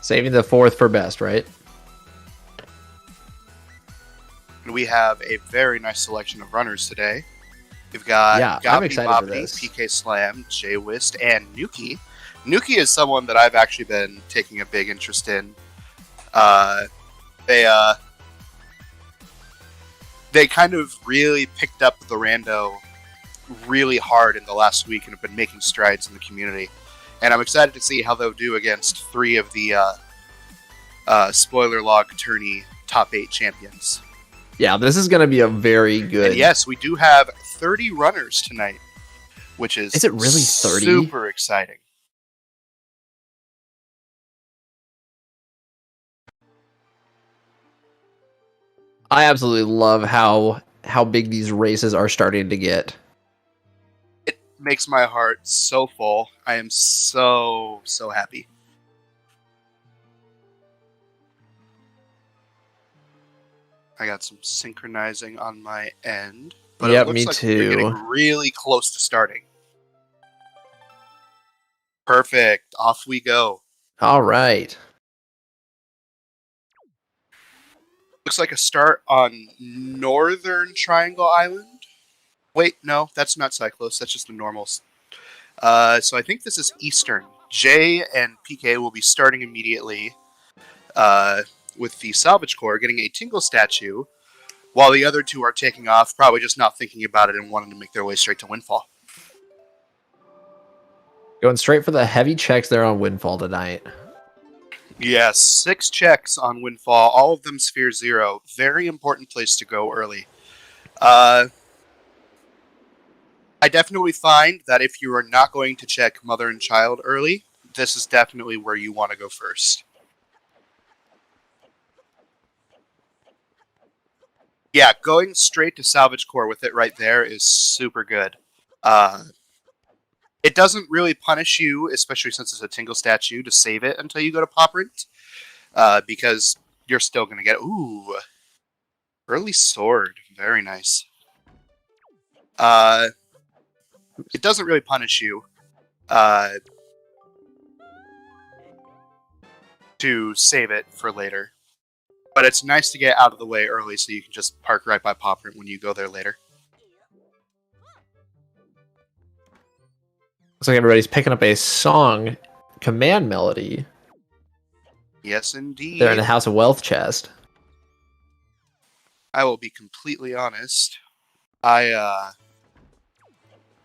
Saving the fourth for best, right? And we have a very nice selection of runners today. We've got I'm excited for Bobbity, this. PK Slam, Jay Wist, and Nuki. Nuki is someone that I've actually been taking a big interest in. They kind of really picked up the rando really hard in the last week and have been making strides in the community. And I'm excited to see how they'll do against 3 of the spoiler log tourney top 8 champions. Yeah, this is going to be a very good... And yes, we do have 30 runners tonight, which is it really 30? Super exciting. I absolutely love how big these races are starting to get. It makes my heart so full. I am so happy. I got some synchronizing on my end, but yep, it looks me like too. we're getting really close to starting. Perfect. Off we go. All right. Looks like a start on Northern Triangle Island. Wait, no, that's not Cyclos. That's just the normals. So I think this is Eastern. Jay and PK will be starting immediately with the Salvage Corps, getting a Tingle statue, while the other 2 are taking off, probably just not thinking about it and wanting to make their way straight to Windfall. Going straight for the heavy checks there on Windfall tonight. Yes, 6 checks on Windfall, all of them Sphere 0. Very important place to go early. I definitely find that if you are not going to check Mother and Child early, this is definitely where you want to go first. Yeah, going straight to Salvage Corps with it right there is super good. It doesn't really punish you, especially since it's a Tingle statue, to save it until you go to Poprint, because you're still going to get... Ooh, early sword. Very nice. It doesn't really punish you to save it for later. But it's nice to get out of the way early so you can just park right by Poprint when you go there later. Looks like everybody's picking up a song command melody. Yes, indeed. They're in the House of Wealth chest. I will be completely honest. I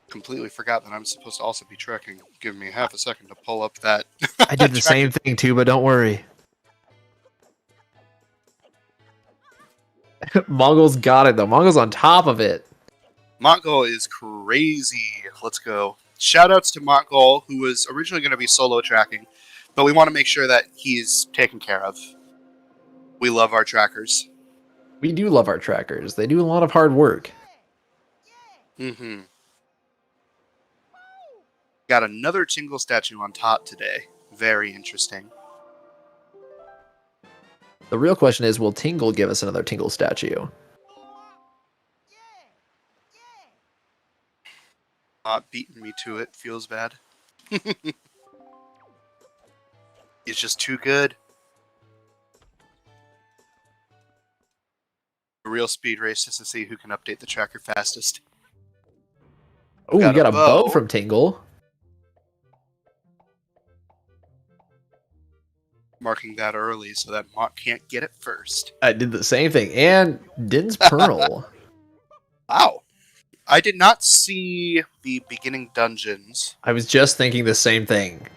completely forgot that I'm supposed to also be tracking. Give me half a second to pull up that. I did the same thing too, but don't worry. Mongol's got it though. Mongol's on top of it. Mongol is crazy. Let's go. Shoutouts to Mongol, who was originally going to be solo tracking, but we want to make sure that he's taken care of. We love our trackers. We do love our trackers. They do a lot of hard work. Mm-hmm. Got another Tingle statue on top today. Very interesting. The real question is, will Tingle give us another Tingle statue? Not beating me to it. Feels bad. He's just too good. A real speed race is to see who can update the tracker fastest. Oh, we got a bow from Tingle. Marking that early so that Mont can't get it first. I did the same thing. And Din's Pearl. Wow. I did not see the beginning dungeons. I was just thinking the same thing.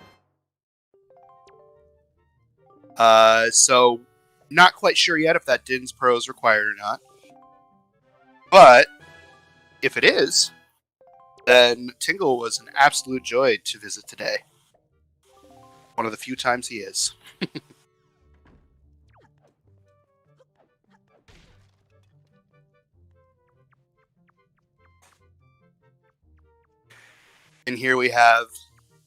So not quite sure yet if that Din's Pro is required or not. But if it is, then Tingle was an absolute joy to visit today. One of the few times he is. And here we have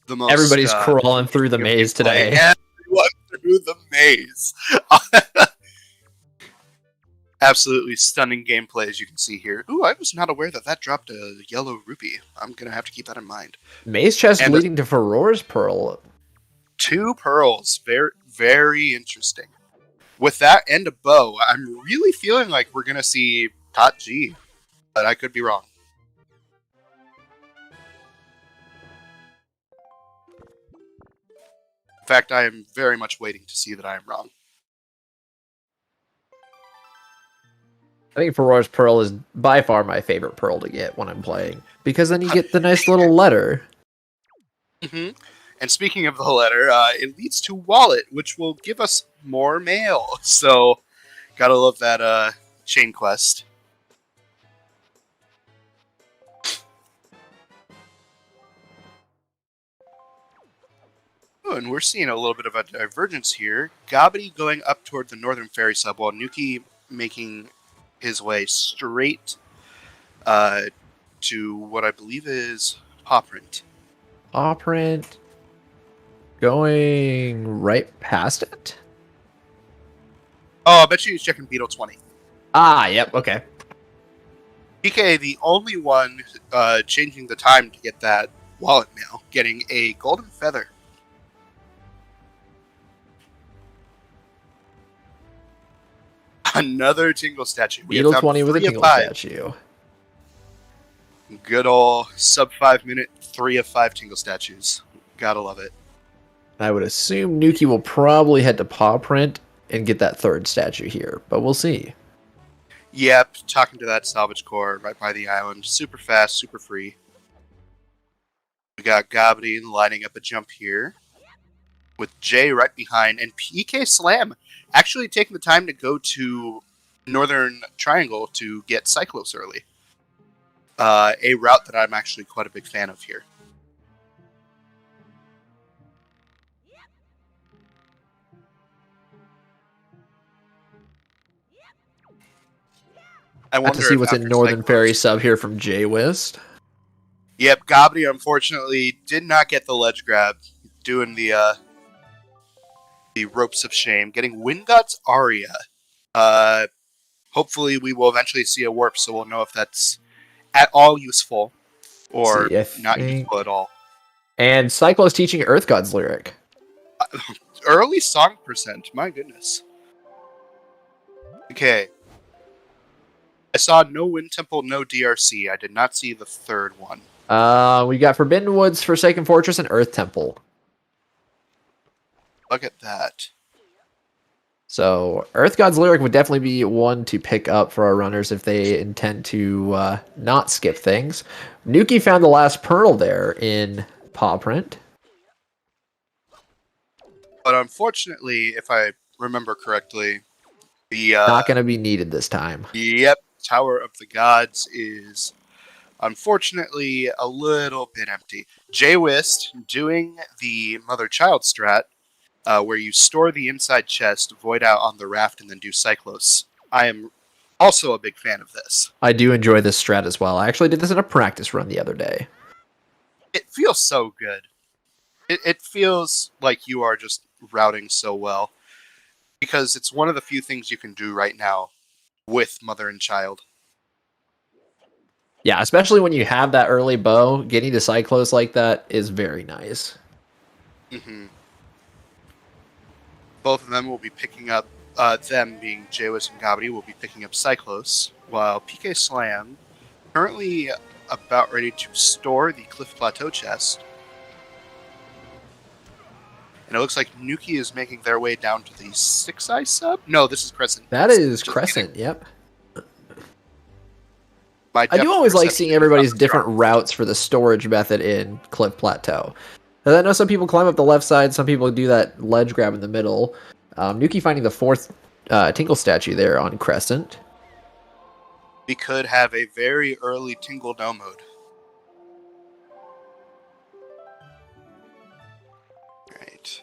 the most... Everybody's crawling through the maze today. Everyone through the maze. Absolutely stunning gameplay, as you can see here. Ooh, I was not aware that that dropped a yellow rupee. I'm going to have to keep that in mind. Maze chest and leading to Farore's Pearl. 2 pearls. Very, very interesting. With that and a bow, I'm really feeling like we're going to see Tot G, but I could be wrong. In fact, I am very much waiting to see that I am wrong. I think Ferrar's Pearl is by far my favorite pearl to get when I'm playing, because then you get the nice little letter. Mm-hmm. And speaking of the letter, it leads to Wallet, which will give us more mail. So, gotta love that chain quest. Oh, and we're seeing a little bit of a divergence here. Gobbity going up toward the northern ferry sub, while Nuki making his way straight to what I believe is Pawprint. Pawprint going right past it? Oh, I bet you he's checking Beetle 20. Ah, yep, okay. PK, the only one changing the time to get that wallet mail, getting a golden feather. Another Tingle statue. Beetle 20 with a Tingle statue. Good old sub 5 minute 3 of 5 Tingle statues. Gotta love it. I would assume Nuki will probably head to Pawprint and get that third statue here, but we'll see. Yep, talking to that salvage core right by the island. Super fast, super free. We got Gobbity lining up a jump here, with Jay right behind, and PK Slam actually taking the time to go to Northern Triangle to get Cyclos early. A route that I'm actually quite a big fan of here. I want to see what's in Northern Ferry sub here from Jay Wist. Yep, Gobbity unfortunately did not get the ledge grab, doing the ropes of shame, getting Windgod's Aria. Hopefully we will eventually see a warp, so we'll know if that's at all useful or not useful at all. And Cyclo's teaching Earth God's lyric. Early song percent, my goodness. Okay. I saw no Wind Temple, no DRC. I did not see the third one. We got Forbidden Woods, Forsaken Fortress, and Earth Temple. Look at that. So, Earth God's Lyric would definitely be one to pick up for our runners if they intend to not skip things. Nuki found the last Pearl there in Pawprint. But unfortunately, if I remember correctly, the... not going to be needed this time. Yep, Tower of the Gods is unfortunately a little bit empty. J-Wist doing the mother-child strat, where you store the inside chest, void out on the raft, and then do Cyclos. I am also a big fan of this. I do enjoy this strat as well. I actually did this in a practice run the other day. It feels so good. It feels like you are just routing so well. Because it's one of the few things you can do right now with mother and child. Yeah, especially when you have that early bow, getting to Cyclos like that is very nice. Mm-hmm. Both of them will be picking up, them being J-Wist and Gobbity, will be picking up Cyclos, while PK Slam, currently about ready to store the Cliff Plateau chest. And it looks like Nuki is making their way down to the 6-eye sub? No, this is Crescent. That is Crescent, kidding. Yep. I do always like seeing everybody's different routes for the storage method in Cliff Plateau. I know some people climb up the left side, some people do that ledge grab in the middle. Nuki finding the fourth Tingle statue there on Crescent. We could have a very early Tingle no mode. Right.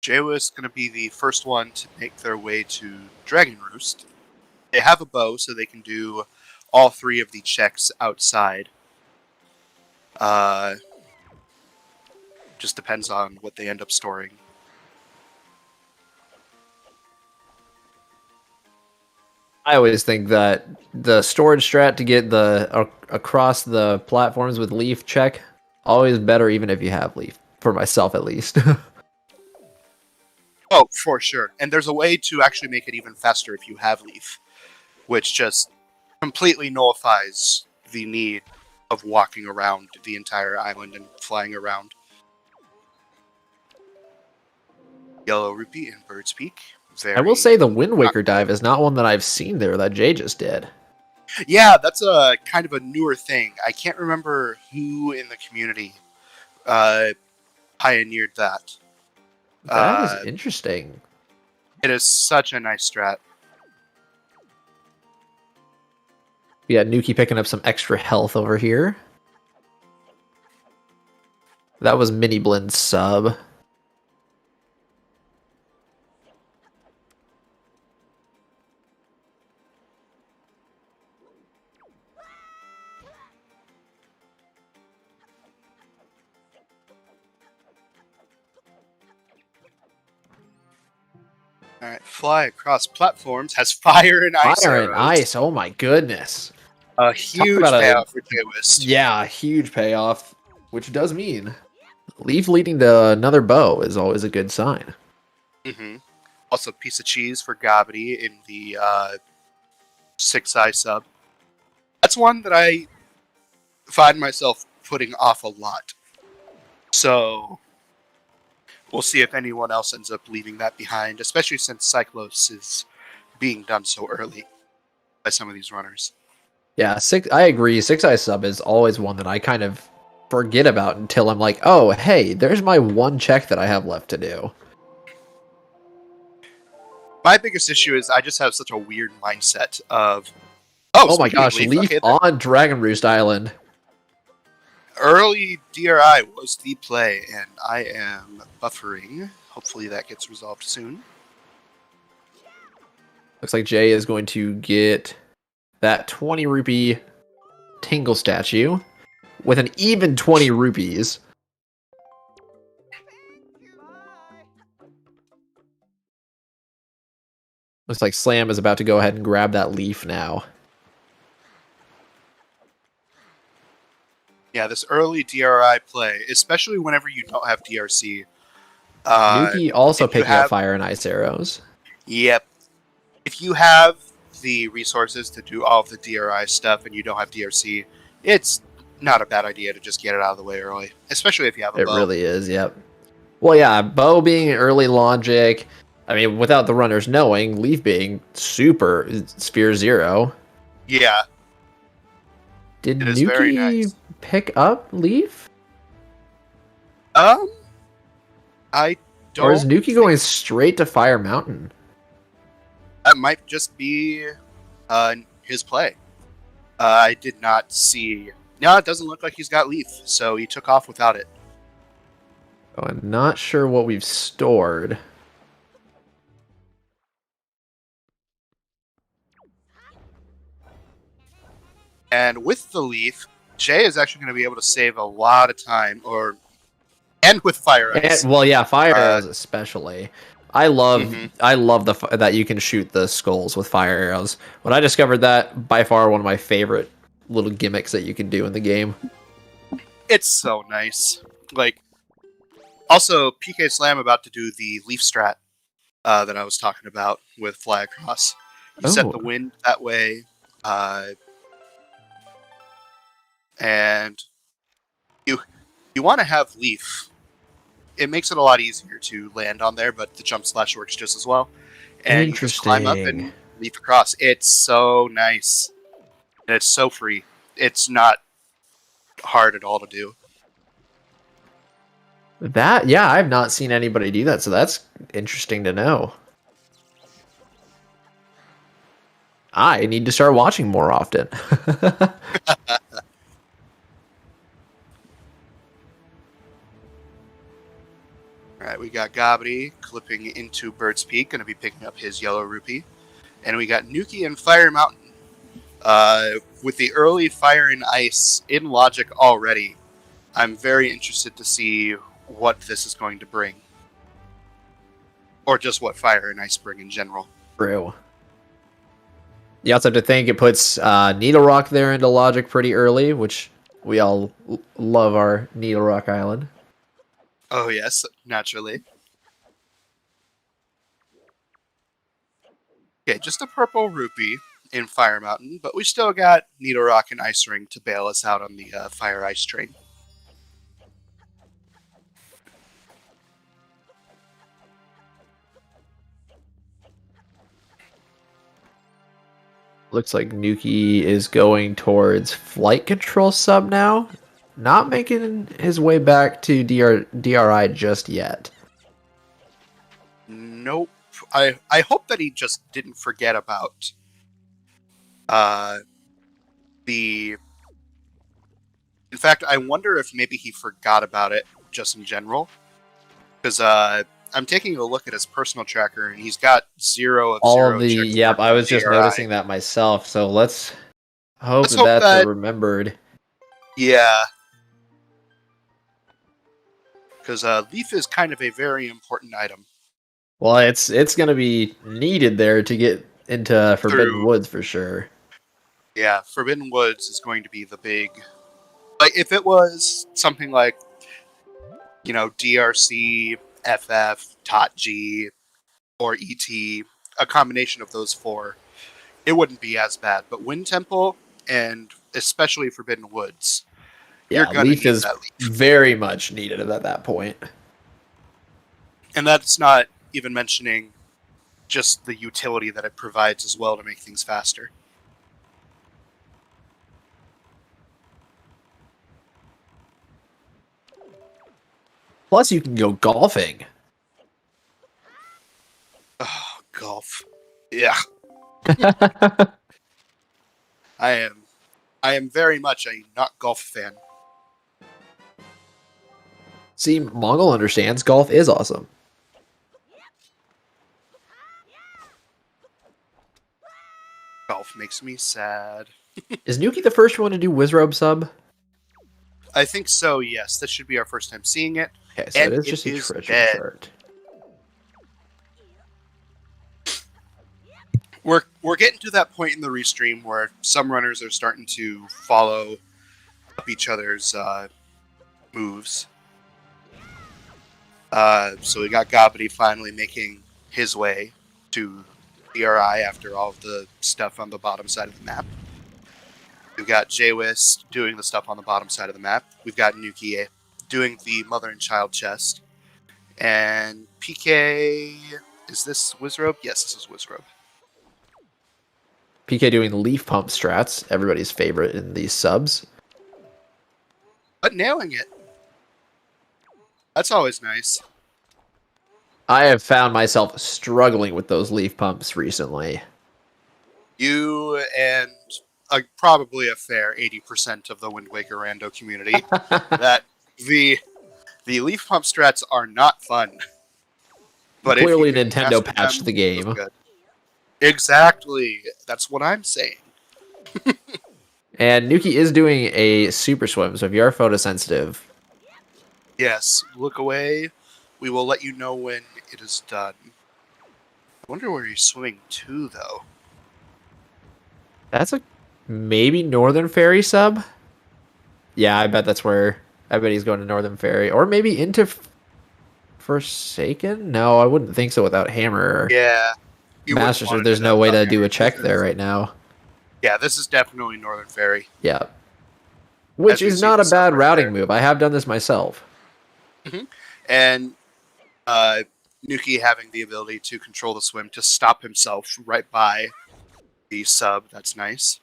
Jawa is going to be the first one to make their way to Dragon Roost. They have a bow, so they can do all three of the checks outside. Just depends on what they end up storing. I always think that the storage strat to get across the platforms with Leaf check always better, even if you have Leaf. For myself, at least. Oh, for sure. And there's a way to actually make it even faster if you have Leaf, which just completely nullifies the need of walking around the entire island and flying around. Yellow Rupee and Bird's Peak. I will say the Wind Waker dive is not one that I've seen there that Jay just did. Yeah, that's a kind of a newer thing. I can't remember who in the community pioneered that. That is interesting. It is such a nice strat. We got Nuki picking up some extra health over here. That was Mini Blend's sub. Alright, fly across platforms has fire and ice. Fire and ice, oh my goodness. A huge payoff for J-Wist. Yeah, a huge payoff, which does mean Leaf leading to another bow is always a good sign. Mm-hmm. Also, piece of cheese for Gabby in the 6-eye sub. That's one that I find myself putting off a lot. So, we'll see if anyone else ends up leaving that behind, especially since Cyclos is being done so early by some of these runners. Yeah, I agree. 6-eye sub is always one that I kind of forget about until I'm like, oh, hey, there's my one check that I have left to do. My biggest issue is I just have such a weird mindset of, oh my gosh, Leaf on Dragon Roost Island. Early DRI was the play, and I am buffering. Hopefully that gets resolved soon. Looks like Jay is going to get that 20 rupee Tingle statue with an even 20 rupees. Looks like Slam is about to go ahead and grab that Leaf now. Yeah, this early DRI play, especially whenever you don't have DRC. Nuki also picking up fire and ice arrows. Yep. If you have the resources to do all of the DRI stuff and you don't have DRC, it's not a bad idea to just get it out of the way early, especially if you have a bow. It really is, yep. Well, yeah, bow being early logic. I mean, without the runners knowing, Leaf being super Sphere 0. Yeah. Did Nuki pick up Leaf? I don't. Or is Nuki going straight to Fire Mountain? That might just be his play. I did not see. No, it doesn't look like he's got Leaf, so he took off without it. Oh, I'm not sure what we've stored. And with the Leaf, Jay is actually going to be able to save a lot of time, and with Fire Ice. Well, yeah, Fire Arrows especially. I love that you can shoot the skulls with fire arrows. When I discovered that, by far one of my favorite little gimmicks that you can do in the game. It's so nice. Like, also PK Slam about to do the Leaf strat that I was talking about with Fly Across. You set the wind that way, and you want to have Leaf. It makes it a lot easier to land on there, but the jump slash works just as well. And you just climb up and leap across. It's so nice. And it's so free. It's not hard at all to do. Yeah, I've not seen anybody do that, so that's interesting to know. I need to start watching more often. Alright, we got Gabri clipping into Bird's Peak, going to be picking up his yellow rupee. And we got Nuki and Fire Mountain. With the early Fire and Ice in logic already, I'm very interested to see what this is going to bring. Or just what Fire and Ice bring in general. True. You also have to think it puts Needle Rock there into logic pretty early, which we all love our Needle Rock Island. Oh yes, naturally. Okay, just a purple rupee in Fire Mountain, but we still got Needle Rock and Ice Ring to bail us out on the Fire Ice train. Looks like Nuki is going towards flight control sub now. Not making his way back to DRI just yet. Nope. I hope that he just didn't forget about the... In fact, I wonder if maybe he forgot about it just in general. Because I'm taking a look at his personal tracker, and he's got 0 of All 0 the check yep, marks I on was just DRI. noticing that myself. So let's hope Let's hope that's that remembered. Yeah. Because leaf is kind of a very important item. Well, it's gonna be needed there to get into Forbidden Woods for sure. Yeah, Forbidden Woods is going to be the big... Like, if it was something like, you know, DRC, FF, TOTG, or ET, a combination of those 4, it wouldn't be as bad. But Wind Temple, and especially Forbidden Woods, you're Yeah, gonna Leaf need is that leaf. very much needed at that point. And that's not even mentioning just the utility that it provides as well to make things faster. Plus, you can go golfing. Oh, golf. Yeah. I am very much a not golf fan. See, Mongol understands golf is awesome. Golf makes me sad. Is Nuki the first one to do Wizrobe sub? I think so, yes. This should be our first time seeing it. Okay, so And it is just a treasure dead. chart. We're getting to that point in the restream where some runners are starting to follow up each other's moves. So we got Gabadi finally making his way to DRI after all of the stuff on the bottom side of the map. We've got Jwist doing the stuff on the bottom side of the map. We've got Nuki doing the mother and child chest. And PK... Is this Wizrobe? Yes, this is Wizrobe. PK doing leaf pump strats, everybody's favorite in these subs. But nailing it. That's always nice. I have found myself struggling with those leaf pumps recently. You and probably a fair 80% of the Wind Waker rando community that the leaf pump strats are not fun. But clearly if you can Nintendo master patched them, the game. good. Exactly. That's what I'm saying. And Nuki is doing a super swim, so if you are photosensitive... Yes, look away. We will let you know when it is done. I wonder where he's swimming to, though. That's a maybe Northern Fairy sub? Yeah, I bet that's where... I bet he's going to Northern Fairy. Or maybe into Forsaken? No, I wouldn't think so without Hammer. Yeah. Master Sword, there's no way to do a check there right now. Yeah, this is definitely Northern Fairy. Yeah. Which is not a bad routing move. I have done this myself. Mm-hmm. And Nuki having the ability to control the swim to stop himself right by the sub. That's nice.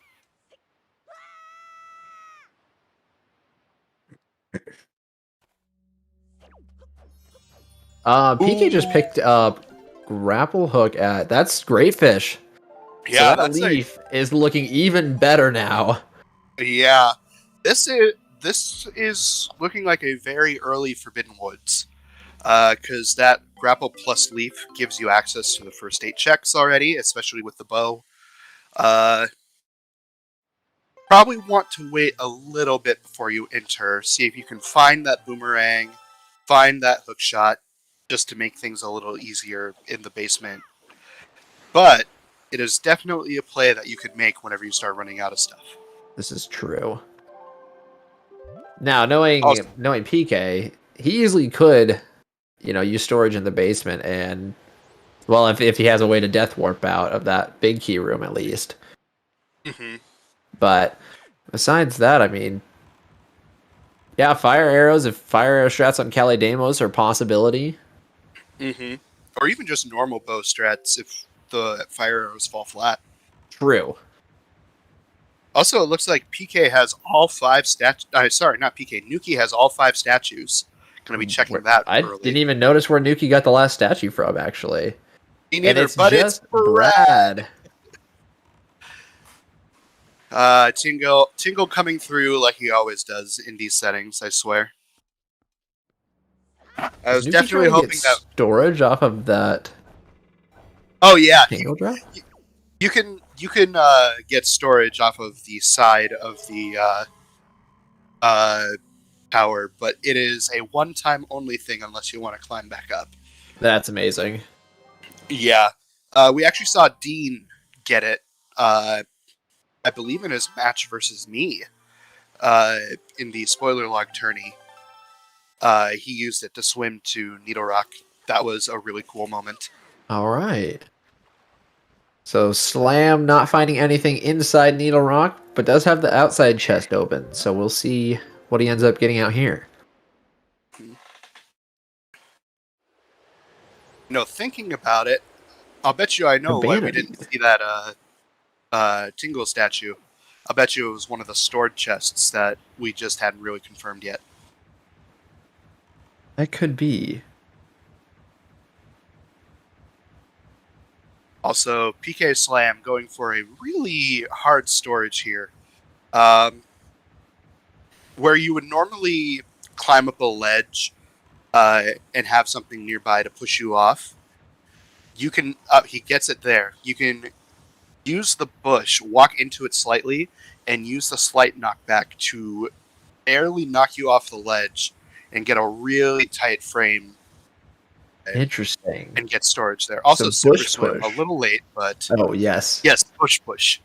PK just picked up grapple hook at... That's great fish. Yeah, so that leaf is looking even better now. Yeah. This is looking like a very early Forbidden Woods. Because that grapple plus leaf gives you access to the first 8 checks already, especially with the bow. Probably want to wait a little bit before you enter, see if you can find that boomerang, find that hook shot, just to make things a little easier in the basement. But it is definitely a play that you could make whenever you start running out of stuff. This is true. Now, knowing Also, PK, he easily could, use storage in the basement and, well, if he has a way to death warp out of that big key room at least. mm-hmm. But besides that, I mean, yeah, fire arrows. If fire arrow strats on Calidamos are a possibility. Mm-hmm. Or even just normal bow strats if the fire arrows fall flat. True. Also, it looks like PK has all 5 statues. Sorry, not PK. Nuki has all 5 statues. Going to be checking that I early. didn't even notice where Nuki got the last statue from, actually. Me neither, and it's but just it's Brad. Brad. Tingle coming through like he always does in these settings, I swear. I was definitely hoping that storage off of that. Oh yeah, Tingle drop? you can get storage off of the side of the tower, but it is a one-time only thing unless you want to climb back up. That's amazing. Yeah, we actually saw Dean get it. I believe in his match versus me in the spoiler log tourney. He used it to swim to Needle Rock. That was a really cool moment. All right. So Slam not finding anything inside Needle Rock, but does have the outside chest open. So we'll see what he ends up getting out here. Thinking about it, I'll bet you I know why we didn't see that Tingle statue. I'll bet you it was one of the stored chests that we just hadn't really confirmed yet. That could be. Also, PK Slam going for a really hard storage here. Where you would normally climb up a ledge and have something nearby to push you off, you can... he gets it there. You can use the bush, walk into it slightly, and use the slight knockback to barely knock you off the ledge and get a really tight frame. Interesting. And get storage there. Also, so Super Swim, a little late, but... Oh, yes. Yes, push.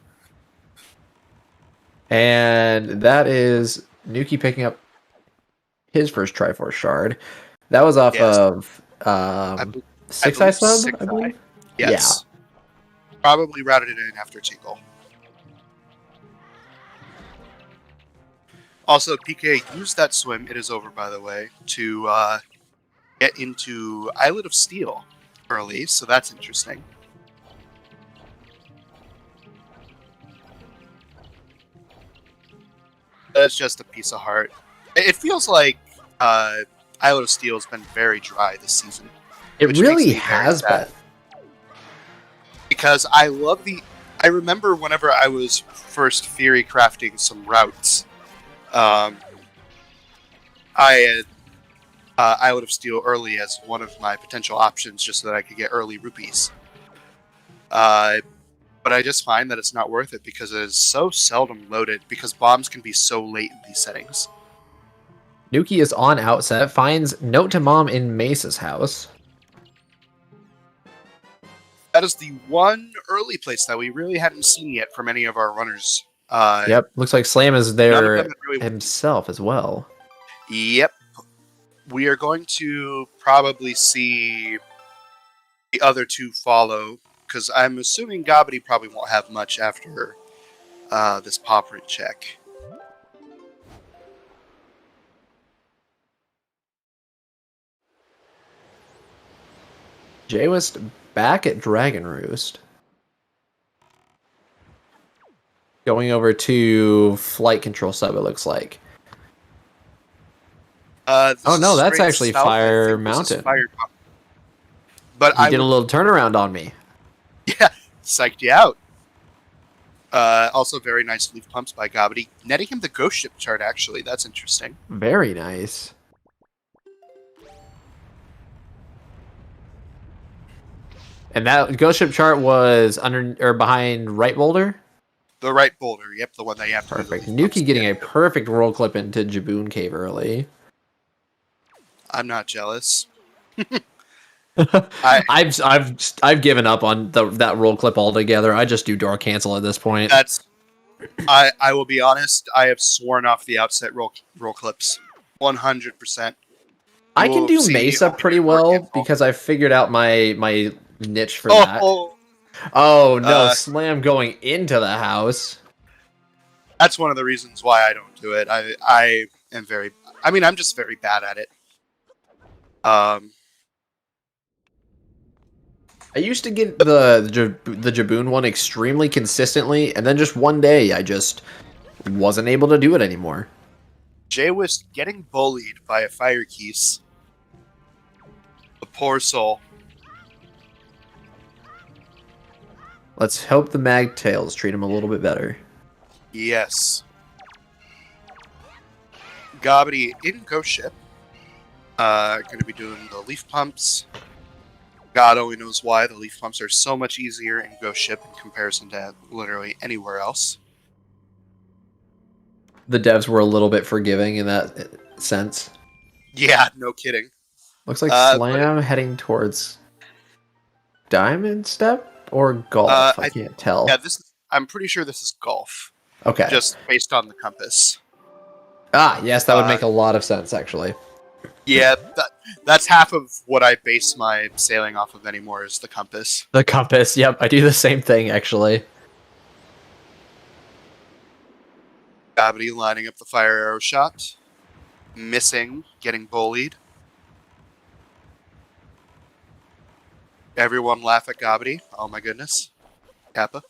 And that is Nuki picking up his first Triforce shard. That was off of Six Eye Sub, I believe? Yes. Yeah. Probably routed it in after Tingle. Also, PK used that swim, it is over by the way, to get into Islet of Steel early, so that's interesting. That's just a piece of heart. It feels like Islet of Steel has been very dry this season. It really has been. Because I remember whenever I was first theory crafting some routes, I had Islet of Steel early as one of my potential options just so that I could get early rupees. But I just find that it's not worth it because it is so seldom loaded because bombs can be so late in these settings. Nuki is on outset, finds Note to Mom in Mesa's house. That is the one early place that we really hadn't seen yet from any of our runners. Yep, looks like Slam is there himself as well. Yep. We are going to probably see the other two follow, because I'm assuming Gobbity probably won't have much after this paw print check. Jaywist back at Dragon Roost. Going over to Flight Control sub, it looks like. Oh no, that's actually Fire Mountain. But I did a little turnaround on me. Yeah, psyched you out. Also, very nice leaf pumps by Gobbity. Netting him the Ghost Ship chart, actually. That's interesting. Very nice. And that Ghost Ship chart was under or behind right boulder? The right boulder, yep, the one that you have to perfect. Nuki getting a perfect roll clip into Jaboon Cave early. I'm not jealous. I I've given up on that roll clip altogether. I just do door cancel at this point. that's I will be honest. I have sworn off the outset roll clips, 100%. You I can will do see me Mesa only pretty do door well cancel. because I figured out my niche for that. Oh, Oh no, uh, slam going into the house. that's one of the reasons why I don't do it. I am very. I mean, I'm just very bad at it. I used to get the Jaboon one extremely consistently, and then just one day I just wasn't able to do it anymore. Jay was getting bullied by a fire keys. The poor soul. Let's hope the Magtails treat him a little bit better. Yes. Gobbity in Ghost Ship. Going to be doing the leaf pumps. God only knows why the leaf pumps are so much easier in Ghost Ship in comparison to literally anywhere else. The devs were a little bit forgiving in that sense. Yeah, no kidding. Looks like But Slam heading towards Diamond Step or Golf. I can't tell. yeah, I'm pretty sure this is golf, Okay. just based on the compass. Ah, yes, that would make a lot of sense, actually. Yeah, that's half of what I base my sailing off of anymore is the compass. The compass, yep, I do the same thing, actually. Gobbity lining up the fire arrow shot. Missing, getting bullied. Everyone laugh at Gobbity. Oh my goodness. Kappa.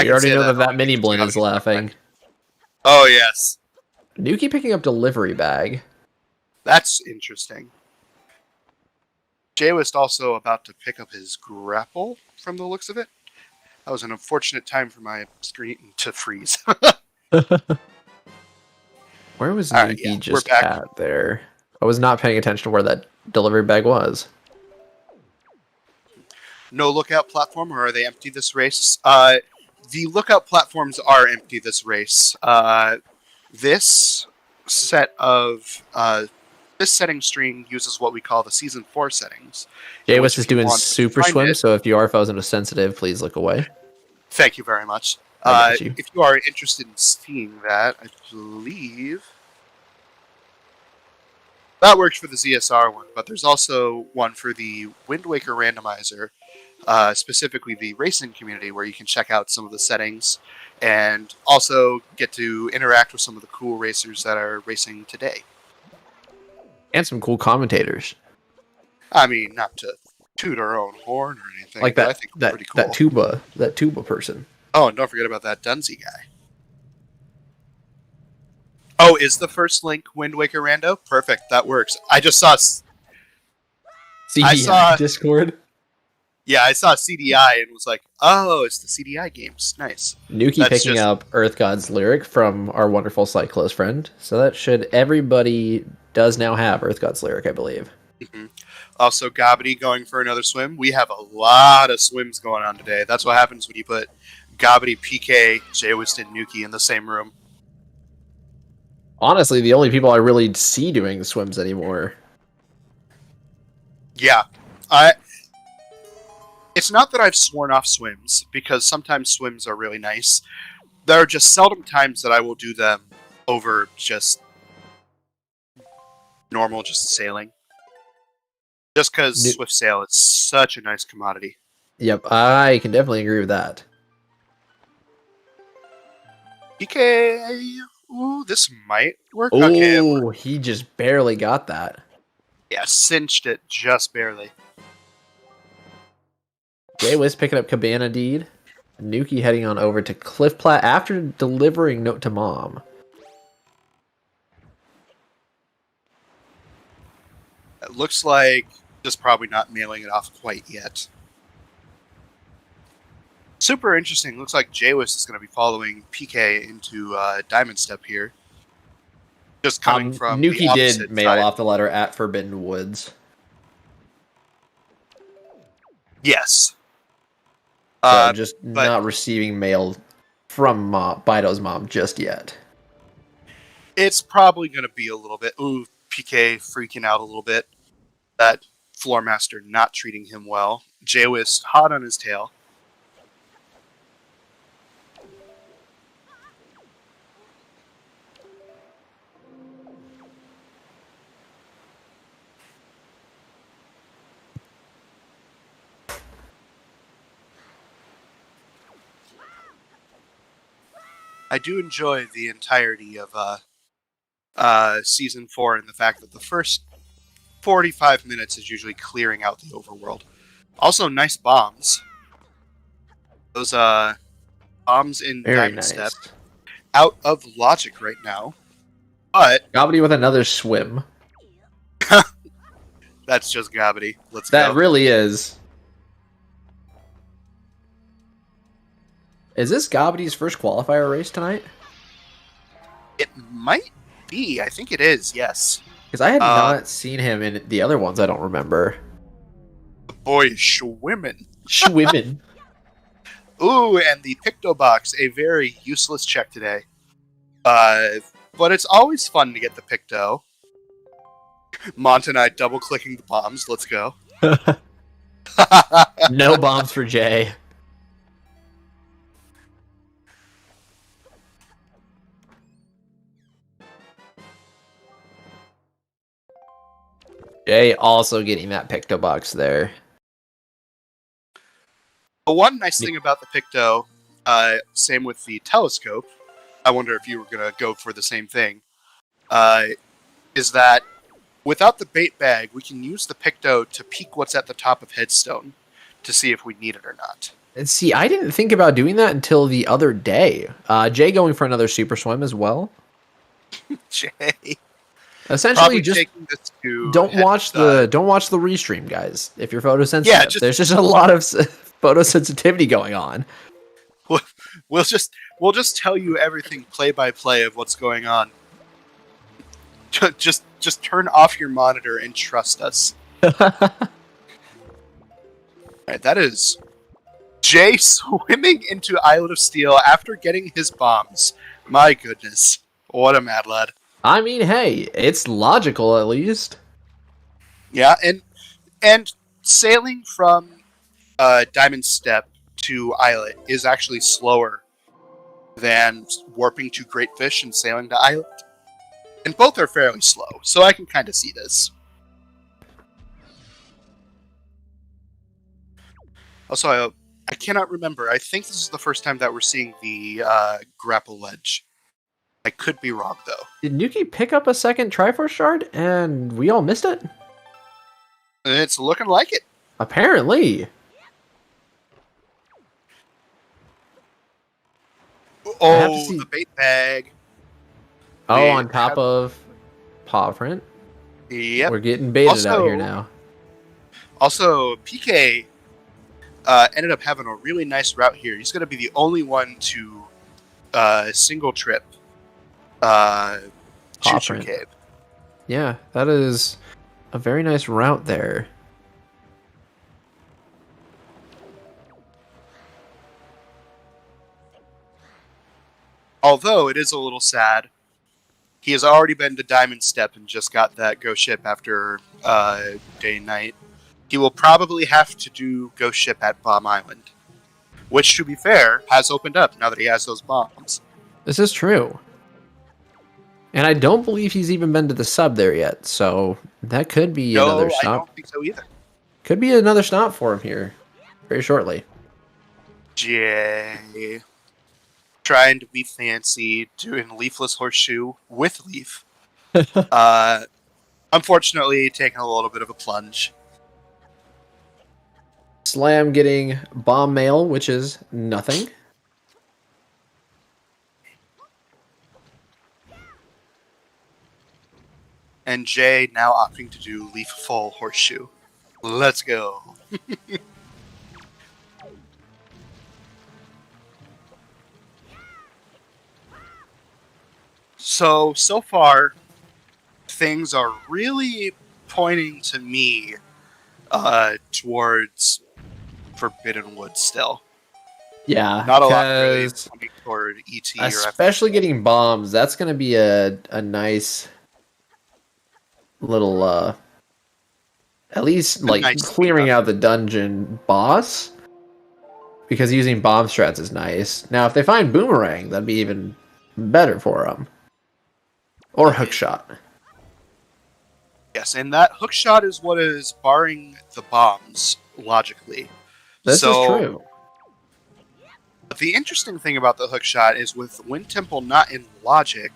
You already know that mini Blin is laughing. Oh, yes. Nuki picking up delivery bag. That's interesting. Jay was also about to pick up his grapple from the looks of it. That was an unfortunate time for my screen to freeze. Where was Nuki just at there? I was not paying attention to where that delivery bag was. No lookout platform, or are they empty this race? The lookout platforms are empty this race. This set of this setting string uses what we call the Season 4 settings. Jaywis is doing super swim, so if you are frozen or sensitive, please look away. Thank you very much. If you are interested in seeing that, I believe that works for the ZSR one, but there's also one for the Wind Waker Randomizer, specifically the racing community, where you can check out some of the settings and also get to interact with some of the cool racers that are racing today. And some cool commentators. I mean, not to toot our own horn or anything, like but that, I think it's pretty cool. That tuba person. Oh, and don't forget about that Dunsey guy. Oh, is the first link Wind Waker Rando? Perfect, that works. I just saw... I saw Discord. Yeah, I saw CDI and was like, oh, it's the CDI games. Nice. Nuki picking up Earth God's lyric from our wonderful site close friend. So that everybody does now have Earth God's lyric, I believe. Mm-hmm. Also, Gobbity going for another swim. We have a lot of swims going on today. That's what happens when you put Gobbity, PK, Jaywist, and Nuki in the same room. Honestly, the only people I really see doing swims anymore. Yeah. It's not that I've sworn off swims, because sometimes swims are really nice. There are just seldom times that I will do them over just normal, just sailing. Just because Swift Sail is such a nice commodity. Yep, I can definitely agree with that. PK! Ooh, this might work. Ooh, okay, he just barely got that. Yeah, cinched it just barely. Jaywis picking up Cabana Deed. Nuki heading on over to Cliff Plat after delivering Note to Mom. It looks like just probably not mailing it off quite yet. Super interesting. Looks like Jaywis is going to be following PK into Diamond Step here. Just coming from Nuki did mail off the letter at Forbidden Woods. Yes. So just not receiving mail from Bido's mom just yet. It's probably going to be a little bit. Ooh, PK freaking out a little bit. That Floor Master not treating him well. Jay was hot on his tail. I do enjoy the entirety of Season 4 and the fact that the first 45 minutes is usually clearing out the overworld. Also, nice bombs. Those bombs in Very Diamond nice. Step. Out of logic right now. But Gobbity with another swim. that's just Gobbity. Let's That go. really is. Is this Gobbity's first qualifier race tonight? It might be. I think it is, yes. Because I had not seen him in the other ones. I don't remember. The boy is swimming. Schwimmen. Ooh, and the Picto Box, a very useless check today. But it's always fun to get the Picto. Mont and I double-clicking the bombs. Let's go. No bombs for Jay. Jay also getting that Picto Box there. But one nice thing about the Picto, same with the telescope, I wonder if you were going to go for the same thing, is that without the bait bag, we can use the Picto to peek what's at the top of Headstone to see if we need it or not. And see, I didn't think about doing that until the other day. Jay going for another super swim as well. Jay. Essentially, Probably just taking this to don't watch the restream, guys. If you're photosensitive, Yeah, there's just a lot of photosensitivity going on. We'll just tell you everything play by play of what's going on. Just turn off your monitor and trust us. Alright, that is Jay swimming into Islet of Steel after getting his bombs. My goodness. What a mad lad. I mean, hey, it's logical at least. Yeah, and sailing from Diamond Step to Islet is actually slower than warping to Great Fish and sailing to Islet. And both are fairly slow, so I can kind of see this. Also, I cannot remember. I think this is the first time that we're seeing the grapple ledge. I could be wrong, though. Did Nuki pick up a second Triforce shard and we all missed it? It's looking like it. Apparently. Oh, the bait bag. Oh, on top of paw print. Yep. We're getting baited out here now. Also, PK ended up having a really nice route here. He's going to be the only one to single trip Choo-Choo Cave. Yeah, that is a very nice route there. Although it is a little sad, he has already been to Diamond Step and just got that Ghost Ship after day and night. He will probably have to do Ghost Ship at Bomb Island, which, to be fair, has opened up now that he has those bombs. This is true. And I don't believe he's even been to the sub there yet, so that could be another stop. I don't think so either. Could be another stop for him here very shortly. Jay. Trying to be fancy, doing Leafless Horseshoe with Leaf. Unfortunately, taking a little bit of a plunge. Slam getting bomb mail, which is nothing. And Jay now opting to do Leaf Full Horseshoe. Let's go. So far, things are really pointing to me towards Forbidden Woods still. Yeah. Not a lot really pointing toward ET or especially getting bombs. That's going to be a nice little At least, A like, nice clearing speed-up. out the dungeon boss. Because using bomb strats is nice. Now, if they find Boomerang, that'd be even better for them. Or Hookshot. Yes, and that hook shot is what is barring the bombs, logically. This is So, true. the interesting thing about the hook shot is with Wind Temple not in logic,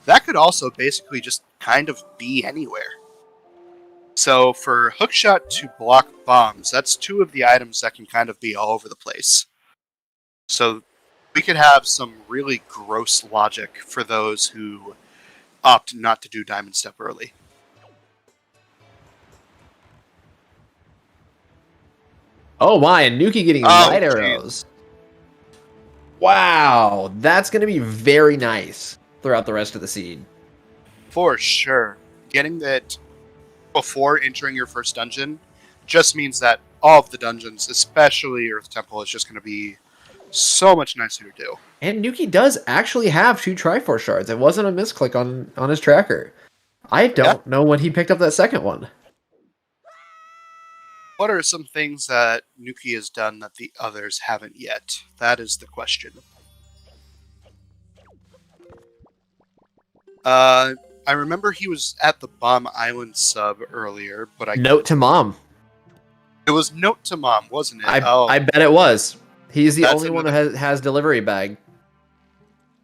that could also basically just kind of be anywhere. So for hookshot to block bombs, that's two of the items that can kind of be all over the place. So we could have some really gross logic for those who opt not to do Diamond Step early. Oh my, and Nuki getting Oh, light arrows. Wow, that's going to be very nice throughout the rest of the seed. For sure. Getting that before entering your first dungeon just means that all of the dungeons, especially Earth Temple, is just going to be so much nicer to do. And Nuki does actually have 2 Triforce shards. It wasn't a misclick on his tracker. I don't know when he picked up that second one. What are some things that Nuki has done that the others haven't yet? That is the question. I remember he was at the Bomb Island sub earlier, but Note to Mom. It was Note to Mom, wasn't it? I bet it was. He's the That's only one that has delivery bag.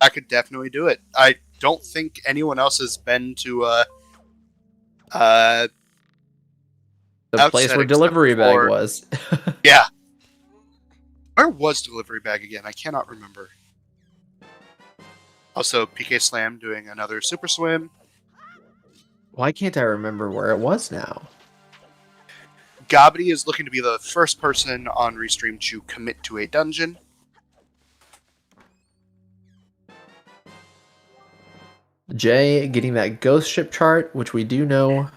I could definitely do it. I don't think anyone else has been to The place where delivery bag was. Yeah. Where was delivery bag again? I cannot remember. Also, PK Slam doing another super swim. Why can't I remember where it was now? Gobby is looking to be the first person on Restream to commit to a dungeon. Jay getting that ghost ship chart, which we do know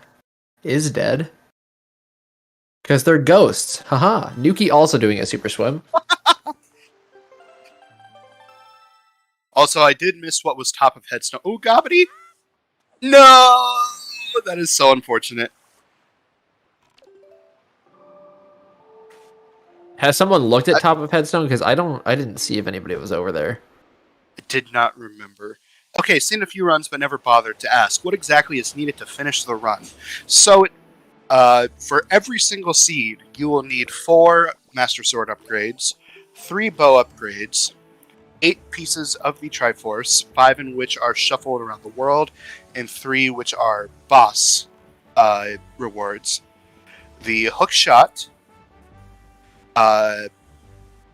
is dead. Because they're ghosts. Haha. Nuki also doing a super swim. Also, I did miss what was top of Headstone. Oh, Gobby! No! That is so unfortunate. Has someone looked at top of Headstone? Because I didn't see if anybody was over there. I did not remember. Okay, seen a few runs, but never bothered to ask what exactly is needed to finish the run. So, for every single seed, you will need 4 Master Sword upgrades, 3 bow upgrades, 8 pieces of the Triforce, 5 in which are shuffled around the world, and 3 which are boss rewards. The hook shot, and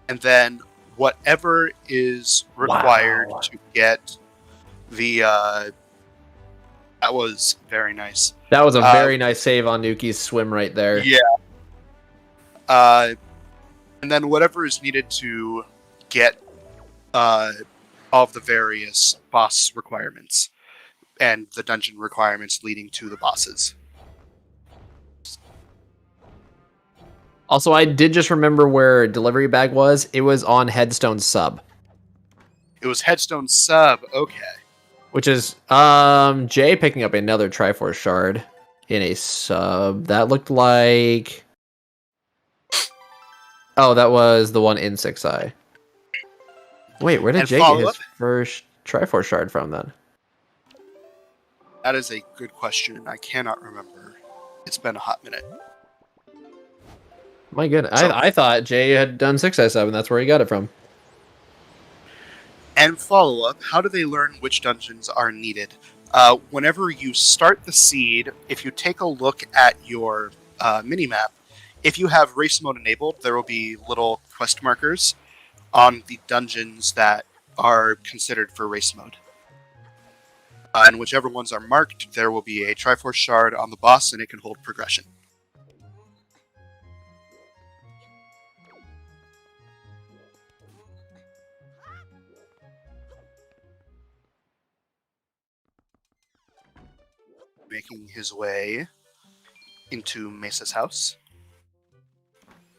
then whatever is required to get the that was very nice. That was a very nice save on Nuki's swim right there. Yeah. And then whatever is needed to get all of the various boss requirements and the dungeon requirements leading to the bosses. Also, I did just remember where delivery bag was. It was on Headstone sub. It was Headstone sub. Okay. Which is Jay picking up another Triforce shard in a sub. That looked like... Oh, that was the one in 6i. Wait, where did Jay get his first Triforce shard from then? That is a good question. I cannot remember. It's been a hot minute. My goodness. I thought Jay had done 6i sub and that's where he got it from. And follow-up, how do they learn which dungeons are needed? Whenever you start the seed, if you take a look at your minimap, if you have race mode enabled, there will be little quest markers on the dungeons that are considered for race mode. And whichever ones are marked, there will be a Triforce shard on the boss, and it can hold progression. Making his way into Mesa's house.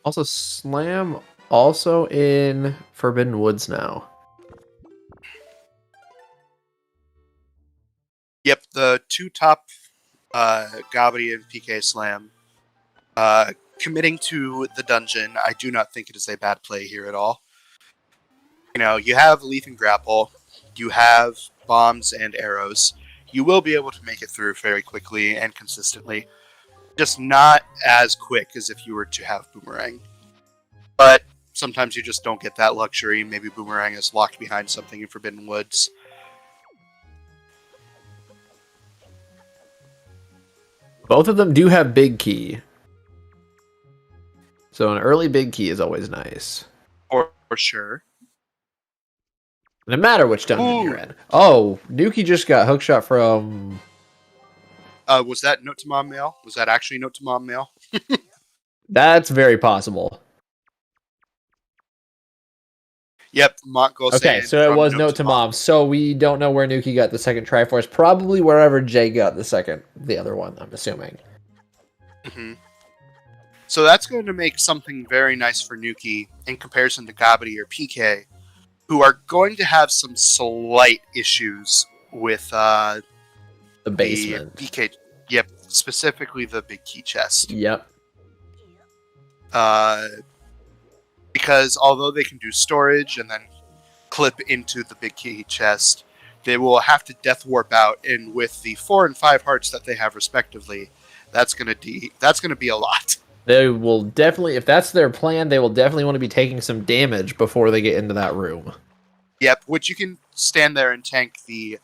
Also, Slam also in Forbidden Woods now. Yep, the 2 top, Gobby and PK Slam, Committing to the dungeon, I do not think it is a bad play here at all. You know, you have Leaf and Grapple, you have bombs and arrows. You will be able to make it through very quickly and consistently. Just not as quick as if you were to have Boomerang. But sometimes you just don't get that luxury. Maybe Boomerang is locked behind something in Forbidden Woods. Both of them do have Big Key. So an early Big Key is always nice. For sure. No matter which dungeon you're in. Oh, Nuki just got hookshot from... Was that Note to Mom mail? Was that actually Note to Mom mail? That's very possible. Yep, Montgold. Okay, so it was Note to Mom. So we don't know where Nuki got the second Triforce. Probably wherever Jay got the other one, I'm assuming. Mm-hmm. So that's going to make something very nice for Nuki in comparison to Gabity or PK, who are going to have some slight issues with the basement. PK. Yep, specifically the Big Key chest. Yep. Because although they can do storage and then clip into the Big Key chest, they will have to death warp out, and with the 4 and 5 hearts that they have respectively, that's gonna be a lot. They will definitely, if that's their plan, they will definitely want to be taking some damage before they get into that room. Yep, which you can stand there and tank the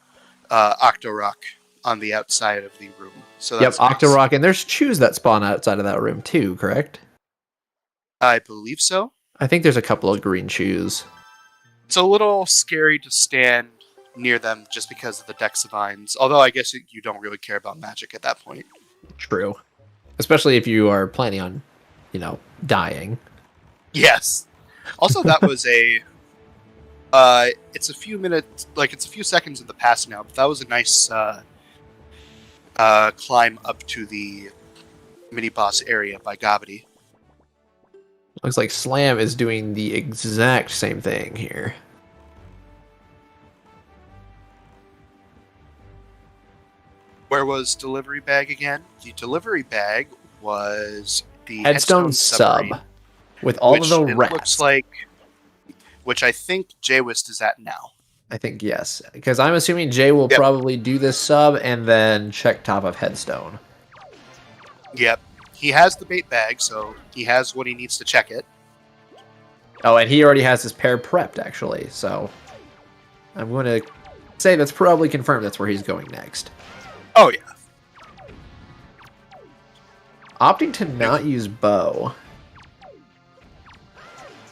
Octorok on the outside of the room. So that's yep, Octorok, and there's chews that spawn outside of that room too, correct? I believe so. I think there's a couple of green chews. It's a little scary to stand near them just because of the Dexavines, although I guess you don't really care about magic at that point. True. Especially if you are planning on, dying. Yes. Also, that was it's a few minutes, it's a few seconds in the past now, but that was a nice climb up to the mini-boss area by Gabity. Looks like Slam is doing the exact same thing here. Where was Delivery Bag again? The Delivery Bag was the Headstone sub with all of the rats. Looks like, which I think Jaywist is at now. I think yes, because I'm assuming Jay will probably do this sub and then check top of Headstone. Yep. He has the bait bag, so he has what he needs to check it. Oh, and he already has his pair prepped, actually, so I'm going to say that's probably confirmed that's where he's going next. Oh, yeah. Opting to not use bow.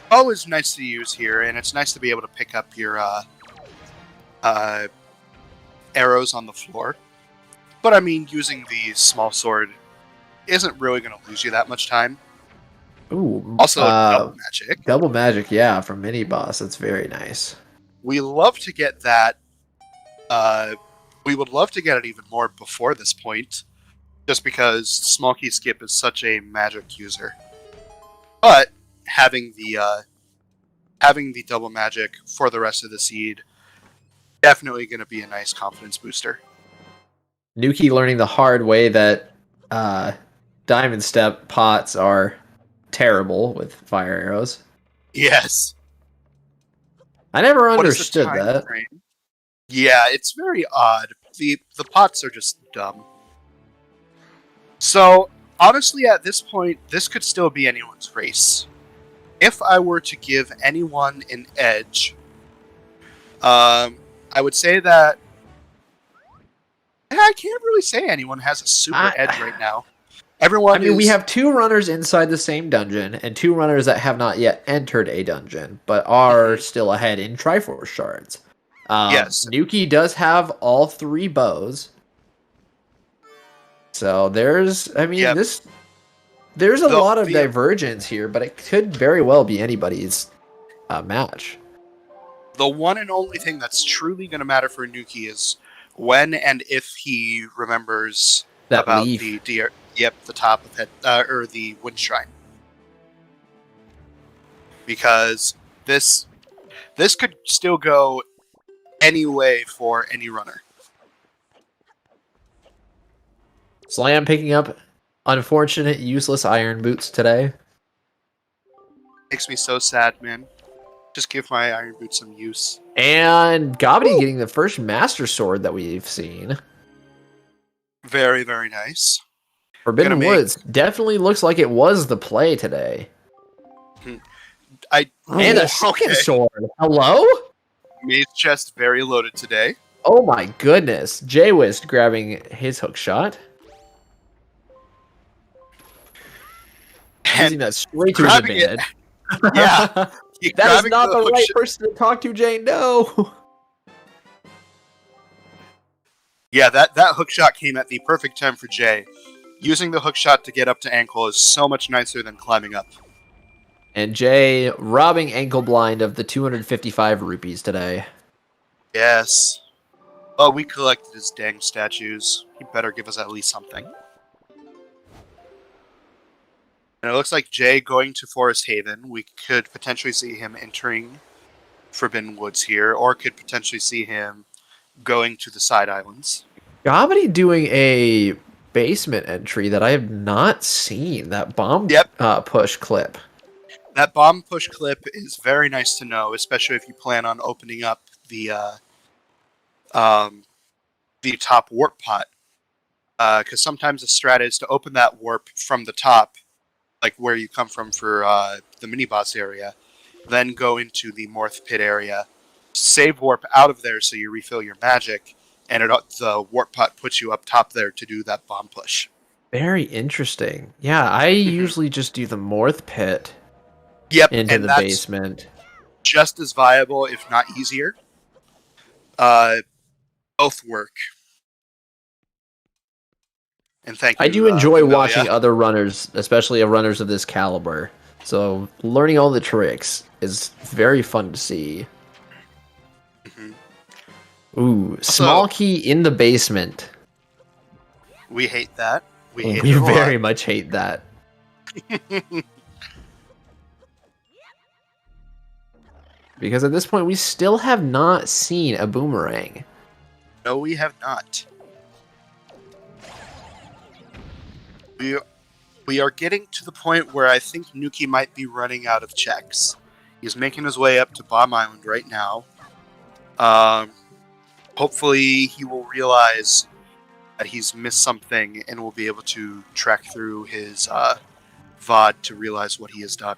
Bow is nice to use here, and it's nice to be able to pick up your arrows on the floor. But, I mean, using the small sword isn't really going to lose you that much time. Ooh. Also, double magic. Double magic, yeah, from mini boss. That's very nice. We love to get that. We would love to get it even more before this point, just because Small Key Skip is such a magic user. But having the double magic for the rest of the seed, definitely going to be a nice confidence booster. Nuki learning the hard way that Diamond Step pots are terrible with fire arrows. Yes. I never understood that. Frame? Yeah, it's very odd. The pots are just dumb. So, honestly, at this point, this could still be anyone's race. If I were to give anyone an edge, I would say that I can't really say anyone has a super edge right now. We have 2 runners inside the same dungeon, and 2 runners that have not yet entered a dungeon, but are still ahead in Triforce shards. Yes. Nuki does have all 3 bows. So there's a lot of divergence here, but it could very well be anybody's match. The one and only thing that's truly going to matter for Nuki is when and if he remembers that about leaf. the top of or the Wind Shrine. Because this could still go any way for any runner. Slam picking up Unfortunate, useless iron boots today. Makes me so sad, man. Just give my iron boots some use. And Gobby getting the first Master Sword that we've seen. Very, very nice. Forbidden Woods definitely looks like it was the play today. And a second sword. Hello? Maze chest very loaded today. Oh my goodness. J-Wist grabbing his hook shot. Using that straight to his advantage. Yeah. That is not the right person to talk to, Jay. No. Yeah, that hook shot came at the perfect time for Jay. Using the hook shot to get up to ankle is so much nicer than climbing up. And Jay robbing ankle blind of the 255 rupees today. Yes. Oh, we collected his dang statues. He better give us at least something. And it looks like Jay going to Forest Haven. We could potentially see him entering Forbidden Woods here, or could potentially see him going to the side islands. Gobby doing a basement entry that I have not seen. That bomb push clip. That bomb push clip is very nice to know, especially if you plan on opening up the top warp pot. Because sometimes the strat is to open that warp from the top, like where you come from for the mini-boss area, then go into the Morph Pit area, save warp out of there so you refill your magic, and the warp pot puts you up top there to do that bomb push. Very interesting. Yeah, I usually just do the Morph Pit into the basement. Just as viable, if not easier. Both work. And thank you. I do enjoy watching other runners, especially runners of this caliber. So learning all the tricks is very fun to see. Ooh, small key in the basement. We hate that. We very much hate that. Because at this point, we still have not seen a boomerang. No, we have not. We are getting to the point where I think Nuki might be running out of checks. He's making his way up to Bomb Island right now. Hopefully he will realize that he's missed something and will be able to track through his VOD to realize what he has done.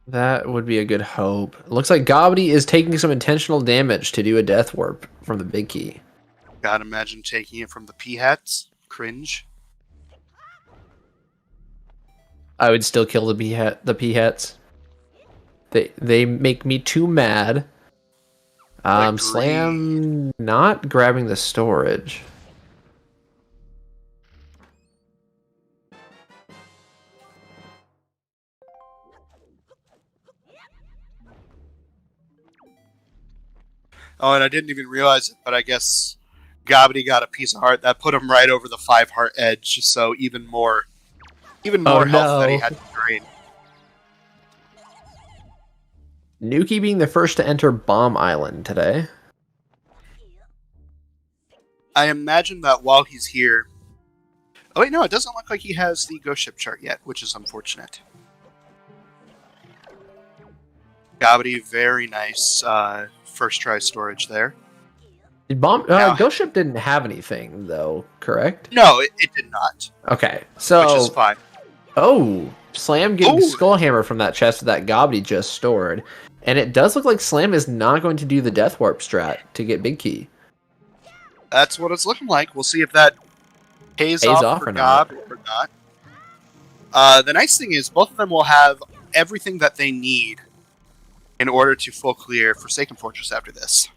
That would be a good hope. It looks like Gobby is taking some intentional damage to do a death warp from the big key. Gotta imagine taking it from the P-hats. Cringe. I would still kill the P-hats. They make me too mad. Slam not grabbing the storage. Oh, and I didn't even realize it, but I guess Gobby got a piece of heart that put him right over the 5 heart edge, so even more health that he had to drain. Nuki being the first to enter Bomb Island today. I imagine that while he's here... Oh wait, no, it doesn't look like he has the Ghost Ship chart yet, which is unfortunate. Gobby, very nice first try storage there. Ghost Ship didn't have anything, though, correct? No, it did not. Okay, so... Which is fine. Oh, Slam getting Skullhammer from that chest that Gobby just stored. And it does look like Slam is not going to do the Death Warp strat to get Big Key. That's what it's looking like. We'll see if that pays off for Gobby or not. The nice thing is both of them will have everything that they need in order to full clear Forsaken Fortress after this.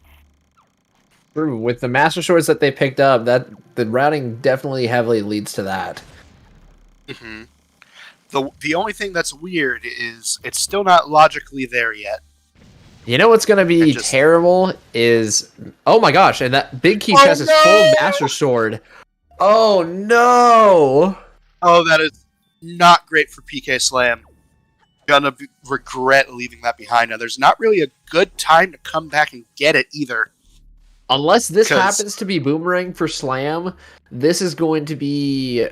True. With the Master Swords that they picked up, that the routing definitely heavily leads to that. Mm-hmm. The only thing that's weird is it's still not logically there yet. You know what's going to be terrible is... Oh my gosh, and that Big Key chest is full Master Sword. Oh no! Oh, that is not great for PK Slam. Gonna regret leaving that behind. Now, there's not really a good time to come back and get it either. Unless this happens to be Boomerang for Slam, this is going to be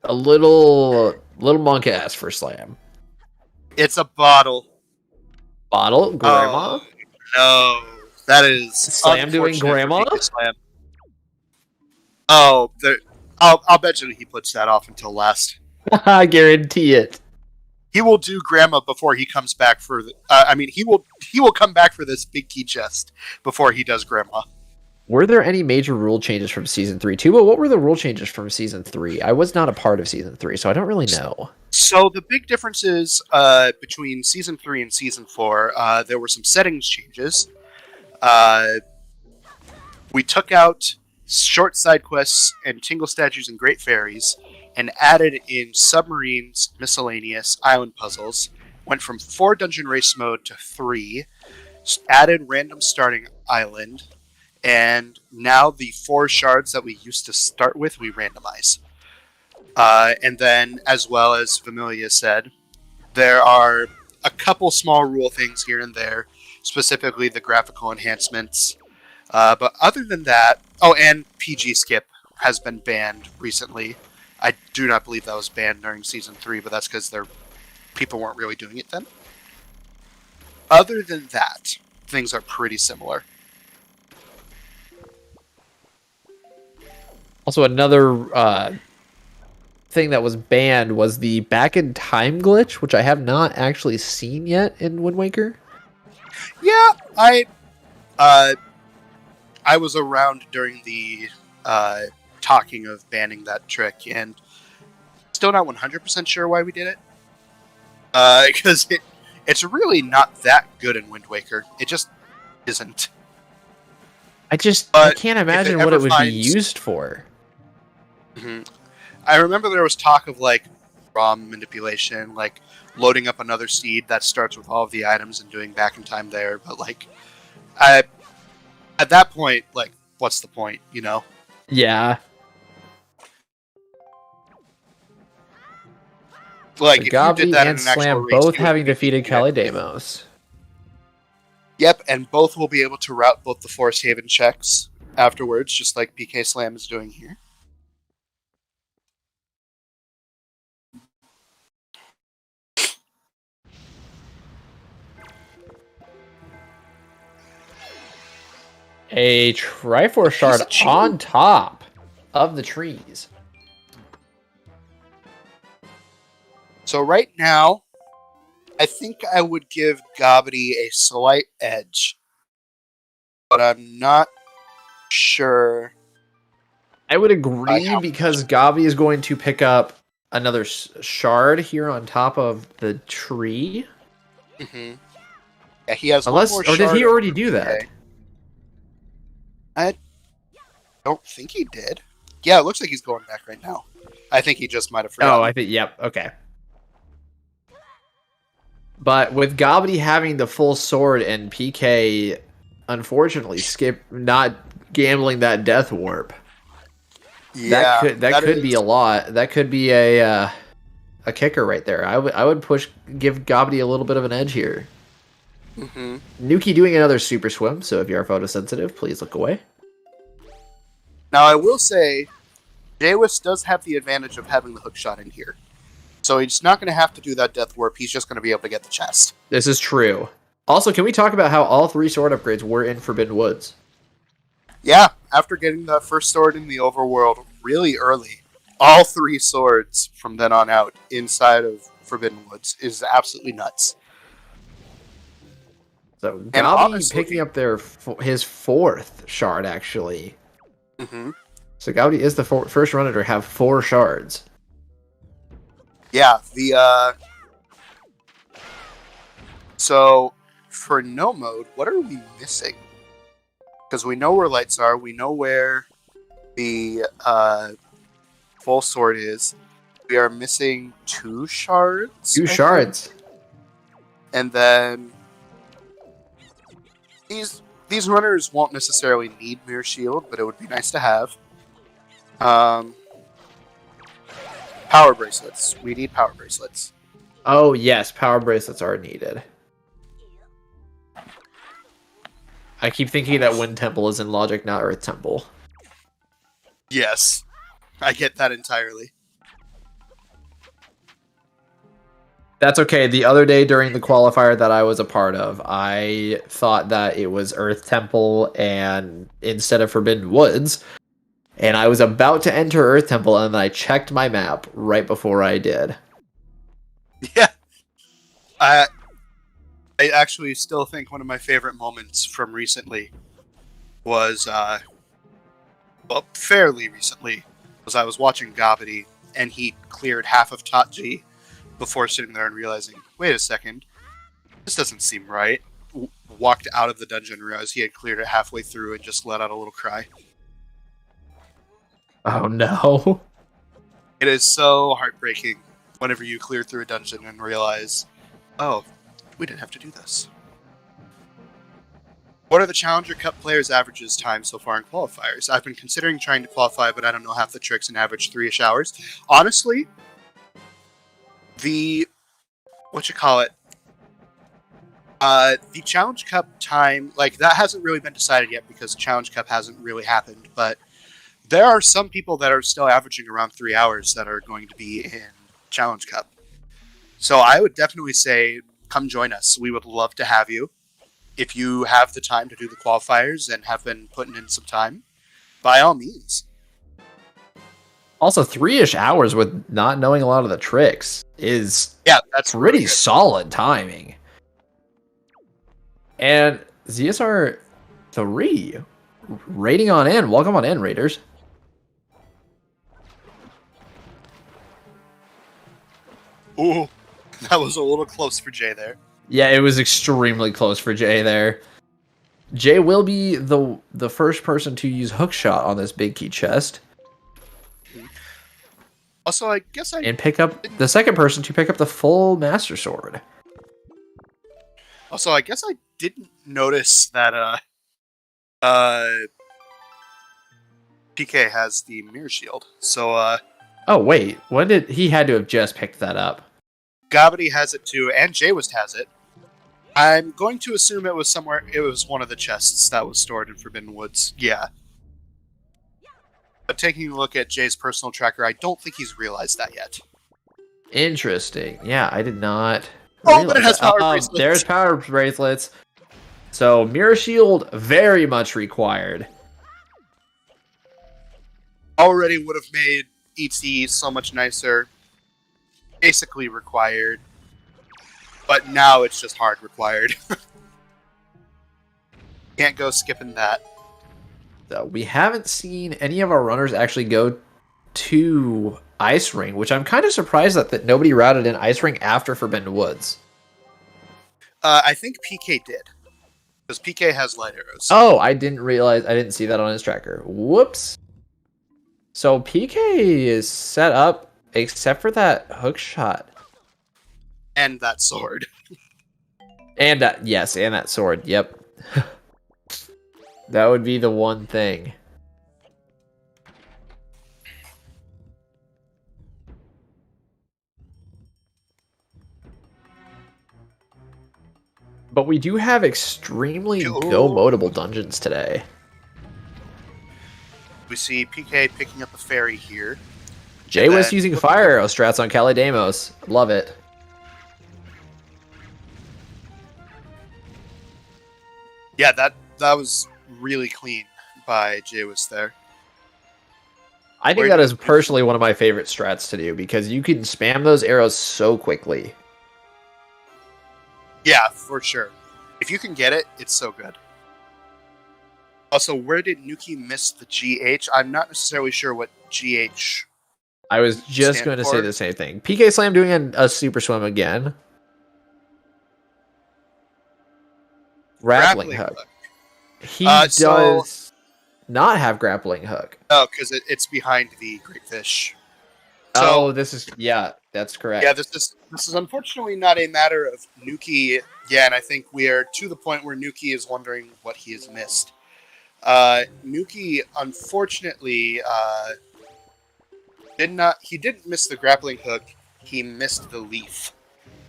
A little monk ass for slam. It's a bottle. Bottle, grandma. Oh, no, that is Slam doing unfortunate for grandma? PK Slam. Oh, I'll bet you he puts that off until last. I guarantee it. He will do grandma before he comes back for. He will come back for this big key chest before he does grandma. Were there any major rule changes from Season 3? Tuba, what were the rule changes from Season 3? I was not a part of Season 3, so I don't really know. So the big differences between Season 3 and Season 4, there were some settings changes. We took out short side quests and tingle statues and great fairies and added in submarines, miscellaneous, island puzzles. Went from 4 dungeon race mode to 3. Added random starting island. And now the 4 shards that we used to start with, we randomize. And then, as well as Familia said, there are a couple small rule things here and there, specifically the graphical enhancements. But other than that, and PG skip has been banned recently. I do not believe that was banned during Season 3, but that's because people weren't really doing it then. Other than that, things are pretty similar. Also, another thing that was banned was the back in time glitch, which I have not actually seen yet in Wind Waker. Yeah, I was around during the talking of banning that trick, and still not 100% sure why we did it. Because it's really not that good in Wind Waker. It just isn't. I can't imagine what it would be used for. Mm-hmm. I remember there was talk of like ROM manipulation, like loading up another seed that starts with all of the items and doing back in time there. But like, at that point, like, what's the point, you know? Yeah. Like, if you did that and in an actual Slam race, both you would having be defeated doing it. Kalidamos. Yep, and both will be able to route both the Forest Haven checks afterwards, just like PK Slam is doing here. A Triforce shard on top of the trees. So right now, I think I would give Gobbity a slight edge, but I'm not sure. I would agree because Gabi is going to pick up another shard here on top of the tree. Mm-hmm. Yeah, he has Unless, one more or did he shard already over do that? PK. I don't think he did. Yeah, it looks like he's going back right now. I think he just might have forgotten. Oh, I think, yep, okay. But with Gobbity having the full sword and PK, unfortunately, not gambling that death warp. Yeah, that could be a lot. That could be a kicker right there. I would give Gobbity a little bit of an edge here. Mm-hmm. Nuki doing another super swim, so if you are photosensitive, please look away. Now, I will say, Jaywis does have the advantage of having the hook shot in here. So he's not going to have to do that death warp. He's just going to be able to get the chest. This is true. Also, can we talk about how all 3 sword upgrades were in Forbidden Woods? Yeah, after getting that first sword in the overworld really early, all 3 swords from then on out inside of Forbidden Woods is absolutely nuts. So Gabi picking up his 4th shard, actually. Mm-hmm. So Gabi is the first runner to have 4 shards. Yeah, so for no mode, what are we missing? Because we know where lights are, we know where the full sword is. We are missing 2 shards. 2 shards. And then these runners won't necessarily need Mirror Shield, but it would be nice to have. Power bracelets. We need power bracelets. Oh, yes. Power bracelets are needed. I keep thinking that Wind Temple is in Logic, not Earth Temple. Yes. I get that entirely. That's okay. The other day during the qualifier that I was a part of, I thought that it was Earth Temple and instead of Forbidden Woods, and I was about to enter Earth Temple, and then I checked my map right before I did. Yeah. I actually still think one of my favorite moments from recently was, well, fairly recently, was I was watching Gabadi, and he cleared half of Tatji before sitting there and realizing, wait a second, this doesn't seem right. Walked out of the dungeon, realized he had cleared it halfway through, and just let out a little cry. Oh no. It is so heartbreaking whenever you clear through a dungeon and realize, oh, we didn't have to do this. What are the Challenger Cup players' averages time so far in qualifiers? I've been considering trying to qualify, but I don't know half the tricks and average 3-ish hours. Honestly, the Challenge Cup time, like, that hasn't really been decided yet because Challenge Cup hasn't really happened, but there are some people that are still averaging around 3 hours that are going to be in Challenge Cup. So I would definitely say, come join us. We would love to have you. If you have the time to do the qualifiers and have been putting in some time, by all means. Also, 3-ish hours with not knowing a lot of the tricks is that's pretty really solid timing. And ZSR 3 rating on in. Welcome on in, Raiders. Ooh, that was a little close for Jay there. Yeah, it was extremely close for Jay there. Jay will be the first person to use hookshot on this big key chest. Also, I guess and pick up the second person to pick up the full Master Sword. Also, I guess I didn't notice that PK has the mirror shield. So oh wait, when did he had to have just picked that up? Gabadi has it too, and Jaywist has it. I'm going to assume it was somewhere. It was one of the chests that was stored in Forbidden Woods. Yeah. But taking a look at Jay's personal tracker, I don't think he's realized that yet. Interesting. Yeah, I did not. Oh, but it has power bracelets. There's power bracelets. So mirror shield very much required. Already would have made ET so much nicer. Basically required. But now it's just hard required. Can't go skipping that. So we haven't seen any of our runners actually go to Ice Ring, which I'm kind of surprised that nobody routed in Ice Ring after Forbidden Woods. I think PK did. Because PK has light arrows. Oh, I didn't realize. I didn't see that on his tracker. Whoops. So PK is set up except for that hook shot. And that sword. And yes, and that sword. Yep. That would be the one thing. But we do have extremely go-modable dungeons today. We see PK picking up a fairy here. Jay was using fire arrow strats on Calidamos. Love it. Yeah, that was really clean by Jaywist there. I think that is personally one of my favorite strats to do because you can spam those arrows so quickly. Yeah, for sure. If you can get it, it's so good. Also, where did Nuki miss the GH? I'm not necessarily sure what GH. I was just going to say the same thing. PK Slam doing a super swim again. Grappling hook. He does not have grappling hook. Oh, because it's behind the Great Fish. So, this is that's correct. Yeah, this is unfortunately not a matter of Nuki. Yeah, and I think we are to the point where Nuki is wondering what he has missed. Nuki unfortunately didn't miss the grappling hook. He missed the leaf,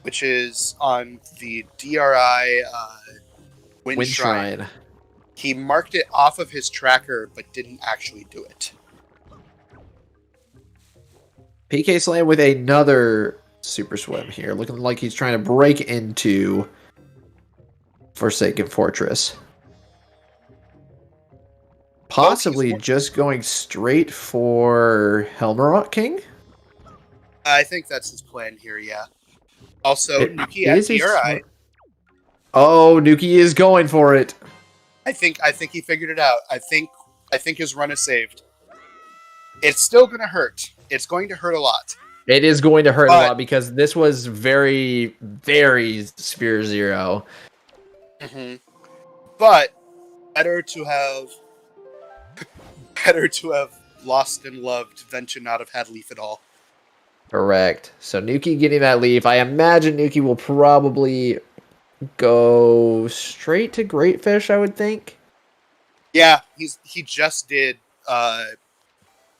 which is on the DRI Wind Shrine. He marked it off of his tracker, but didn't actually do it. PK Slam with another Super Swim here, looking like he's trying to break into Forsaken Fortress. Possibly just going straight for Helmerot King? I think that's his plan here, yeah. Also, Nuki at DRI. Oh, Nuki is going for it. I think he figured it out. I think his run is saved. It's still going to hurt. It's going to hurt a lot. It is going to hurt a lot because this was very, very Sphere Zero. Mm-hmm. But better to have lost and loved than to not have had Leaf at all. Correct. So Nuki getting that Leaf. I imagine Nuki will probably go straight to Great Fish, I would think. Yeah, he just did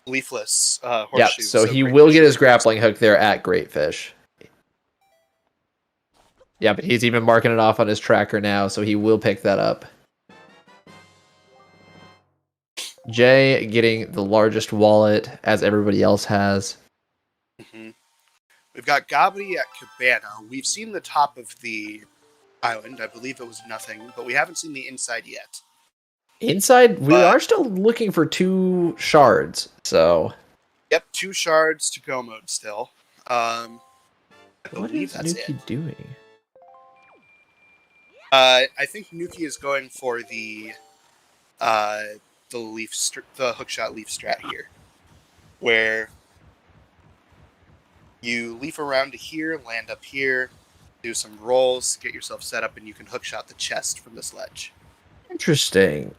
Leafless Horseshoe. Yep, so he will get his grappling hook there at Great Fish. Yeah, but he's even marking it off on his tracker now, so he will pick that up. Jay getting the largest wallet, as everybody else has. Mm-hmm. We've got Gabri at Cabana. We've seen the top of the island. I believe it was nothing, but we haven't seen the inside yet. Inside, we are still looking for 2 shards, so... Yep, 2 shards to go mode still. What is Nuki doing? I think Nuki is going for the hookshot leaf strat here, where you leaf around to here, land up here, do some rolls, get yourself set up, and you can hookshot the chest from this ledge. Interesting.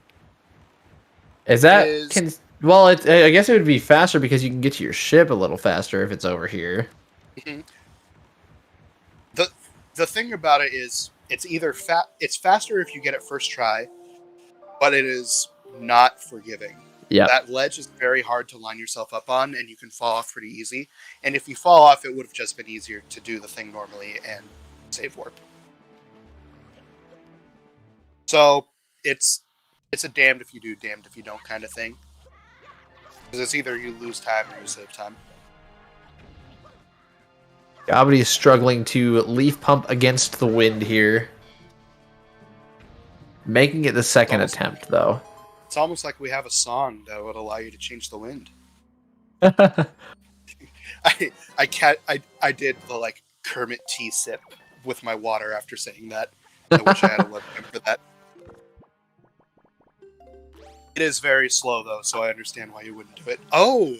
Is that well? I guess it would be faster because you can get to your ship a little faster if it's over here. Mm-hmm. The thing about it is, it's either it's faster if you get it first try, but it is not forgiving. Yeah, that ledge is very hard to line yourself up on, and you can fall off pretty easy. And if you fall off, it would have just been easier to do the thing normally and save warp. So it's a damned if you do, damned if you don't kind of thing. Because it's either you lose time or you save time. Gabri is struggling to leaf pump against the wind here. Making it the second attempt, though. It's almost like we have a song that would allow you to change the wind. I did the Kermit tea sip with my water after saying that. I wish I had a webcam for that. It is very slow though, so I understand why you wouldn't do it. Oh,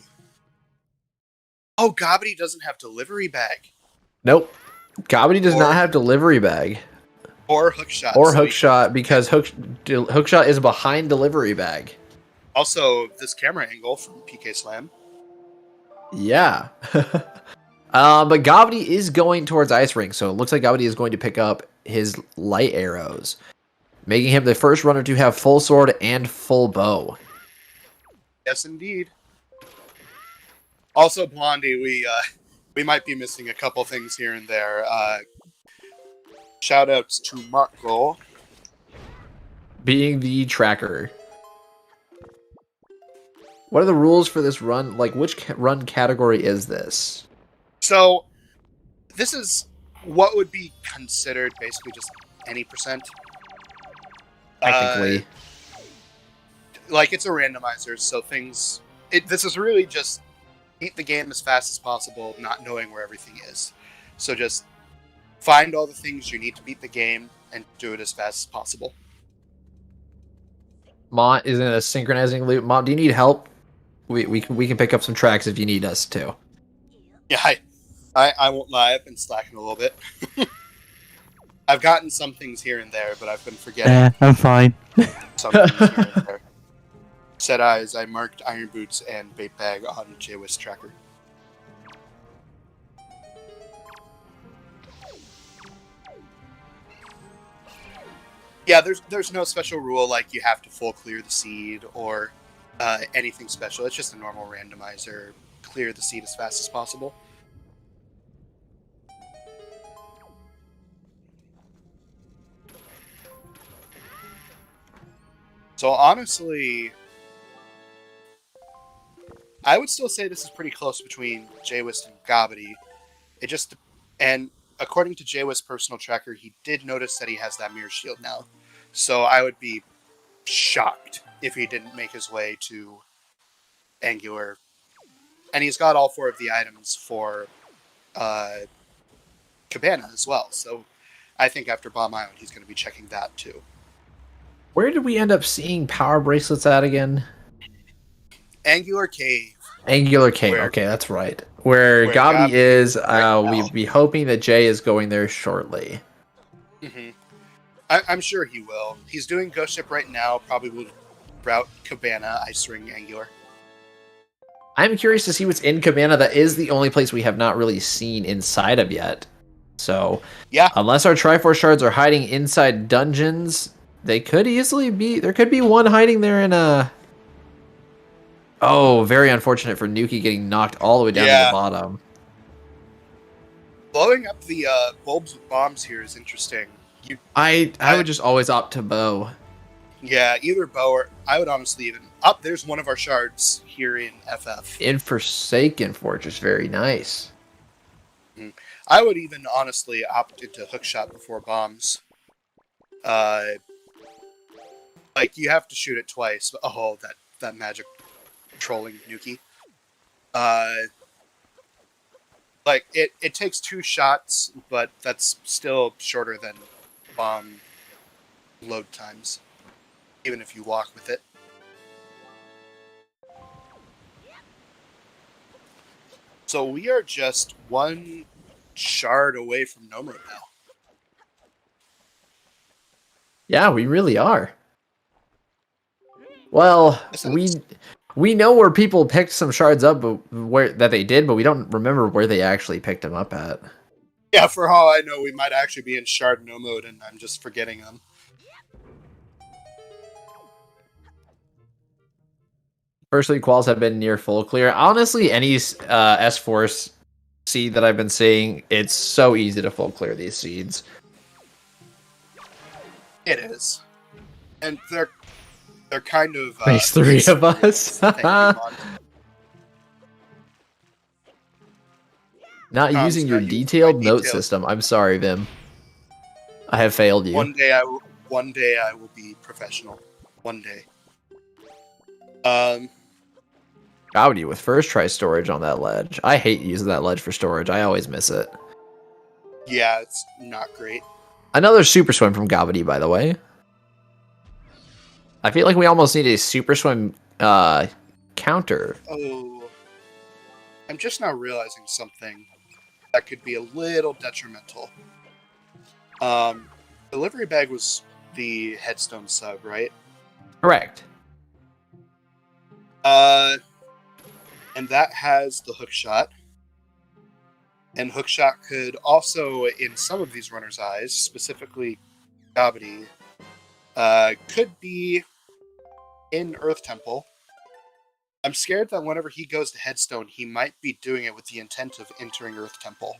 Gabri doesn't have delivery bag. Nope, Gabri does not have delivery bag. Or hookshot. Or hookshot, because hookshot is behind delivery bag. Also, this camera angle from PK Slam. Yeah. But Gabri is going towards Ice Ring, so it looks like Gabri is going to pick up his light arrows, making him the first runner to have full sword and full bow. Yes, indeed. Also, Blondie, we might be missing a couple things here and there. Shoutouts to Marco. Being the tracker. What are the rules for this run? Which run category is this? So, this is what would be considered basically just any %. Technically. It's a randomizer, so this is really just beat the game as fast as possible, not knowing where everything is. So just find all the things you need to beat the game and do it as fast as possible. Mont is in a synchronizing loop. Mont, do you need help? We can pick up some tracks if you need us to. Yeah, I won't lie. I've been slacking a little bit. I've gotten some things here and there, but I've been forgetting. I'm fine. Some things here and there. Set eyes, I marked Iron Boots and Bait Bag on JWist Tracker. Yeah, there's no special rule like you have to full clear the seed or anything special. It's just a normal randomizer. Clear the seed as fast as possible. So honestly, I would still say this is pretty close between JWist and Gabri. And according to Jawa's personal tracker, he did notice that he has that mirror shield now. So I would be shocked if he didn't make his way to Angular. And he's got all 4 of the items for Cabana as well. So I think after Bomb Island, he's going to be checking that too. Where did we end up seeing power bracelets at again? Angular Cave. Angular Cave. Okay, that's right. Where Gabi is, we'd be hoping that Jay is going there shortly. Mm-hmm. I'm sure he will. He's doing Ghost Ship right now. Probably will route Cabana, Ice Ring, Angular. I'm curious to see what's in Cabana. That is the only place we have not really seen inside of yet. So, yeah, unless our Triforce shards are hiding inside dungeons, they could easily be. There could be one hiding there in a. Oh, very unfortunate for Nuki getting knocked all the way down to the bottom. Blowing up the bulbs with bombs here is interesting. I would just always opt to bow. Yeah, either bow or I would honestly even up. There's one of our shards here in FF. In Forsaken Fortress, very nice. I would even honestly opt into hookshot before bombs. Like you have to shoot it twice. Oh, that magic trolling Nuki. Like it takes 2 shots, but that's still shorter than bomb load times, even if you walk with it. So we are just 1 shard away from no mode now. Yeah, we really are. Well, we know where people picked some shards up, but that they did, but we don't remember where they actually picked them up at. Yeah, for all I know, we might actually be in shard no mode, and I'm just forgetting them. Firstly, quals have been near full clear. Honestly, any S-Force seed that I've been seeing, it's so easy to full clear these seeds. It is. And they're kind of... There's 3 of us. Not using your detailed note system. I'm sorry, Vim. I have failed you. One day I will be professional. One day. Gaudy with first try storage on that ledge. I hate using that ledge for storage. I always miss it. Yeah, it's not great. Another super swim from Gavity, by the way. I feel like we almost need a super swim counter. Oh, I'm just now realizing something that could be a little detrimental. Delivery bag was the headstone sub, right? Correct. And that has the hook shot. And hook shot could also, in some of these runners' eyes, specifically Gabity, could be in Earth Temple. I'm scared that whenever he goes to Headstone, he might be doing it with the intent of entering Earth Temple.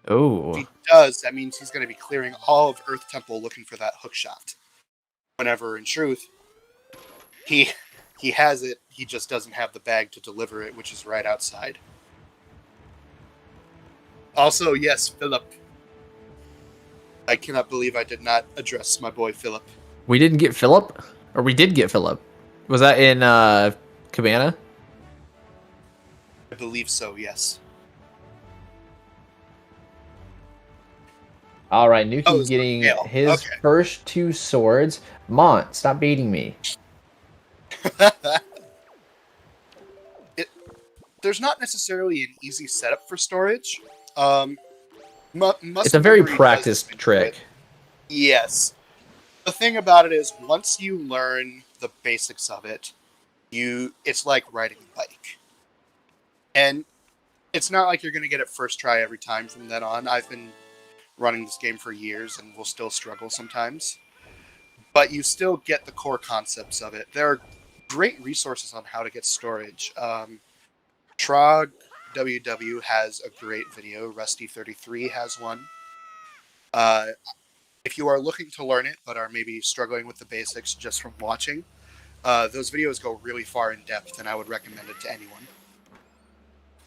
Oh. If he does, that means he's going to be clearing all of Earth Temple looking for that hook shot. Whenever, in truth, he has it, he just doesn't have the bag to deliver it, which is right outside. Also, yes, Philip. I cannot believe I did not address my boy Philip. We didn't get Philip? Or we did get Philip? Was that in Cabana? I believe so, yes. Alright, Nuki's getting his first 2 swords. Mont, stop baiting me. There's not necessarily an easy setup for storage. It's a very practiced trick. Yes. The thing about it is, once you learn the basics of it, it's like riding a bike. And it's not like you're going to get it first try every time from then on. I've been running this game for years and will still struggle sometimes. But you still get the core concepts of it. There are great resources on how to get storage. TWW has a great video. Rusty33 has one. If you are looking to learn it, but are maybe struggling with the basics just from watching, those videos go really far in depth, and I would recommend it to anyone.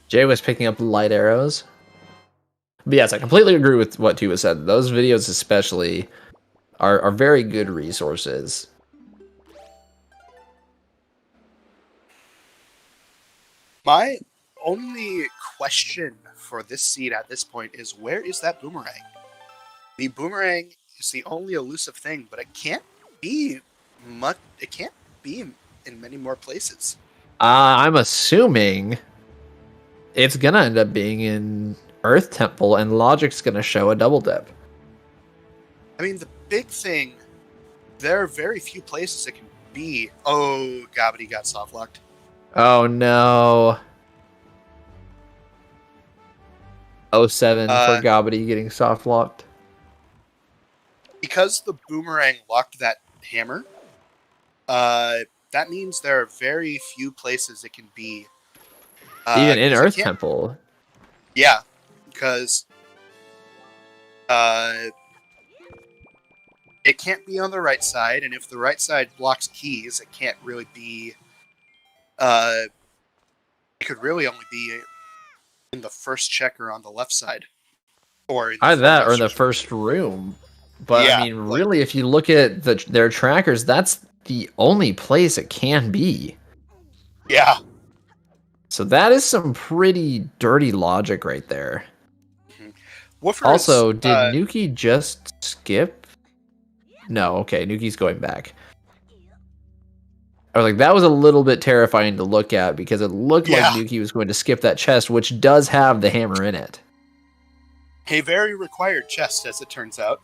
Jay was picking up light arrows. But yes, I completely agree with what Tuba said. Those videos especially are very good resources. My only question for this seed at this point is, where is that boomerang? The boomerang is the only elusive thing, but it can't be much. It can't be in many more places. I'm assuming it's gonna end up being in Earth Temple, and Logic's gonna show a double dip. I mean, the big thing, there are very few places it can be. Oh, Gabby got soft locked. Oh no. 07 for Gabby getting soft locked. Because the boomerang locked that hammer, that means there are very few places it can be. Even in Earth Temple. Yeah, because it can't be on the right side, and if the right side blocks keys, it can't really be. It could really only be in the first checker on the left side, or in either that or in the first room. But yeah, I mean, really, if you look at their trackers, that's the only place it can be. Yeah. So that is some pretty dirty logic right there. Mm-hmm. Also, did Nuki just skip? No, okay, Nuki's going back. I was like, that was a little bit terrifying to look at because it looked like Nuki was going to skip that chest, which does have the hammer in it. A very required chest, as it turns out.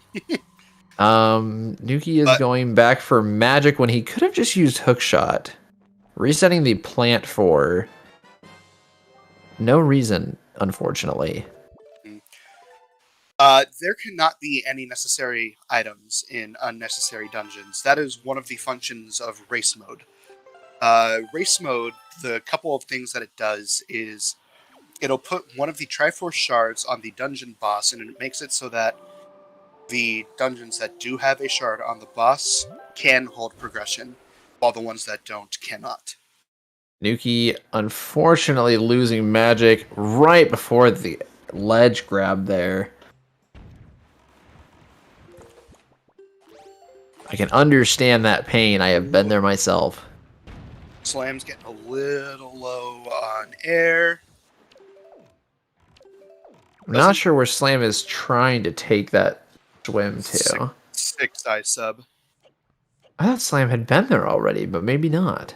Nuki is going back for magic when he could have just used hookshot. Resetting the plant for no reason, unfortunately. There cannot be any necessary items in unnecessary dungeons. That is one of the functions of race mode. Race mode, the couple of things that it does is it'll put one of the Triforce shards on the dungeon boss, and it makes it so that the dungeons that do have a shard on the boss can hold progression, while the ones that don't cannot. Nuki, unfortunately, losing magic right before the ledge grab there. I can understand that pain. I have been there myself. Slam's getting a little low on air. I'm not sure where Slam is trying to take that swim to. Six eye sub. I thought Slam had been there already, but maybe not.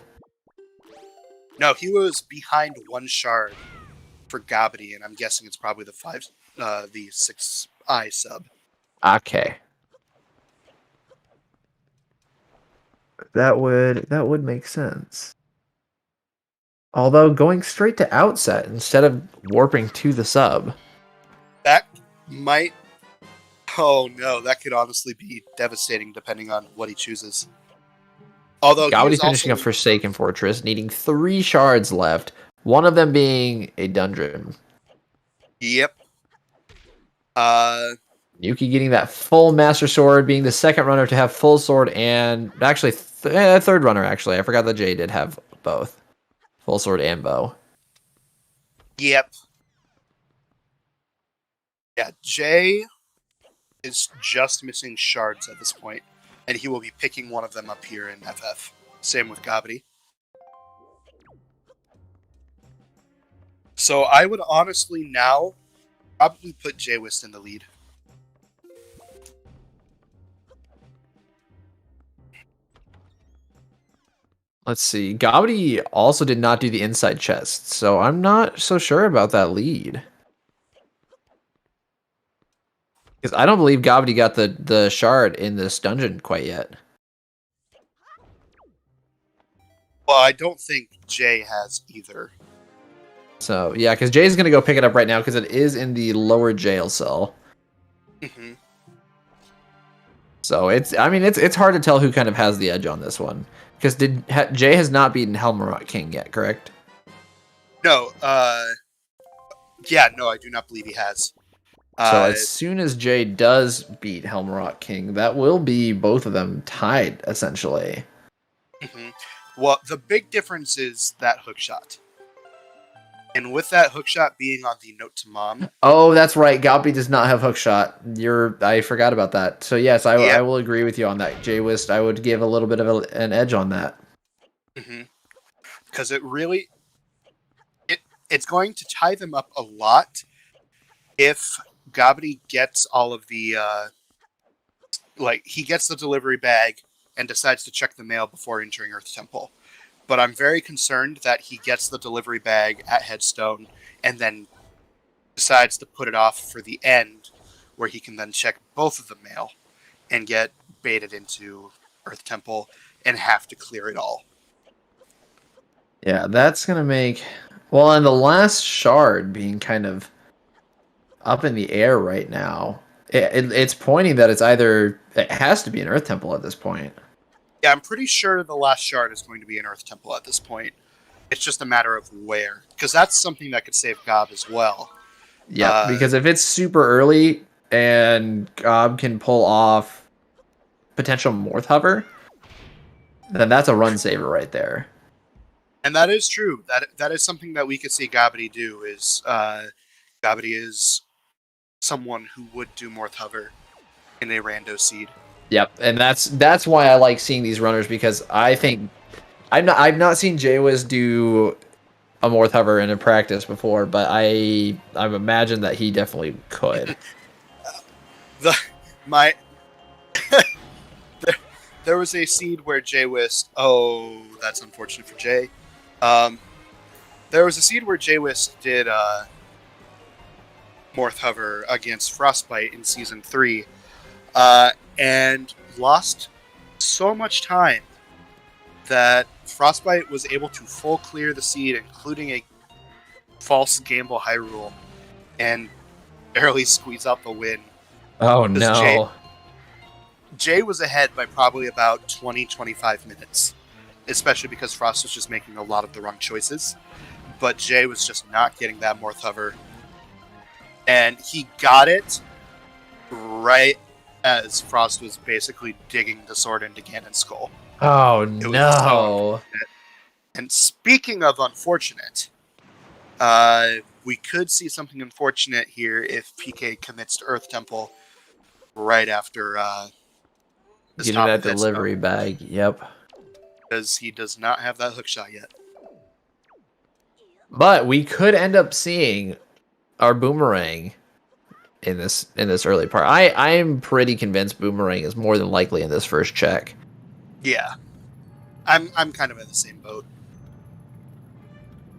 No, he was behind one shard for Gabby, and I'm guessing it's probably the 6 eye sub. Okay. That would make sense. Although going straight to outset instead of warping to the sub. That might... Oh no, that could honestly be devastating depending on what he chooses. Although Gaudi's finishing up Forsaken Fortress, needing 3 shards left, one of them being a dungeon. Yep. Yuki getting that full Master Sword, being the second runner to have full sword, and actually third runner, actually. I forgot that Jay did have both. Full sword and bow. Yep. Yeah, Jay is just missing shards at this point, and he will be picking one of them up here in FF. Same with Gabby. So I would honestly now probably put Jay Wist in the lead. Let's see. Gaudy also did not do the inside chest, so I'm not so sure about that lead. Because I don't believe Gaudy got the shard in this dungeon quite yet. Well, I don't think Jay has either. So, yeah, because Jay's going to go pick it up right now because it is in the lower jail cell. Mm-hmm. So, it's hard to tell who kind of has the edge on this one. Because Jay has not beaten Helmrot King yet, correct? No, yeah, no, I do not believe he has. So as soon as Jay does beat Helmrot King, that will be both of them tied, essentially. Mm-hmm. Well, the big difference is that hookshot. And with that hookshot being on the note to mom. Oh, that's right. Gabi does not have hookshot. I forgot about that. So yes, Yep. I will agree with you on that. J-Wist, I would give a little bit of an edge on that. Because it's going to tie them up a lot if Gabby gets all of the he gets the delivery bag and decides to check the mail before entering Earth Temple. But I'm very concerned that he gets the delivery bag at Headstone and then decides to put it off for the end, where he can then check both of the mail and get baited into Earth Temple and have to clear it all. Yeah, that's going to make... Well, and the last shard being kind of up in the air right now, it's pointing that it's either... It has to be an Earth Temple at this point. Yeah, I'm pretty sure the last shard is going to be an Earth Temple at this point. It's just a matter of where. Because that's something that could save Gob as well. Yeah, because if it's super early and Gob can pull off potential Morth Hover, then that's a run saver right there. And that is true. That is something that we could see Gabby do. Gabby is someone who would do Morth Hover in a rando seed. Yep, and that's why I like seeing these runners, because I think I've not seen Jaywiz do a Morth Hover in a practice before, but I've imagined that he definitely could. There was a seed where Jaywiz. Oh, that's unfortunate for Jay. There was a seed where Jaywiz did Morth Hover against Frostbite in Season 3, and lost so much time that Frostbite was able to full clear the seed, including a false Gamble Hyrule, and barely squeeze out the win. Oh no. Jay was ahead by probably about 20-25 minutes, especially because Frost was just making a lot of the wrong choices. But Jay was just not getting that Morth Hover. And he got it right as Frost was basically digging the sword into Ganon's skull. Oh no. And speaking of unfortunate, we could see something unfortunate here if PK commits to Earth Temple right after getting that delivery bag. Yep. Because he does not have that hookshot yet. But we could end up seeing our Boomerang in this early part. I'm pretty convinced Boomerang is more than likely in this first check. Yeah. I'm kind of in the same boat.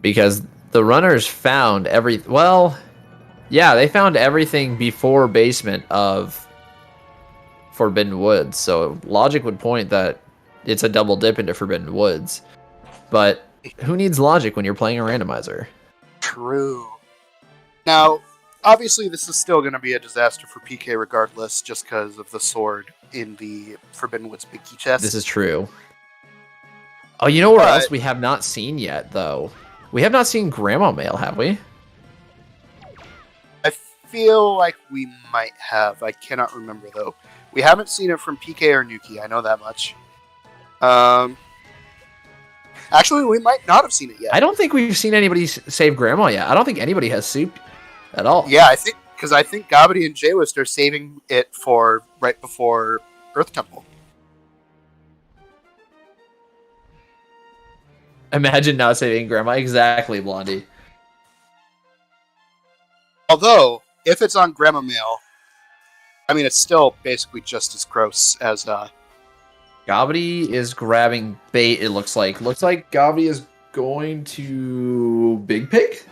Because the runners found they found everything before basement of Forbidden Woods, so logic would point that it's a double dip into Forbidden Woods. But who needs logic when you're playing a randomizer? True. Now, obviously this is still going to be a disaster for PK regardless, just because of the sword in the Forbidden Woods big key chest. This is true. Oh, you know where else we have not seen yet, though? We have not seen Grandma Mail, have we? I feel like we might have. I cannot remember, though. We haven't seen it from PK or Nuki, I know that much. Actually, we might not have seen it yet. I don't think we've seen anybody save Grandma yet. I don't think anybody has soup at all. Yeah, I think Gabby and Jaywist are saving it for right before Earth Temple. Imagine not saving Grandma. Exactly, Blondie. Although, if it's on Grandma Mail, I mean, it's still basically just as gross as... Gabby is grabbing bait, it looks like. Looks like Gabby is going to Big Pig?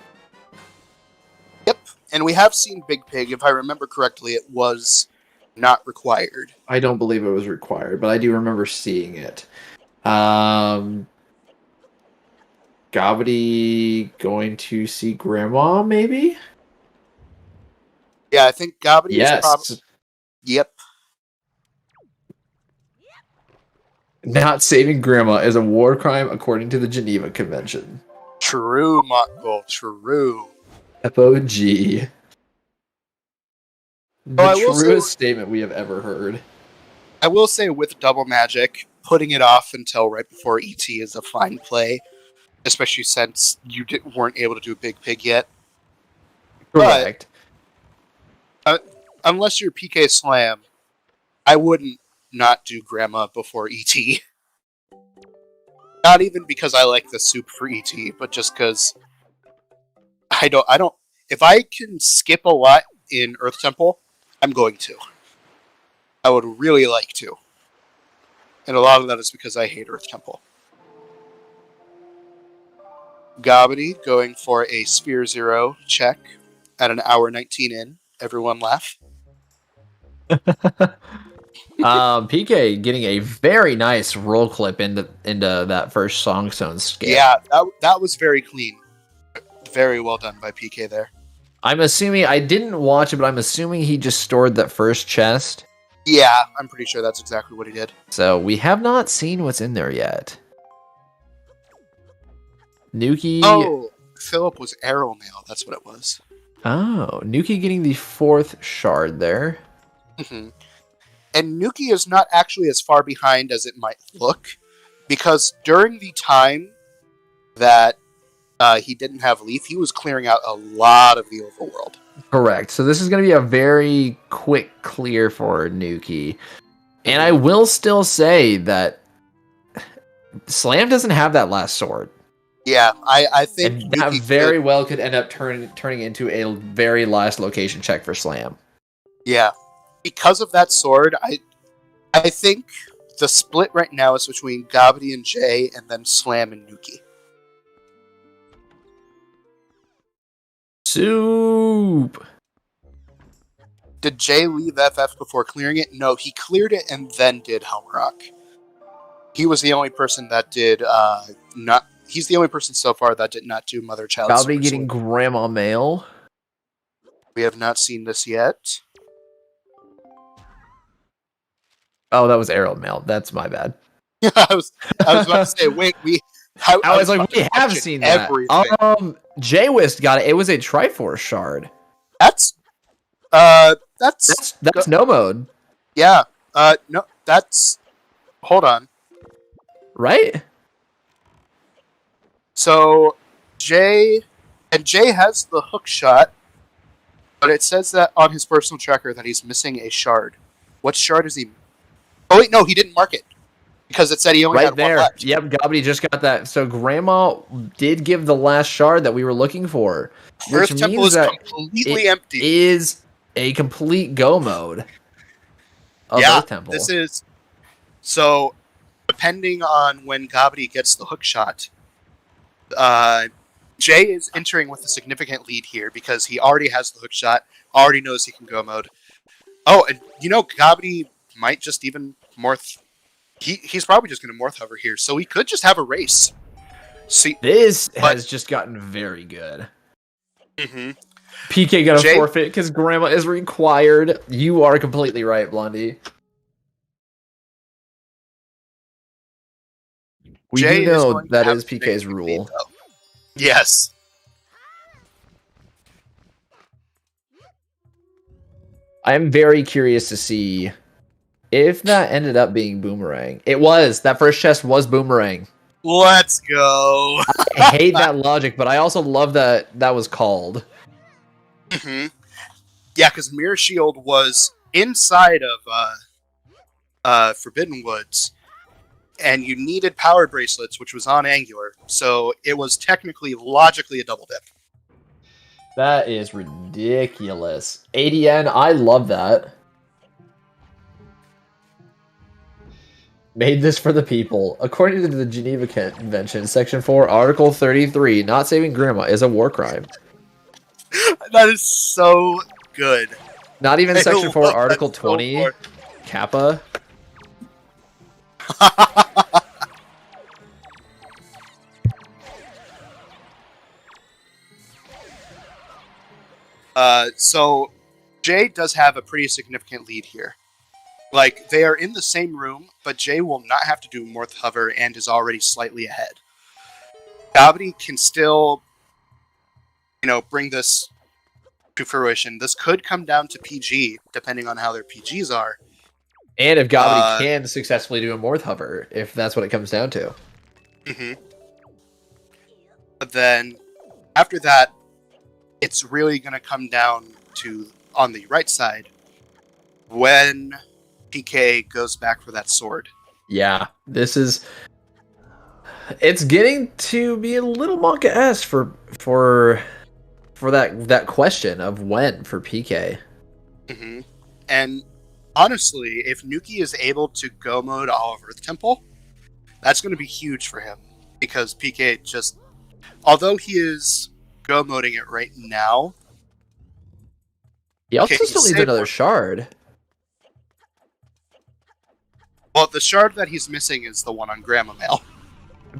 Yep, and we have seen Big Pig. If I remember correctly, it was not required. I don't believe it was required, but I do remember seeing it. Gabby going to see Grandma, maybe? Yeah, I think Gabby is probably... Yep. Not saving Grandma is a war crime according to the Geneva Convention. True, Mongol, true. FOG. The truest statement we have ever heard. I will say with Double Magic, putting it off until right before ET is a fine play. especially since you weren't able to do Big Pig yet. Correct. But unless you're PK Slam, I wouldn't not do Grandma before ET. Not even because I like the soup for ET, but just because I don't. If I can skip a lot in Earth Temple, I'm going to. I would really like to. And a lot of that is because I hate Earth Temple. Gobbity going for a Sphere Zero check at an hour 19 in. Everyone laugh. PK getting a very nice roll clip into that first Song Zone skip. Yeah, that was very clean. Very well done by PK there. I'm assuming, I didn't watch it, but I'm assuming he just stored that first chest. Yeah, I'm pretty sure that's exactly what he did. So we have not seen what's in there yet. Nuki. Oh, Philip was Arrow Mail. That's what it was. Oh, Nuki getting the 4th shard there. Mm-hmm. And Nuki is not actually as far behind as it might look, because during the time that he didn't have Leaf, he was clearing out a lot of the overworld. Correct. So this is going to be a very quick clear for Nuki. And I will still say that Slam doesn't have that last sword. Yeah, I think and that very well could end up turning into a very last location check for Slam. Yeah. Because of that sword, I think the split right now is between Gobbity and Jay, and then Slam and Nuki. Soup! Did Jay leave FF before clearing it? No, he cleared it and then did Helm Rock. He was the only person that did not. He's the only person so far that did not do Mother Child. Gobbity getting Grandma Mail. We have not seen this yet. Oh, that was Arrow Mail. That's my bad. I was about to say, wait, I was like, we have seen that. J-Wist got it. It was a Triforce shard. That's no mode. Yeah. No, that's. Hold on. Right. So Jay has the hook shot, but it says that on his personal tracker that he's missing a shard. What shard is he? Oh wait, no, he didn't mark it because it said he only had one left. Yep, Gobbity just got that. So Grandma did give the last shard that we were looking for, which Earth Temple means that completely empty. Is a complete go mode of Earth Temple. This is so depending on when Gobbity gets the hook shot. Jay is entering with a significant lead here because he already has the hook shot, already knows he can go mode. Oh, and Gobbity might just even morph. He's probably just going to morph hover here, so we could just have a race. See, this has just gotten very good. Mm-hmm. PK got a forfeit because Grandma is required. You are completely right, Blondie. We do know that is PK's rule. Yes. I'm very curious to see if that ended up being Boomerang. It was. That first chest was Boomerang. Let's go. I hate that logic, but I also love that that was called. Mm-hmm. Yeah, because Mirror Shield was inside of Forbidden Woods, and you needed Power Bracelets, which was on Angular, so it was technically, logically a double dip. That is ridiculous. ADN, I love that. Made this for the people. According to the Geneva Convention, Section 4, Article 33, not saving Grandma is a war crime. That is so good. Not even Section 4, Article 20, Kappa. So Jay does have a pretty significant lead here. Like, they are in the same room, but Jay will not have to do Morph Hover and is already slightly ahead. Gobbity can still, bring this to fruition. This could come down to PG, depending on how their PGs are. And if Gobbity can successfully do a Morph Hover, if that's what it comes down to. Mm-hmm. But then after that, it's really going to come down to on the right side when PK goes back for that sword. Yeah, it's getting to be a little Monka-esque for that question of when for PK. Mm-hmm. And honestly, if Nuki is able to go mode Olive Earth Temple, that's going to be huge for him because PK just, although he is go moding it right now, He also still needs another shard. Well, the shard that he's missing is the one on Grandma Mail.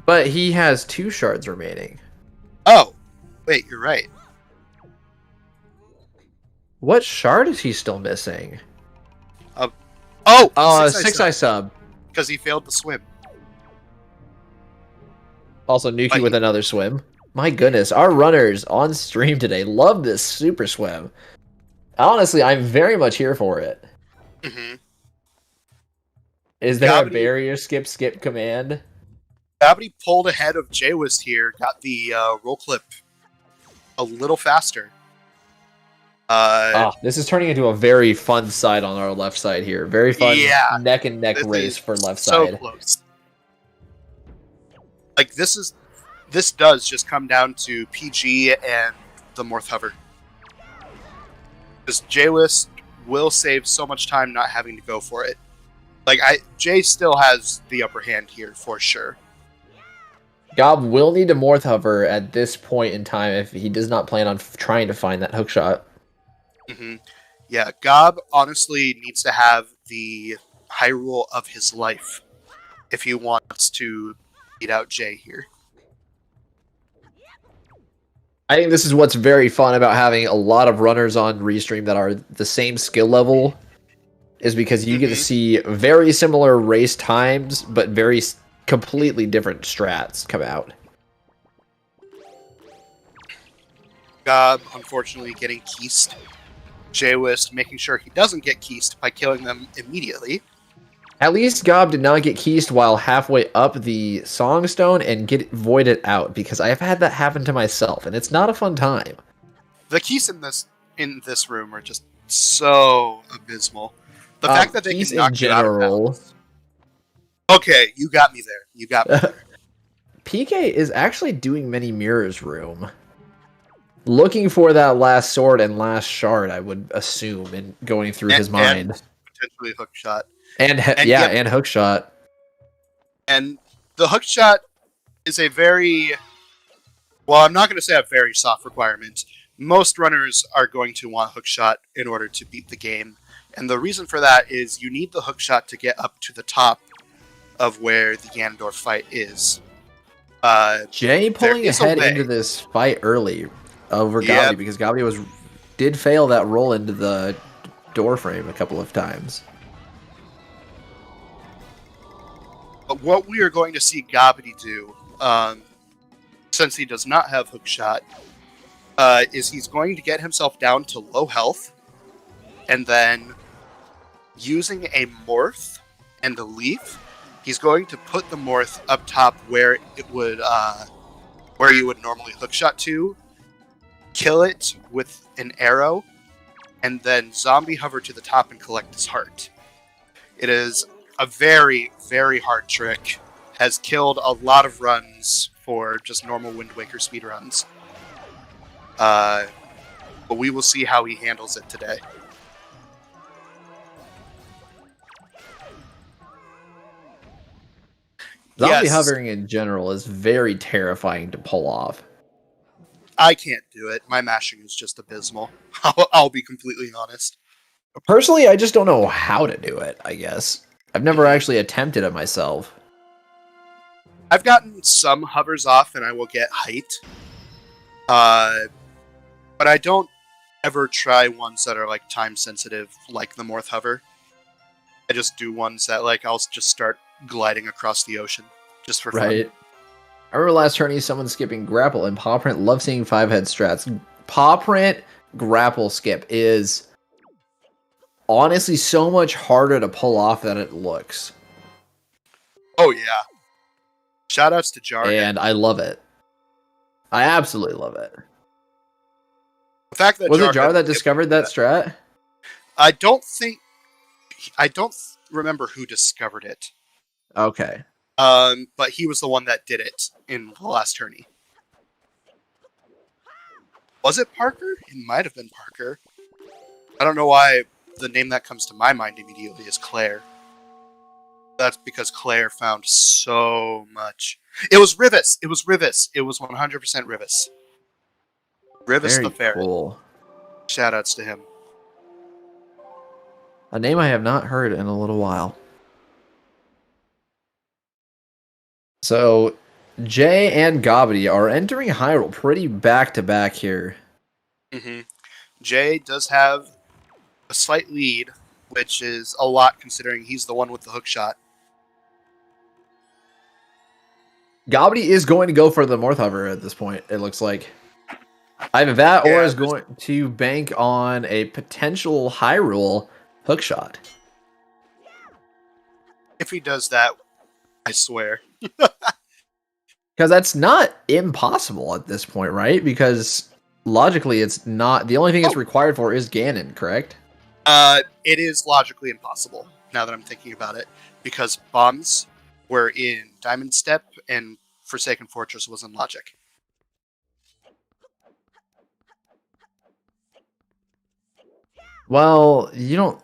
But he has 2 shards remaining. Oh, wait, you're right. What shard is he still missing? Six Eye sub. Because he failed the swim. Also, Nuki with another swim. My goodness, our runners on stream today love this super swim. Honestly, I'm very much here for it. Mm-hmm. Is there a barrier skip command? Gabby pulled ahead of Jaywist here, got the roll clip a little faster. This is turning into a very fun side on our left side here. Very fun neck and neck race for left side. So close. Like this does just come down to PG and the Morph Hover. Because Jaywist will save so much time not having to go for it. Like Jay still has the upper hand here for sure. Gob will need to Morph Hover at this point in time if he does not plan on trying to find that hook shot. Mm-hmm. Yeah, Gob honestly needs to have the Hyrule of his life if he wants to beat out Jay here. I think this is what's very fun about having a lot of runners on Restream that are the same skill level, is because you get to see very similar race times, but very completely different strats come out. Gob, unfortunately, getting keysed. Jaywist making sure he doesn't get keysed by killing them immediately. At least Gob did not get keysed while halfway up the Songstone and get voided out, because I have had that happen to myself, and it's not a fun time. The keys in this room are just so abysmal. The fact that they can knock you out of balance. Okay, you got me there. You got me there. PK is actually doing many mirrors room. Looking for that last sword and last shard, I would assume, and going through his mind. And potentially hook shot. And hook shot. And the hook shot is a very... Well, I'm not going to say a very soft requirement. Most runners are going to want hook shot in order to beat the game. And the reason for that is you need the hook shot to get up to the top of where the Ganondorf fight is. Jay pulling ahead into this fight early over Gabi, because Gabi did fail that roll into the door frame a couple of times. But what we are going to see Gabi do, since he does not have hook shot, is he's going to get himself down to low health, and then using a morph and the leaf, he's going to put the morph up top where it would, where you would normally hook shot to, kill it with an arrow, and then zombie hover to the top and collect his heart. It is a very, very hard trick. Has killed a lot of runs for just normal Wind Waker speedruns. But we will see how he handles it today. Zombie hovering in general is very terrifying to pull off. I can't do it. My mashing is just abysmal. I'll be completely honest. Personally, I just don't know how to do it, I guess. I've never actually attempted it myself. I've gotten some hovers off and I will get height. But I don't ever try ones that are like time sensitive, like the Morph Hover. I just do ones that like I'll just start gliding across the ocean just for fun. Right. I remember last tourney someone skipping grapple, and Paw Print loves seeing 5-head strats. Paw Print grapple skip is honestly so much harder to pull off than it looks. Oh yeah. Shoutouts to Jarhead. And I love it. I absolutely love it. The fact that Was it Jar Jarhead that discovered that strat? I don't remember who discovered it. Okay. But he was the one that did it in the last tourney. Was it Parker? It might have been Parker. I don't know why the name that comes to my mind immediately is Claire. That's because Claire found so much. It was Rivas. It was 100% Rivas. Rivas Very the Ferret. cool. Shoutouts to him. A name I have not heard in a little while. So, Jay and Gobbity are entering Hyrule pretty back-to-back here. Mm-hmm. Jay does have a slight lead, which is a lot considering he's the one with the hook shot. Gobbity is going to go for the Morph Hover at this point, it looks like. Either that or is going to bank on a potential Hyrule hook shot. If he does that, I swear. Because that's not impossible at this point, right? Because logically, it's not. The only thing it's required for is Ganon, correct? It is logically impossible, now that I'm thinking about it. Because bombs were in Diamond Step, and Forsaken Fortress was in Logic. Well, you don't...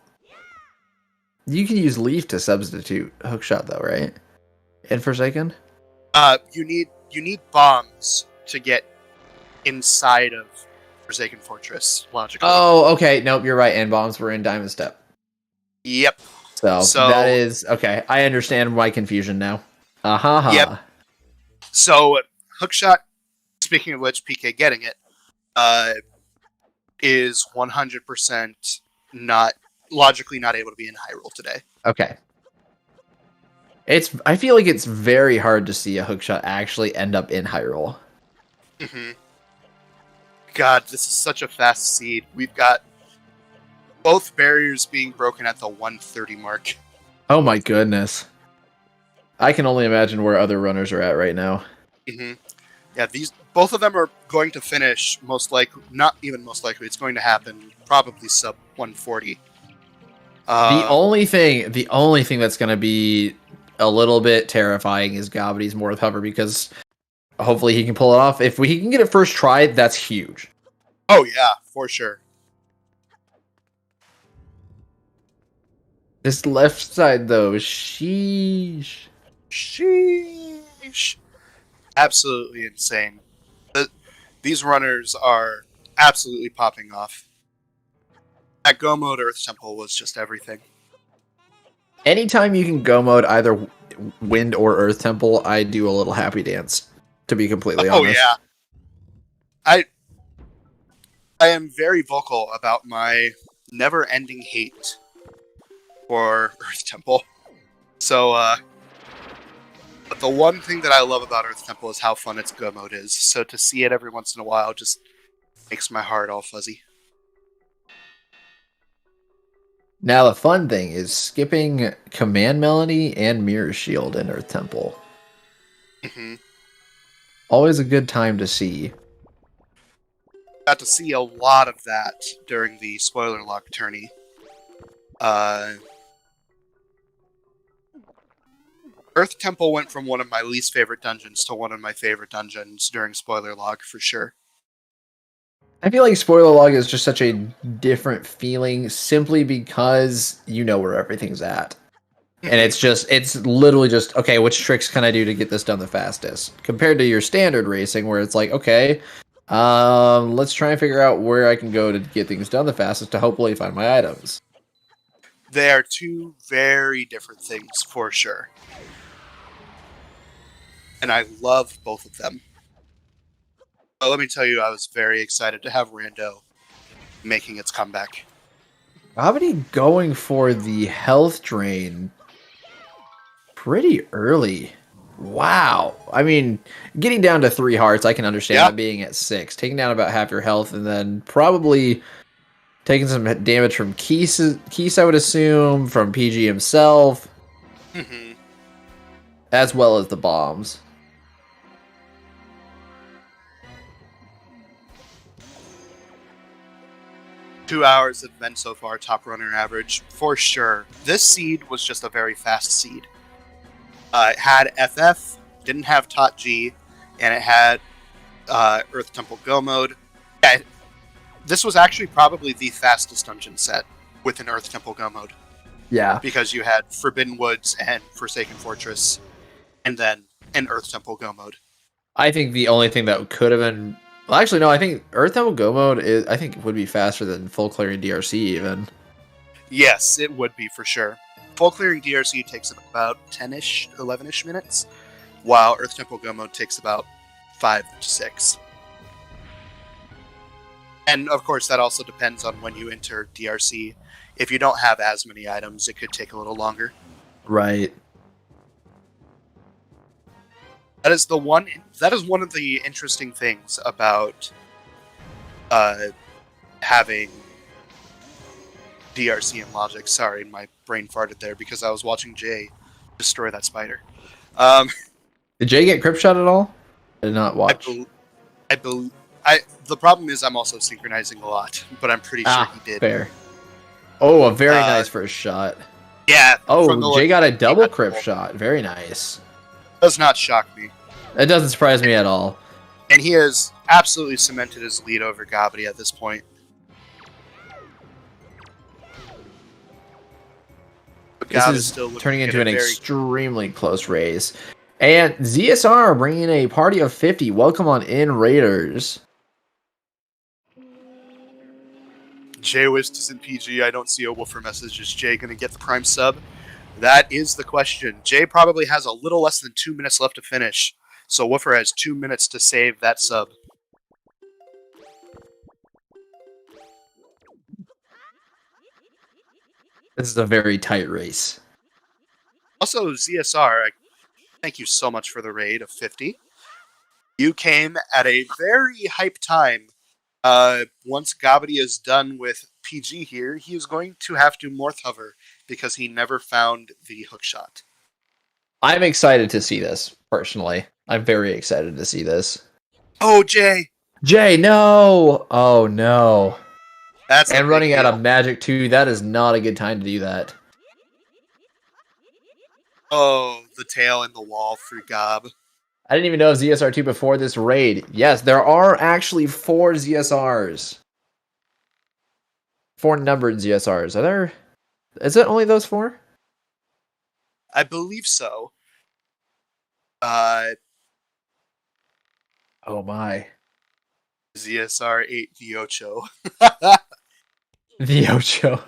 You can use Leaf to substitute Hookshot, though, right? In Forsaken? You need bombs to get inside of Forsaken Fortress, logically. Oh, okay. Nope, you're right. And bombs were in Diamond Step. Yep. So that is... Okay, I understand my confusion now. Uh-huh. Yep. So, Hookshot, speaking of which, PK getting it, is 100% logically not able to be in Hyrule today. Okay. I feel like it's very hard to see a hookshot actually end up in Hyrule. Mm-hmm. God, this is such a fast seed. We've got both barriers being broken at the 130 mark. Oh my goodness. I can only imagine where other runners are at right now. Mm-hmm. Yeah, both of them are going to finish most likely, not even most likely, it's going to happen probably sub 140. The only thing that's going to be a little bit terrifying is Gobbity's Morph Hover, because hopefully he can pull it off. If he can get it first try, that's huge. Oh yeah, for sure. This left side though, sheesh. Absolutely insane. These runners are absolutely popping off. That Go Mode Earth Temple was just everything. Anytime you can Go Mode either Wind or Earth Temple, I do a little happy dance, to be completely honest. Oh yeah. I am very vocal about my never-ending hate for Earth Temple. So, but the one thing that I love about Earth Temple is how fun its Go Mode is. So to see it every once in a while just makes my heart all fuzzy. Now the fun thing is skipping Command Melody and Mirror Shield in Earth Temple. Mm-hmm. Always a good time to see. Got to see a lot of that during the spoiler lock tourney. Earth Temple went from one of my least favorite dungeons to one of my favorite dungeons during spoiler log for sure. I feel like spoiler log is just such a different feeling simply because you know where everything's at. And it's literally just, okay, which tricks can I do to get this done the fastest? Compared to your standard racing where it's like, okay, let's try and figure out where I can go to get things done the fastest to hopefully find my items. They are two very different things for sure. And I love both of them. But let me tell you, I was very excited to have Rando making its comeback. Gravity going for the health drain pretty early. Wow. I mean, getting down to 3 hearts, I can understand that being at 6. Taking down about half your health and then probably taking some damage from Keese, I would assume, from PG himself, as well as the bombs. 2 hours have been so far top runner average for sure. This seed was just a very fast seed. It had FF, didn't have Tot G, and it had Earth Temple Go mode. Yeah, this was actually probably the fastest dungeon set with an Earth Temple Go mode. Yeah. Because you had Forbidden Woods and Forsaken Fortress, and then an Earth Temple Go mode. I think the only thing that could have been... Well, actually, no, I think Earth Temple Go mode would be faster than full clearing DRC even. Yes, it would be for sure. Full clearing DRC takes about 10-ish, 11-ish minutes, while Earth Temple Go mode takes about 5 to 6. And of course, that also depends on when you enter DRC. If you don't have as many items, it could take a little longer. Right. That is one of the interesting things about having DRC and logic. Sorry, my brain farted there because I was watching Jay destroy that spider. Did Jay get crypt shot at all? I did not watch. The problem is I'm also synchronizing a lot, but I'm pretty sure he did. Fair. Oh, a very nice first shot. Yeah. Oh, Jay got a double crypt shot. Very nice. Does not shock me. It doesn't surprise me at all. And he has absolutely cemented his lead over Gabby at this point. But This is still turning into an extremely close race. And ZSR bringing in a party of 50. Welcome on in, Raiders. Jay wishes in PG. I don't see a woofer message. Is Jay going to get the prime sub? That is the question. Jay probably has a little less than 2 minutes left to finish. So Woofer has 2 minutes to save that sub. This is a very tight race. Also, ZSR, thank you so much for the raid of 50. You came at a very hype time. Once Gabby is done with PG here, he is going to have to Morph Hover because he never found the hookshot. I'm excited to see this, personally. I'm very excited to see this. Oh, Jay! Jay, no! Oh, no. That's and running out of magic, too. That is not a good time to do that. Oh, the tail in the wall for Gob. I didn't even know of ZSR2 before this raid. Yes, there are actually 4 ZSRs. 4 numbered ZSRs. Are there... Is it only those 4? I believe so. Oh my. ZSR 8 the Ocho. The Ocho.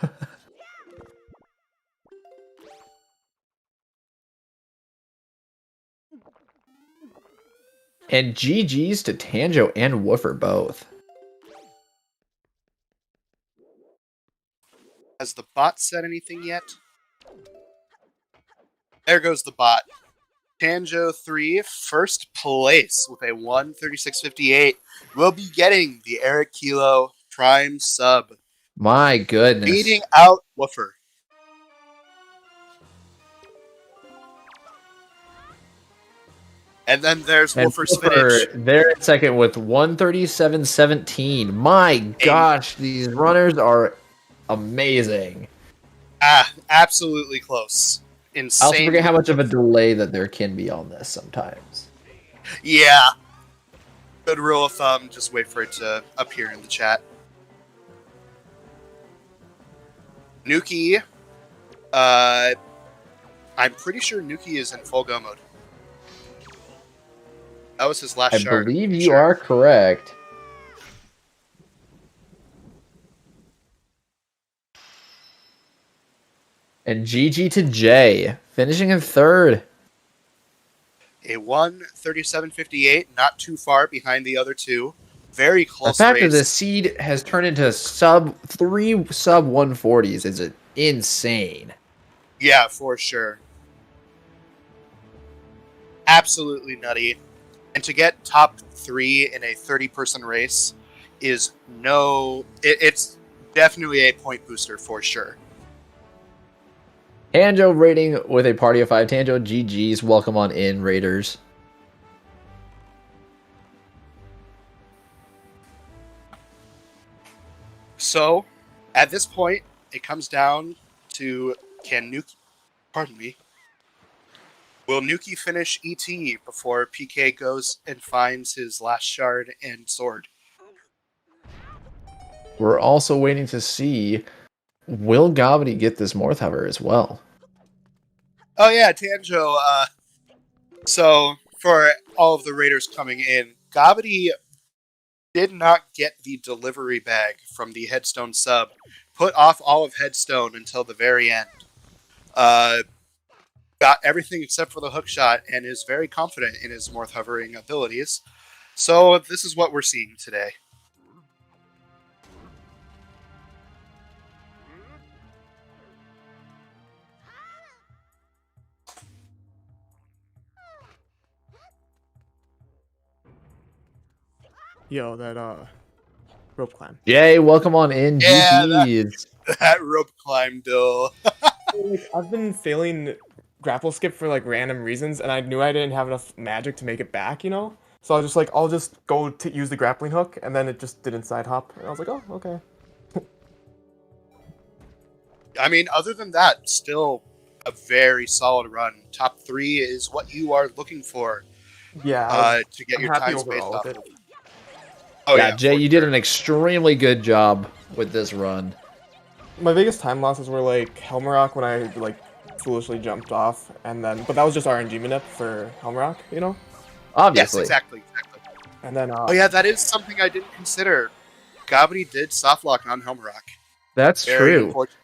And GG's to Tanjo and Woofer both. Has the bot said anything yet? There goes the bot. Tanjo 3, first place with a 1:36.58. Will be getting the Eric Kilo Prime sub. My goodness. Beating out Woofer. And then there's Woofer's finish. They're in second with 1:37.17. My gosh, these runners are amazing. Absolutely close. Insane. I also forget how much of a delay that there can be on this sometimes. Yeah. Good rule of thumb, just wait for it to appear in the chat. Nuki, I'm pretty sure Nuki is in full go mode. That was his last shard. I believe you are correct. And GG to Jay, finishing in third. A 1:37.58, not too far behind the other two. Very close. The fact that the seed has turned into three sub 140s is insane. Yeah, for sure. Absolutely nutty. And to get top 3 in a 30-person race is it's definitely a point booster for sure. Tanjo rating with a party of 5. Tanjo, GG's. Welcome on in, Raiders. So, At this point, it comes down to will Nuki finish ET before PK goes and finds his last shard and sword? We're also waiting to see, will Gavity get this Morthover as well? Oh yeah, Tanjo. So for all of the raiders coming in, Gavity did not get the delivery bag from the Headstone sub. Put off all of Headstone until the very end. Got everything except for the hook shot and is very confident in his Morth hovering abilities. So this is what we're seeing today. Yo, that rope climb. Yay, welcome on in, Yeah, GPs. that rope climb, Bill. Like, I've been failing grapple skip for like random reasons, and I knew I didn't have enough magic to make it back, you know? So I was just like, I'll just go to use the grappling hook, and then it just didn't side hop. And I was like, oh, okay. I mean, other than that, still a very solid run. Top 3 is what you are looking for Yeah, to get I'm your happy time space overall off. with it. Oh yeah, Jay, for you did sure. an extremely good job with this run. My biggest time losses were like Helmarock when I like foolishly jumped off, and then but that was just RNG manip for Helmarock, you know? Yes, Obviously. exactly. And then Oh yeah, that is something I didn't consider. Gabby did softlock on Helmarock. That's Very true. unfortunate.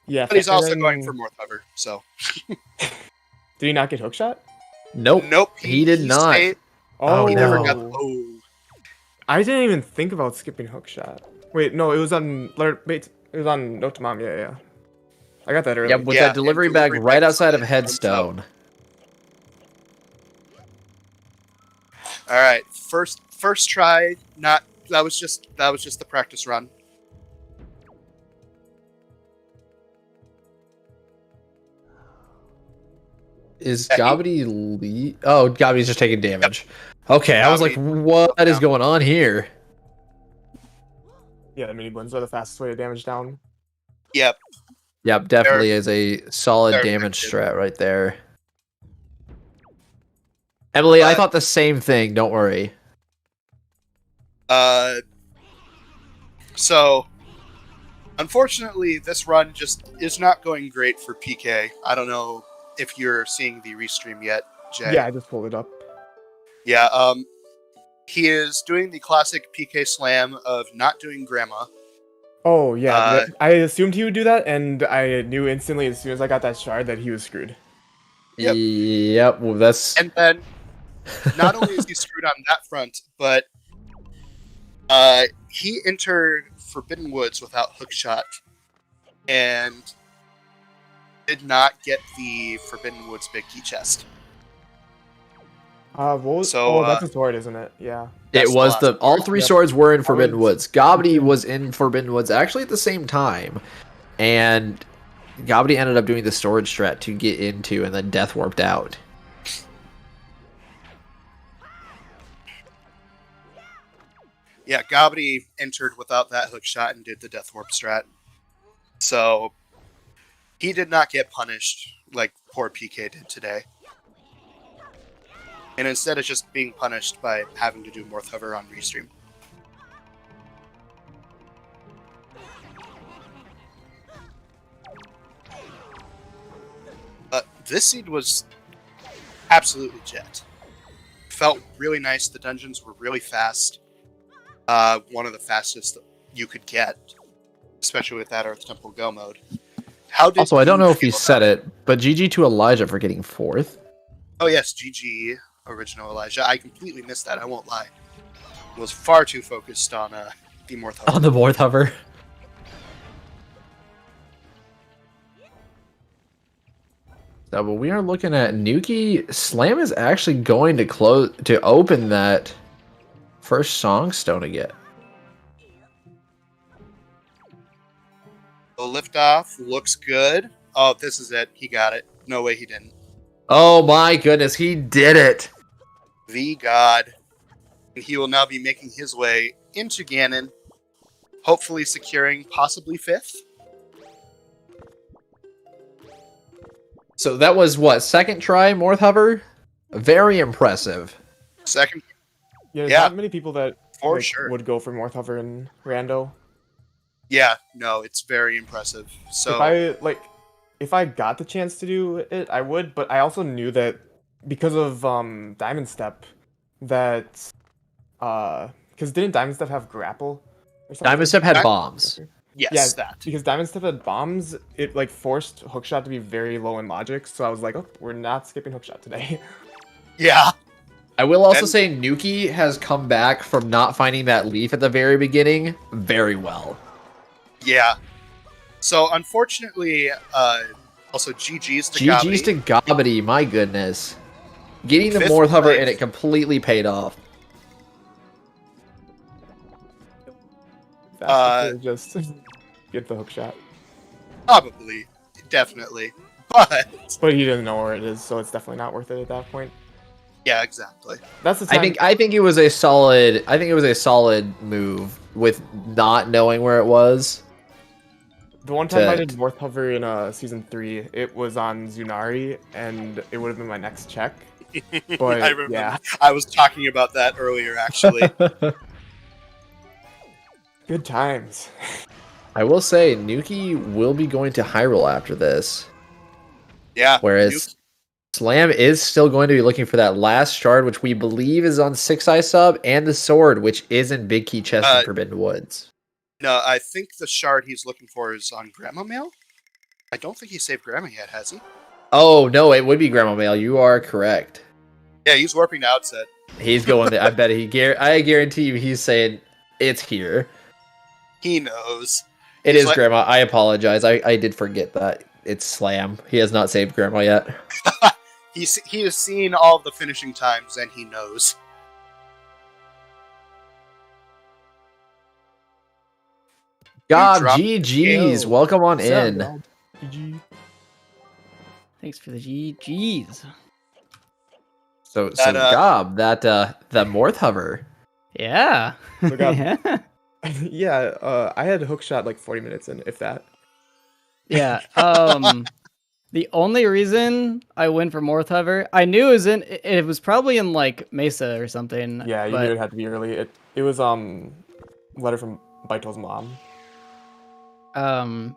yeah, But he's and also then- going for more cover, so. Did he not get hookshot? Nope. Nope. He did not. Stayed, Oh, he never got no. the. Oh. I didn't even think about skipping hookshot. Wait, no, it was on. Wait, it was on Note to Mom. Yeah. I got that early. Yeah, with Yeah, that delivery and bag delivery right bag outside of on the Headstone. All right, first try. Not that was just the practice run. Is Yeah, Gabby Oh, Gabby's just taking damage. Okay, I was like, Gabby- what is going on here? Yeah, the mini blends are the fastest way to damage down. Yep. Yep, definitely is a solid they're damage effective. strat right there. Emily, I But- thought the same thing. Don't worry. So, unfortunately, this run just is not going great for PK. I don't know if you're seeing the restream yet, Jay. Yeah, I just pulled it up. Yeah. He is doing the classic PK slam of not doing grandma. Oh yeah, I assumed he would do that, and I knew instantly as soon as I got that shard that he was screwed. Yep. Yep. Well, that's. And then, not only is he screwed on that front, but he entered Forbidden Woods without hookshot, and did not get the Forbidden Woods big key chest. What was, So, that's a sword, isn't it? Yeah. It That's the was last the all three Yep. swords were in Forbidden was- Woods. Gabby was in Forbidden Woods actually at the same time, and Gabby ended up doing the storage strat to get into, and then death warped out. Yeah, Gabby entered without that hookshot and did the death warp strat. So he did not get punished like poor PK did today. And instead of just being punished by having to do more hover on restream. This seed was absolutely jet. Felt really nice. The dungeons were really fast. One of the fastest you could get, especially with that Earth Temple Go mode. Also, I don't know if he feel said about it, but GG to Elijah for getting fourth. Oh yes, GG original Elijah. I completely missed that. I won't lie. Was far too focused on the more On the Morth hover. So, but we are looking at Nuki. Slam is actually going to open that first song stone again. The liftoff looks good. Oh, this is it. He got it. No way he didn't. Oh my goodness, he did it! The God. And he will now be making his way into Ganon. hopefully securing possibly 5th. So that was what, second try, Morth Hover? Very impressive. Second, Yeah, there's Yeah. not many people that for like, sure. would go for Morth Hover and Rando. Yeah, no, it's very impressive. So If I got the chance to do it, I would, but I also knew that because of Diamond Step, that because didn't Diamond Step have grapple or something? Diamond Step had That- bombs. yes, Yeah, that. because Diamond Step had bombs, it like forced Hookshot to be very low in logic, so I was like, oh, we're not skipping Hookshot today. Yeah, I will also And- say Nuki has come back from not finding that leaf at the very beginning very well. yeah. So unfortunately, also GG's to GG's Gabby. to Gobbity, my goodness. Getting the 5th Morth Hover place. and it completely paid off. Faster to just get the Hookshot. Probably, definitely, but But he doesn't know where it is, so it's definitely not worth it at that point. yeah, exactly. That's the time. I think it was a solid move with not knowing where it was. The one time I to- did Morth Hover in Season 3, it was on Zunari, and it would have been my next check. But, I remember. yeah. I was talking about that earlier, actually. Good times. I will say Nuki will be going to Hyrule after this, Yeah. whereas Slam is still going to be looking for that last shard, which we believe is on 6-Eye Sub, and the sword, which is in Big Key Chest in Forbidden Woods. No, I think the shard he's looking for is on Grandma Mail. I don't think he saved Grandma yet, has he? Oh, no, it would be Grandma Mail. You are correct. Yeah, he's warping to Outset. He's going there. I bet I guarantee you he's saying, it's here. He knows. It He's is like- Grandma. I apologize. I did forget that. It's Slam. He has not saved Grandma yet. He has seen all of the finishing times, and he knows. God, dropped GG's. Yo. Welcome on What's up, in. y'all? GG. Thanks for the GGs. So That, Gob, that Morth Hover. Yeah. Look up. yeah. Yeah, I had Hookshot like 40 minutes in, if that. Yeah. The only reason I went for Morth Hover, I knew it was probably in like Mesa or something. Yeah, you but knew it had to be early. It was letter from Baito's mom.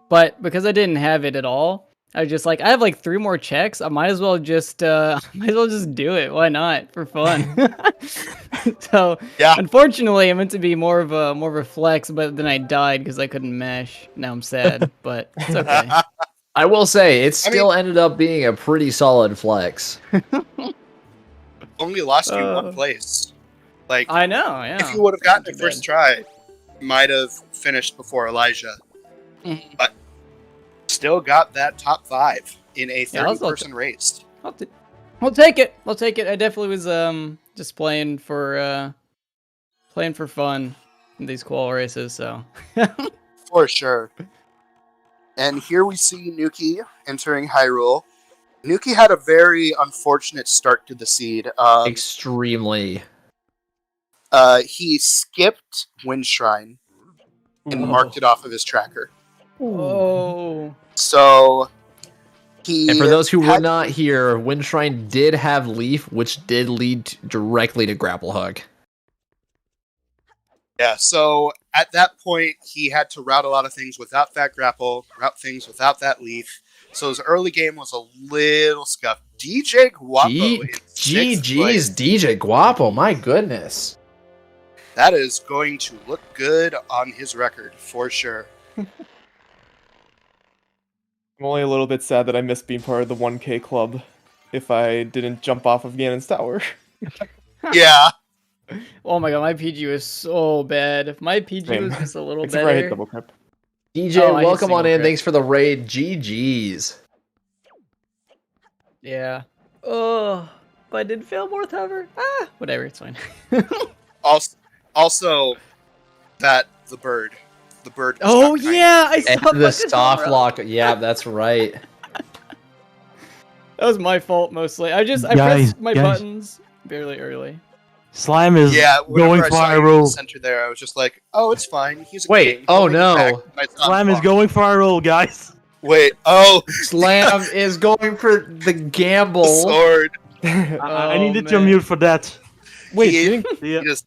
but because I didn't have it at all, I was just like, I have like 3 more checks. I might as well just do it. Why not? For fun. So Yeah. unfortunately, it meant to be more of a flex, but then I died because I couldn't mesh. Now I'm sad, but it's okay. I will say, it still ended up being a pretty solid flex. Only lost you one place. Like, I know, yeah. if you would have gotten Not it too first bad. try, you might have finished before Elijah. Mhm. But still got that top 5 in a Yeah, I'll 30-person race. I'll take it. I'll take it. I definitely was just playing for fun in these qual races. So For sure. And here we see Nuki entering Hyrule. Nuki had a very unfortunate start to the seed. Extremely. He skipped Wind Shrine and Ooh. marked it off of his tracker. oh, So he And for those who were had- not here, Wind Shrine did have Leaf, which did lead directly to Grapple Hook. Yeah, so at that point, he had to route a lot of things without that grapple, route things without that leaf. So his early game was a little scuffed. DJ Guapo in 6th GG's place. DJ Guapo, my goodness. That is going to look good on his record, for sure. I'm only a little bit sad that I missed being part of the 1K club if I didn't jump off of Ganon's tower. Yeah, oh my god, my PG was so bad. If my PG Same. was just a little Except for I hit better. double crip. DJ, Oh, I hit welcome on single in. crit. Thanks for the raid. GG's. Yeah. Oh, but I did fail Morth Hover. Whatever, it's fine. also that the bird. The bird. was Oh not kind. yeah, I saw And fucking the soft Hellra. lock. Yeah, that's right. That was my fault mostly. I Guys, pressed my guys. buttons barely early. Slime is Yeah, going whenever I saw you in the viral. center there, I was just like, oh, it's fine. He's a Wait, king. oh He'll make it no. back. My son Slime is won. going viral, guys. Wait, oh, Slam is going for the gamble. sword. I needed to man. mute for that. Wait, He- didn't... Yeah. He just,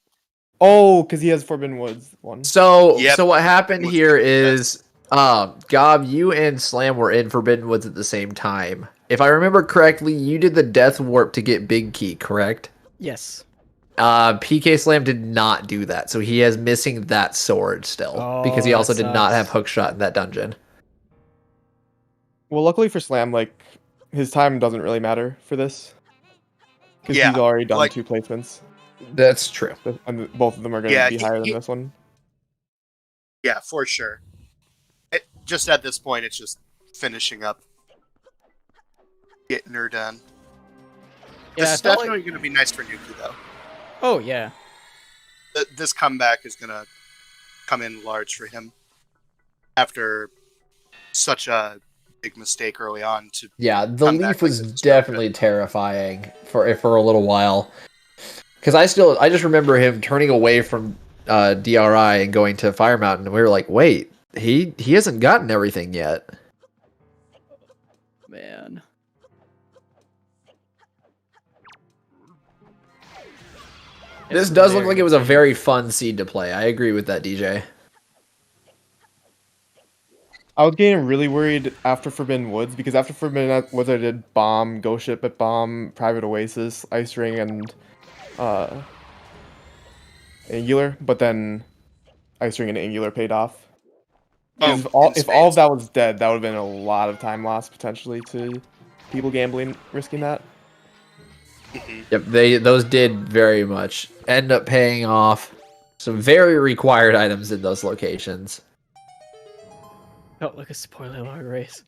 oh, because he has Forbidden Woods one. So Yep. so what happened Was here the is Gob, you and Slam were in Forbidden Woods at the same time. If I remember correctly, you did the death warp to get Big Key, correct? Yes. PK Slam did not do that, so he is missing that sword still because he Oh, also that did not have sucks. hookshot in that dungeon. Well, luckily for Slam, like, his time doesn't really matter for this. Because Yeah, he's already done like- 2 placements. That's true. And both of them are going to Yeah, be he- higher than he- this one. yeah, for sure. Just at this point, it's just finishing up, getting her done. Yeah, This I is felt definitely going to be nice for Nuki, though. Oh yeah. This comeback is going to come in large for him after such a big mistake early on. To Yeah, the come back leaf like was this is definitely terrifying for a little while. Because I just remember him turning away from DRI and going to Fire Mountain, and we were like, wait, he hasn't gotten everything yet. Man. This It's does look very like it was a insane. very fun seed to play. I agree with that, DJ. I was getting really worried after Forbidden Woods, because after Forbidden Woods I did Bomb, Ghost Ship at Bomb, Private Oasis, Ice Ring, and Angular, but then Ice Ring and Angular paid off. Oh, If all in if all of spades. that was dead, that would have been a lot of time lost potentially to people gambling, risking that. Yep, those did very much end up paying off. Some very required items in those locations. Felt like a spoiler log race.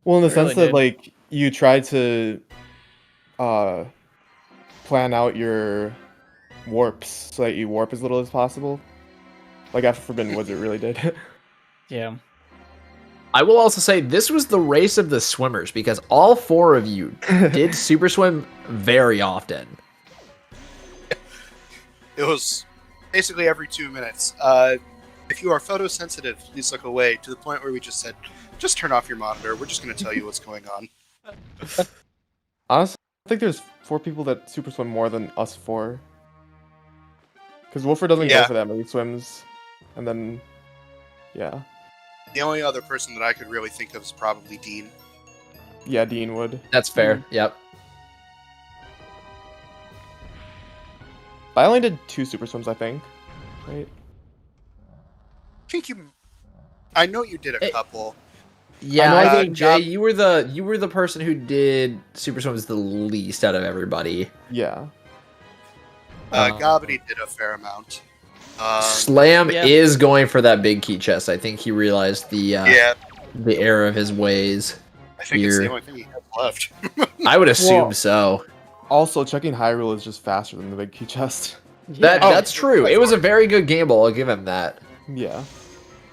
Well, in the It sense really that did. like you try to plan out your warps so that you warp as little as possible. Like after Forbidden Woods, it really did. Yeah. I will also say this was the race of the swimmers because all 4 of you did super swim very often. It was basically every 2 minutes. If you are photosensitive, please look away, to the point where we just said, just turn off your monitor. We're just going to tell you what's going on. Honestly, I think there's 4 people that super swim more than us 4. Because Wolfer doesn't Yeah. go for that many swims, and then yeah, The only other person that I could really think of is probably Dean. yeah, Dean would. That's fair. Yep. I only did 2 super swims, I think. Right? I think you... I know you did a It- couple. Yeah, I I know think Jay, Gob- you were the person who did super swims the least out of everybody. Yeah. Gobity did a fair amount. Slam yeah. is going for that big key chest. I think he realized the Yeah, the error of his ways. I think it's the Here. only thing he has left. I would assume Well- so. Also, checking Hyrule is just faster than the big key chest. That Yeah. that's true. It was a very good gamble. I'll give him that. Yeah.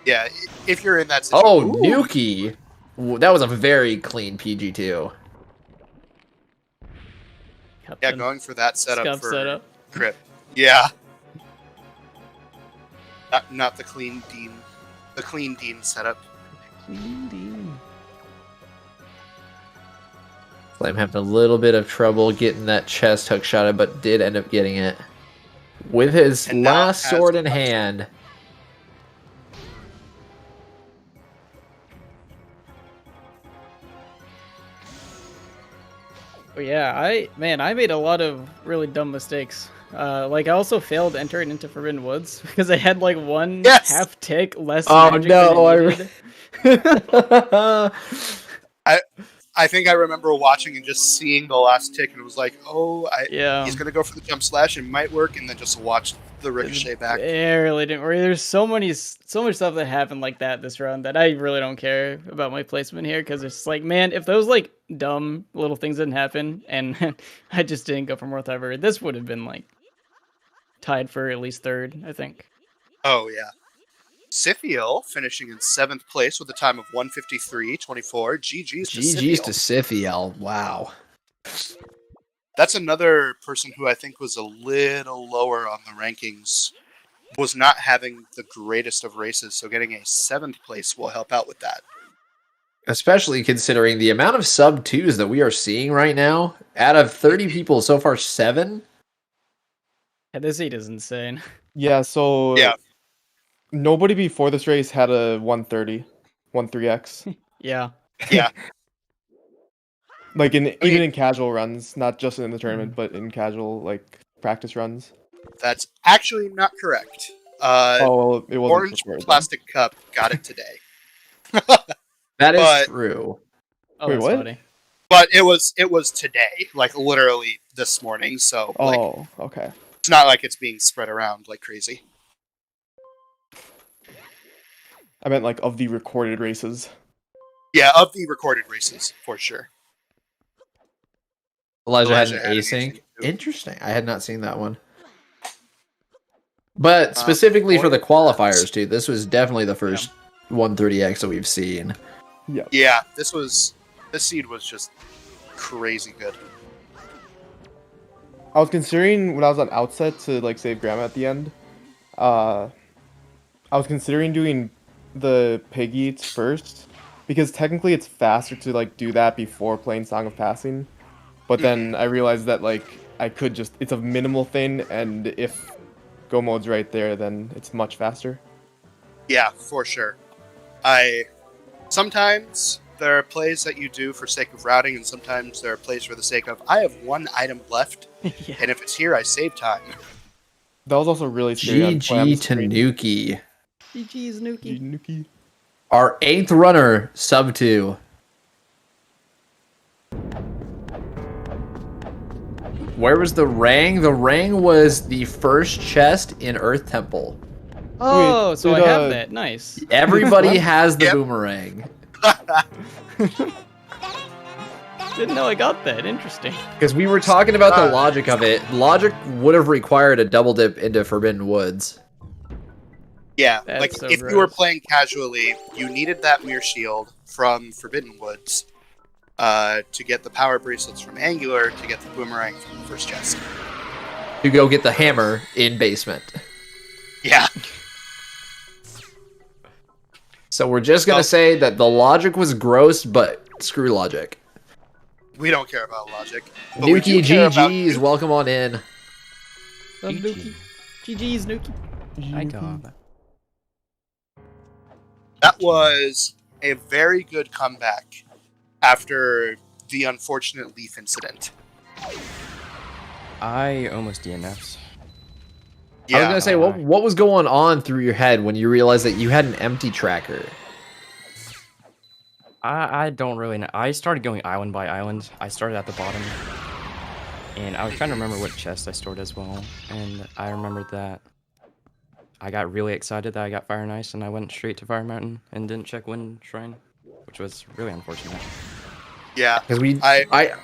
Yeah, if you're in that situation. Oh, Nuki. That was a very clean PG too. Yeah, Captain. going for that setup Scuff for setup. Crypt. Yeah. Not the clean Dean. The clean Dean setup. Slam having a little bit of trouble getting that chest hook shotted, but did end up getting it. With his And now last has sword in the- hand. But yeah, I made a lot of really dumb mistakes. Like I also failed entering into Forbidden Woods because I had like one Yes! half tick less. Oh, magic no, I than it needed. I think I remember watching and just seeing the last tick, and it was like, oh, Yeah. he's gonna go for the jump slash, and might work, and then just watch the ricochet back. Barely didn't work. There's so much stuff that happened like that this round that I really don't care about my placement here because it's like, man, if those like dumb little things didn't happen and I just didn't go for more ever, this would have been like tied for at least third, I think. Oh yeah. Siphiel finishing in 7th place with a time of 1:53.24. GG's to GG's Siphiel. to Siphiel. Wow. That's another person who I think was a little lower on the rankings. Was not having the greatest of races, so getting a 7th place will help out with that. Especially considering the amount of sub 2s that we are seeing right now. Out of 30 people, so far 7. Yeah, this heat is insane. Yeah, so Yeah. nobody before this race had a 130, 13x. Yeah. Yeah. Like even in casual runs, not just in the tournament, but in casual like practice runs. That's actually not correct. Well, it wasn't Orange prepared, then. Plastic Cup got it today. That is But- true. Oh, Wait, that's what? funny. But it was today, like literally this morning, so like Oh, okay. it's not like it's being spread around like crazy. I meant like of the recorded races. Yeah, of the recorded races, for sure. Elijah had an Elijah had an async. async, too. Interesting. I had not seen that one. But specifically for the qualifiers, too, this was definitely the first 130x that we've seen. Yeah, this seed was just crazy good. I was considering when I was on outset to like save Grandma at the end. I was considering doing the pig eats first because technically it's faster to like do that before playing Song of Passing. But then I realized that like I could just it's a minimal thing, and if go mode's right there, then it's much faster. Yeah, for sure. Sometimes there are plays that you do for sake of routing, and sometimes there are plays for the sake of I have one item left, Yeah. and if it's here, I save time. That was also really scary on GG Clam's screen. Tanuki. GG's Nuki. Nuki. Our 8th runner, sub 2. Where was the Rang? The Rang was the first chest in Earth Temple. Oh, so I did, have that. Nice. Everybody has the Yep. boomerang. Didn't know I got that. Interesting. Because we were talking about the logic of it. Logic would have required a double dip into Forbidden Woods. Yeah, That's like so if you were gross. playing casually, you needed that mirror shield from Forbidden Woods to get the power bracelets from Angular to get the boomerang from the first chest. To go get the hammer in basement. Yeah, So we're just going to say that the logic was gross, but screw logic. we don't care about logic. But we Nuki do care about GG's, welcome on in. Love Nuki. GG's Nuki. I got that. That was a very good comeback after the unfortunate Leaf incident. I almost DNF'd. I was going to say, what was going on through your head when you realized that you had an empty tracker? I don't really know. I started going island by island. I started at the bottom. And I was trying to remember what chest I stored as well. And I remembered that I got really excited that I got Fire and Ice, and I went straight to Fire Mountain and didn't check Wind Shrine, which was really unfortunate. Yeah, Because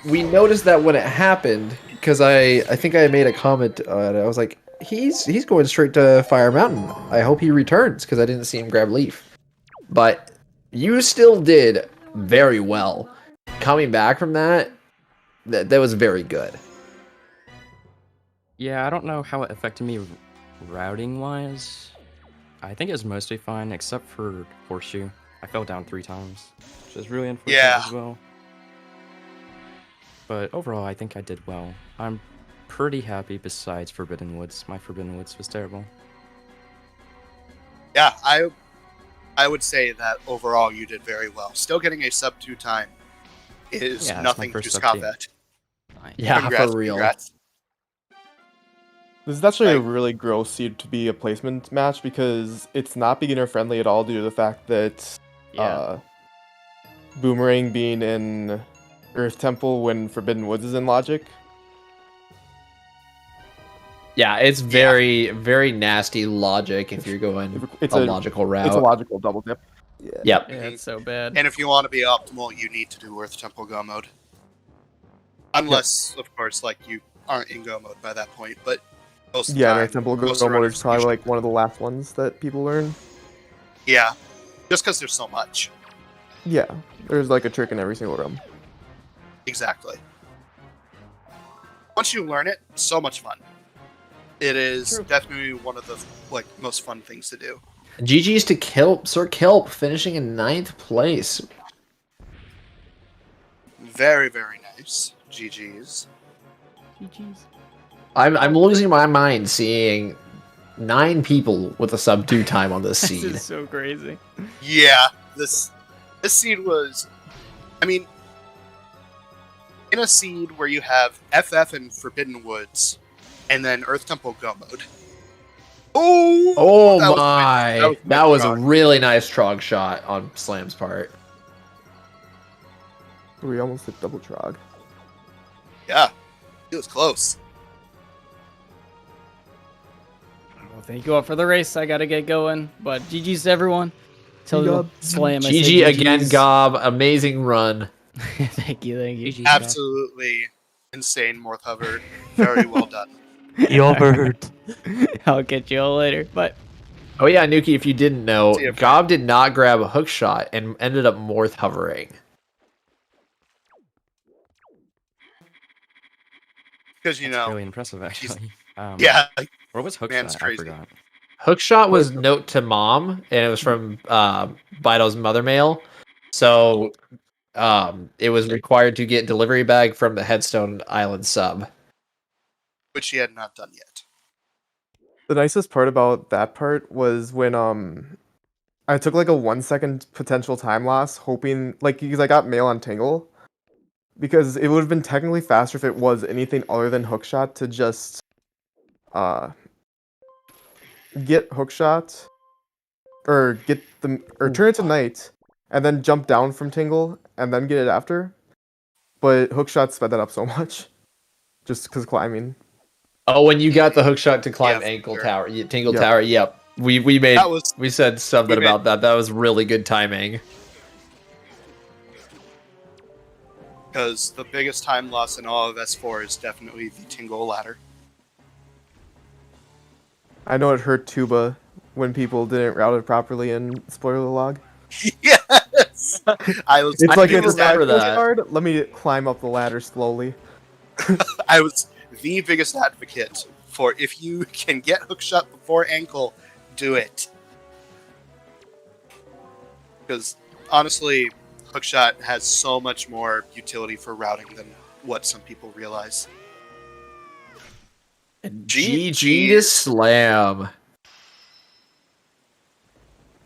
we noticed that when it happened, because I think I made a comment on it. I was like, he's going straight to Fire Mountain. I hope he returns, because I didn't see him grab Leaf. But you still did very well. Coming back from that was very good. Yeah, I don't know how it affected me routing-wise. I think it was mostly fine, except for Horseshoe. I fell down 3 times, which is really unfortunate as well. But overall, I think I did well. I'm pretty happy besides Forbidden Woods. My Forbidden Woods was terrible. Yeah, I would say that overall you did very well. Still getting a sub 2 time is Yeah, that's my nothing to first sub scoff 2. at. Yeah, Congrats, for real. congrats. This is actually a Like- really gross seed to be a placement match because it's not beginner friendly at all due to the fact that Boomerang being in Earth Temple when Forbidden Woods is in Logic. Yeah, it's very, very nasty logic if you're going It's a logical route. It's a logical double dip. Yep. Yeah, it's so bad. And if you want to be optimal, you need to do Earth Temple Go mode. Unless, of course, like you aren't in Go mode by that point, but most of the Yeah, time, Earth Temple Go most of the mode runners is probably usually- like one of the last ones that people learn. Yeah, just because there's so much. Yeah, there's like a trick in every single room. Exactly. once you learn it, so much fun. It is True. definitely one of the most fun things to do. GG's to Kilp, Sir Kilp, finishing in 9th place. Very, very nice. GG's. GG's. I'm losing my mind seeing 9 people with a sub 2 time on this This seed. is so crazy. Yeah, this seed was, I mean, in a seed where you have FF and Forbidden Woods, and then Earth Temple Go mode. Oh that was my! good. That was a Trog. really nice Trog shot on Slam's part. We almost hit double trog. Yeah, it was close. Well, thank you all for the race. I gotta get going. But GG's to everyone. Tell Gob. Slam. I say GG again, GG's. Gob. Amazing run. Thank you. GG. Absolutely insane, Morth Hover. Very well done. Yogurt. I'll get you all later. Bye. Oh yeah, Nuki, if you didn't know, See ya. Gob did not grab a hook shot and ended up Morth hovering. Because, you That's know, really impressive, actually. yeah, Where was Hookshot? Man's I crazy. forgot. Hookshot was note to mom, and it was from Bido's mother mail. So it was required to get delivery bag from the Headstone Island sub. which he had not done yet. The nicest part about that part was when I took like a 1 second potential time loss, hoping because I got mail on Tingle. Because it would have been technically faster if it was anything other than hookshot to just get hookshot or turn it to night and then jump down from Tingle and then get it after. But hookshot sped that up so much. Just because climbing. Oh, when you got the hookshot to climb Yeah, Ankle sure. Tower, Tingle Yep. Tower, yep. We said something we made- about that. That was really good timing. Because the biggest time loss in all of S4 is definitely the Tingle ladder. I know it hurt Tuba when people didn't route it properly in spoiler log. Yes! I was It's I like do it's a remember side that. card. Let me climb up the ladder slowly. I was the biggest advocate for if you can get hookshot before ankle, do it. Because honestly, hookshot has so much more utility for routing than what some people realize. GG to Slam.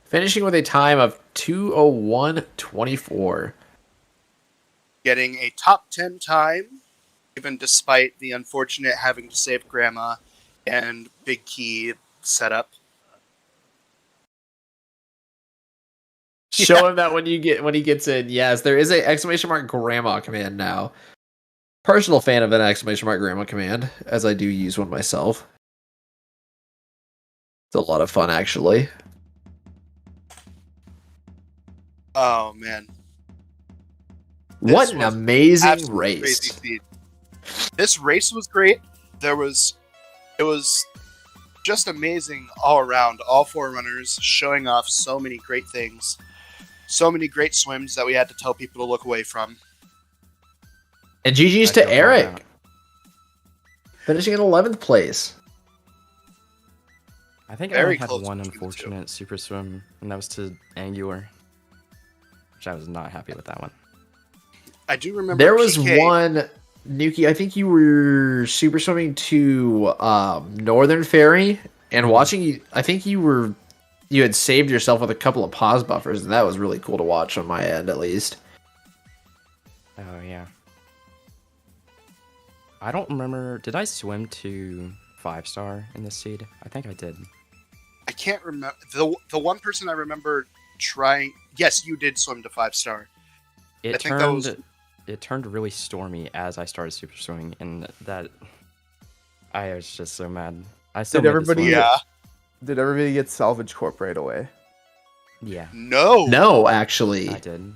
Finishing with a time of 2:01:24. Getting a top 10 time, even despite the unfortunate having to save Grandma and Big Key setup. Show him that when he gets in. Yes, there is a ! grandma command now. Personal fan of an ! grandma command, as I do use one myself. It's a lot of fun, actually. Oh man. What This an was amazing Absolute crazy race. speed. This race was great. It was just amazing all around. All 4 runners showing off so many great things. So many great swims that we had to tell people to look away from. And GG's I to feel called Eric, out. finishing in 11th place. I think I Very only had close one between the two. unfortunate super swim, and that was to Angular, which I was not happy with that one. I do remember There was PK one, Nuki, I think you were super swimming to Northern Ferry and watching you. I think you had saved yourself with a couple of pause buffers, and that was really cool to watch on my end, at least. Oh yeah. I don't remember. Did I swim to 5-star in this seed? I think I did. I can't remember the one person I remember trying. Yes, you did swim to 5-star. It I think that was- turned really stormy as I started super swimming, and that I was just so mad. I still Did made the everybody- swim. Yeah. Did everybody get Salvage Corp right away? Yeah, No. No, actually. I did.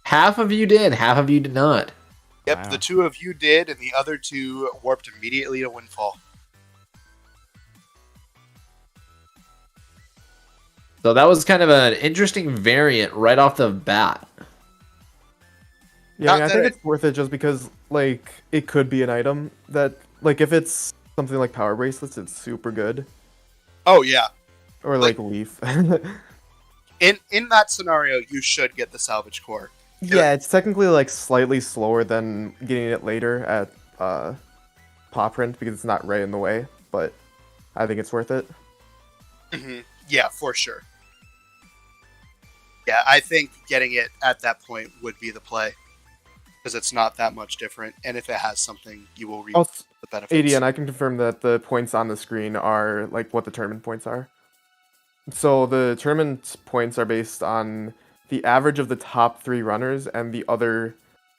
Half of you did, half of you did not. Yep, Wow. the 2 of you did, and the other 2 warped immediately to Windfall. So that was kind of an interesting variant right off the bat. Yeah, I, mean, Not I that think it- it's worth it just because, like, it could be an item that like if it's something like power bracelets, it's super good. Oh yeah. Or like Leaf. In that scenario, you should get the salvage core. Yeah, it's technically like slightly slower than getting it later at paw print because it's not right in the way, but I think it's worth it. Yeah, for sure. Yeah, I think getting it at that point would be the play because it's not that much different, and if it has something, you will reap the benefits. AD, and I can confirm that the points on the screen are like what the tournament points are. So the tournament points are based on the average of the top 3 runners and the other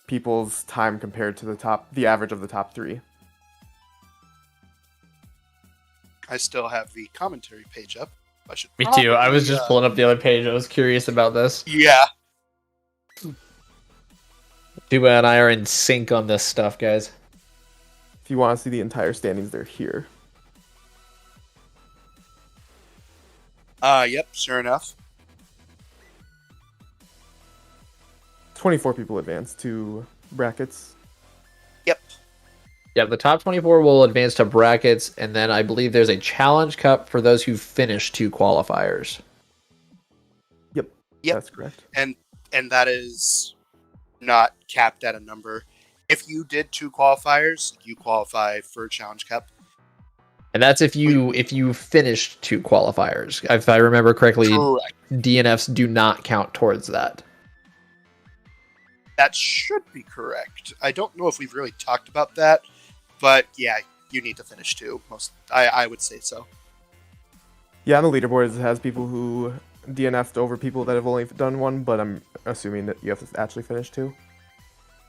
people's time compared to the average of the top 3. I still have the commentary page up. I should Me too. I was just pulling up the other page. I was curious about this. Yeah. Duba and I are in sync on this stuff, guys. If you want to see the entire standings, they're here. Yep, sure enough. 24 people advance to brackets. Yep. Yeah, the top 24 will advance to brackets, and then I believe there's a challenge cup for those who finish 2 qualifiers. Yep. That's correct. And that is not capped at a number. If you did 2 qualifiers, you qualify for a challenge cup. And that's if you finish 2 qualifiers. If I remember correctly, Correct. DNFs do not count towards that. That should be correct. I don't know if we've really talked about that, but yeah, you need to finish 2. I would say so. Yeah, on the leaderboards, it has people who DNF'd over people that have only done 1, but I'm assuming that you have to actually finish 2.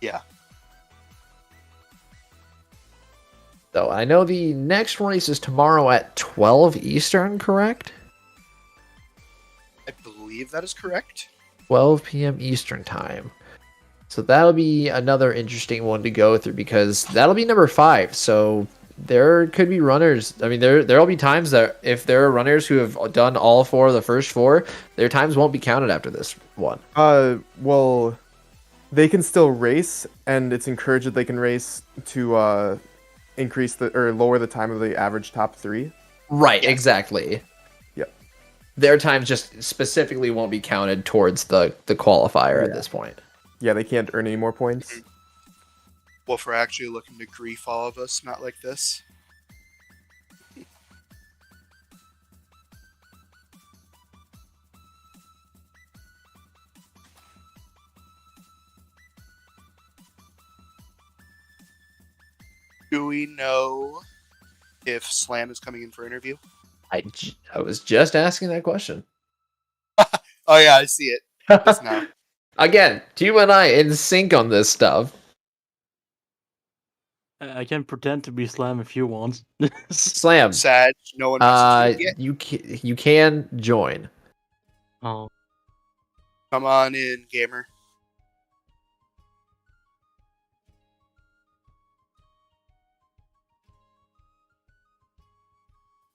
Yeah. So I know the next race is tomorrow at 12 Eastern, correct? I believe that is correct. 12 p.m. Eastern time. So that'll be another interesting one to go through because that'll be number 5. So there could be runners. I mean, there'll be times that if there are runners who have done all 4 of the first 4, their times won't be counted after this one. Well, they can still race, and it's encouraged that they can race to increase or lower the time of the average top 3. Right, exactly. Yep. Their times just specifically won't be counted towards the qualifier at this point. Yeah, they can't earn any more points. Wolf, we're actually looking to grief all of us, not like this. Do we know if Slam is coming in for interview? I was just asking that question. Oh yeah, I see it just now. Again, you and I in sync on this stuff. I can pretend to be Slam if you want. Slam. Sad. No one messaged me yet. You can join. Oh. Come on in, gamer.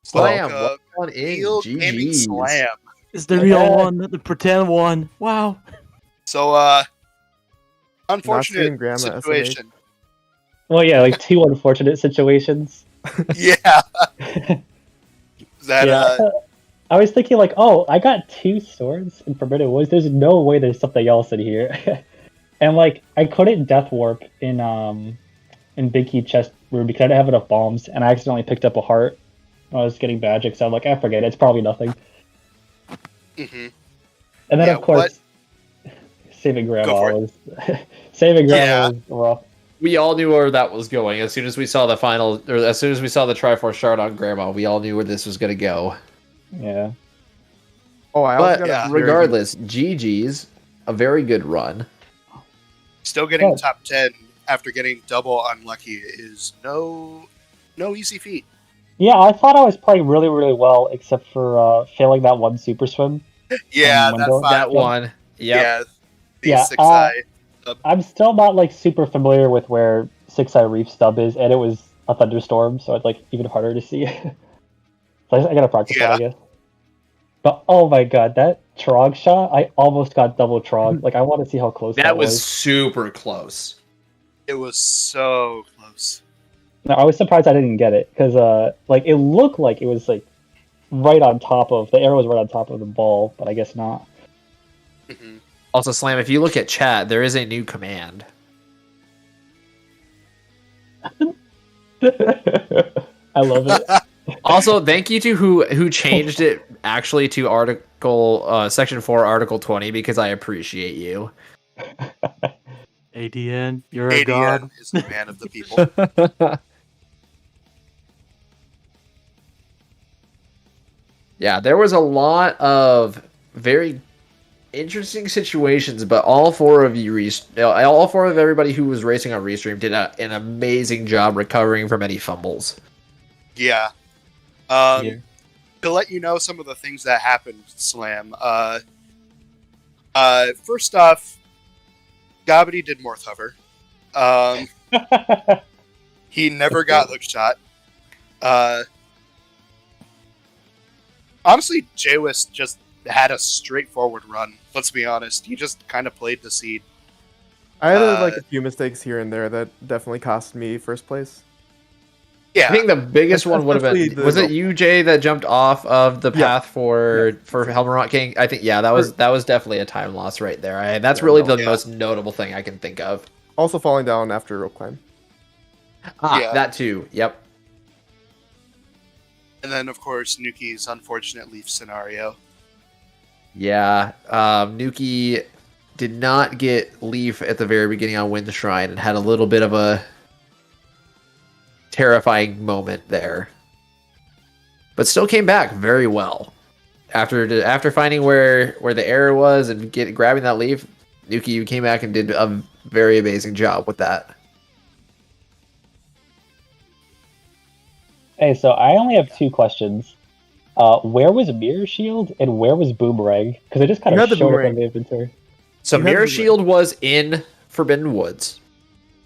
Slam. Welcome. Welcome in. Real gaming GG's. Slam. It's the real one, not the pretend one. Wow. So, seeing unfortunate Grandma situation. Well, yeah, like 2 unfortunate situations. Yeah. That, Yeah, I was thinking like, oh, I got 2 swords in Forbidden Woods. There's no way there's something else in here. And like, I couldn't death warp in Big Key Chest Room because I didn't have enough bombs, and I accidentally picked up a heart when I was getting magic. So I'm like, I forget it. It's probably nothing. Mm-hmm. And then Yeah, of course, saving Grandma was saving Grandma was rough. We all knew where that was going as soon as we saw the final, or as soon as we saw the Triforce shard on Grandma. We all knew where this was going to go. Yeah. Oh, I also But got a regardless, GG's a very good run. Still getting top 10 after getting double unlucky is no easy feat. Yeah, I thought I was playing really, really well, except for failing that one super swim. Yeah, Window. That one. Yep. Yeah. The Yeah, 6-eye. I'm still not like super familiar with where 6-Eye Reef stub is, and it was a thunderstorm, so it's like even harder to see. So I gotta practice that, I guess. But oh my god, that Trog shot, I almost got double Trog. Like, I want to see how close that That was super close. It was so close. No, I was surprised I didn't get it because like it looked like it was like right on top of the arrow was right on top of the ball, but I guess not. Mhm. Also, Slam, if you look at chat, there is a new command. I love it. Also, thank you to who changed it actually to article section 4 article 20 because I appreciate you. ADN, you're a god. ADN is the man of the people. Yeah, there was a lot of very interesting situations, but all four of everybody who was racing on Restream did an amazing job recovering from any fumbles. Yeah. Yeah. To let you know some of the things that happened, Slam. First off, Gabby did Morph Hover. He never got hook shot. Honestly, Jaywis just had a straightforward run. Let's be honest. He just kind of played the seed. I had like a few mistakes here and there that definitely cost me first place. Yeah. I think the biggest one would have been was it you, Jay, that jumped off of the path for Helmerot King? I think that was definitely a time loss right there. That's really the most notable thing I can think of. Also falling down after rope climb. That too. Yep. And then, of course, Nuki's unfortunate leaf scenario. Yeah, Nuki did not get Leaf at the very beginning on Wind Shrine and had a little bit of a terrifying moment there. But still came back very well. After finding where the error was and grabbing that leaf, Nuki, you came back and did a very amazing job with that. Hey, so I only have two questions. Where was Mirror Shield and where was Boomerang? Because I just kind of showed up in the inventory. So Mirror Shield was in Forbidden Woods.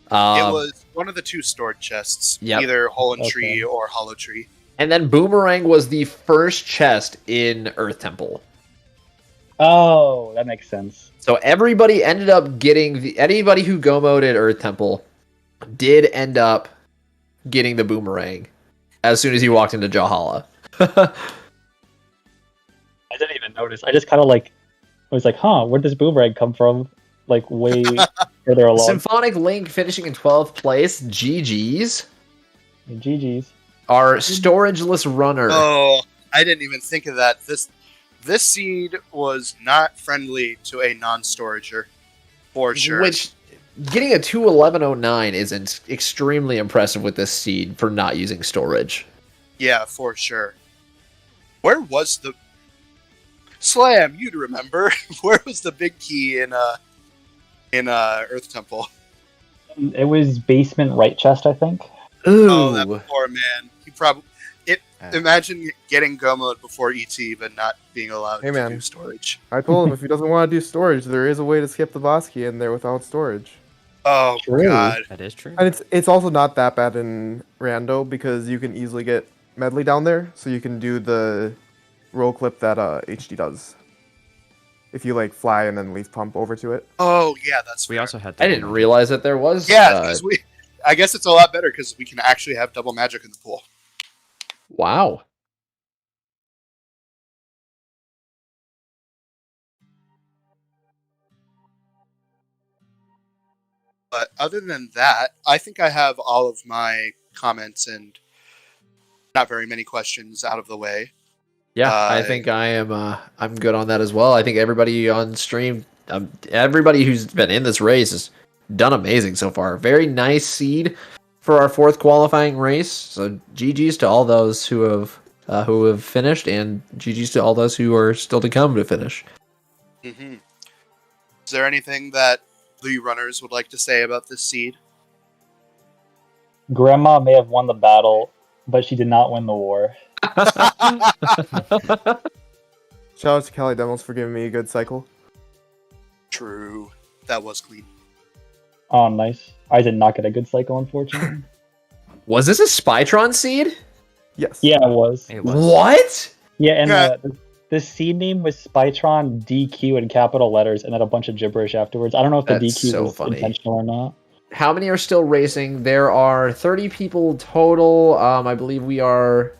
It was one of the two stored chests, either Hole and Tree or Hollow Tree. And then Boomerang was the first chest in Earth Temple. Oh, that makes sense. So everybody ended up getting anybody who go-moded Earth Temple did end up getting the Boomerang as soon as he walked into Jahala. I didn't even notice. I just kind of I was like, where does Boomerang come from? Like way further along. Symphonic Link finishing in 12th place. GG's. GG's. Our storageless runner. Oh, I didn't even think of that. This seed was not friendly to a non-storager, for sure. Which, getting a 21109 is extremely impressive with this seed for not using storage. Yeah, for sure. Where was the... Slam, you'd remember. Where was the big key in Earth Temple? It was basement right chest, I think. Ooh. Oh, that poor man. He probably... Imagine getting go mode before ET, but not being allowed to do storage. I told him if he doesn't want to do storage, there is a way to skip the boss key in there without storage. Oh, God. That is true. And it's also not that bad in Rando because you can easily get Medley down there, so you can do the roll clip that HD does. If you fly and then leaf pump over to it. Oh, yeah, that's We also had... I didn't realize that there was... Yeah, because I guess it's a lot better because we can actually have double magic in the pool. Wow. But other than that, I think I have all of my comments and not very many questions out of the way. Yeah, I think I'm good on that as well. I think everybody on stream, everybody who's been in this race has done amazing so far. Very nice seed for our fourth qualifying race. So GG's to all those who have finished, and GG's to all those who are still to come to finish. Mm-hmm. Is there anything that the runners would like to say about this seed? Grandma may have won the battle, but she did not win the war. Shout out to Cali Demos for giving me a good cycle. True. That was clean. Oh, nice. I did not get a good cycle, unfortunately. Was this a Spytron seed? Yes. Yeah, it was. What? Yeah, and the seed name was Spytron DQ in capital letters and then a bunch of gibberish afterwards. I don't know if the That's DQ so was funny. intentional or not. how many are still racing? There are 30 people total. I believe we are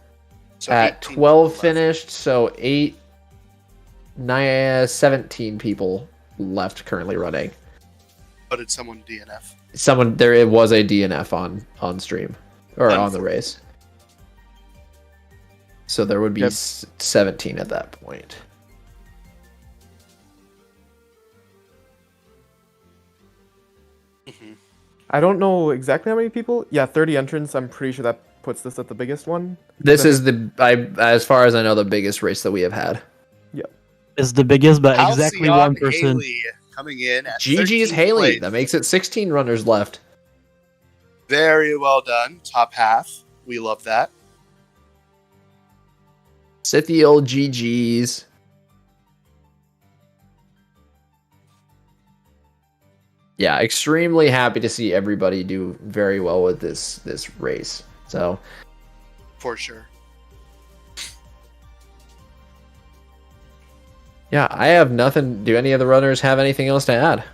So at 18 12 left. finished, so 8, 9, 17 people left currently running. Oh, did someone DNF? There was a DNF on stream or on the race. So there would be 17 at that point. I don't know exactly how many people. Yeah, 30 entrants. I'm pretty sure that puts this at the biggest one. This is as far as I know, the biggest race that we have had. It's the biggest, but exactly Halcyon one person. Haley coming in at GG's 13th Haley. place. That makes it 16 runners left. Very well done. Top half. We love that. Sit the old GG's. Yeah, extremely happy to see everybody do very well with this race. So, For sure. yeah, I have nothing. Do any of the runners have anything else to add?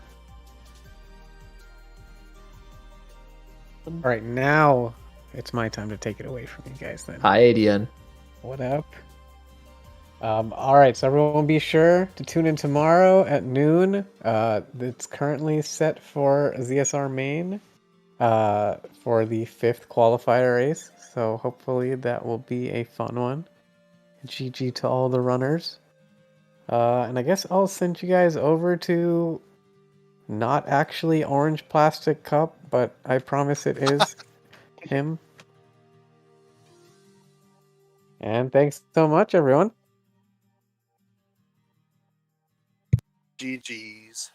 All right, now it's my time to take it away from you guys then. Hi, ADN. What up? All right, so everyone be sure to tune in tomorrow at noon. It's currently set for ZSR main for the 5th qualifier race. So hopefully that will be a fun one. GG to all the runners. And I guess I'll send you guys over to not actually Orange Plastic Cup, but I promise it is him. And thanks so much, everyone. GG's.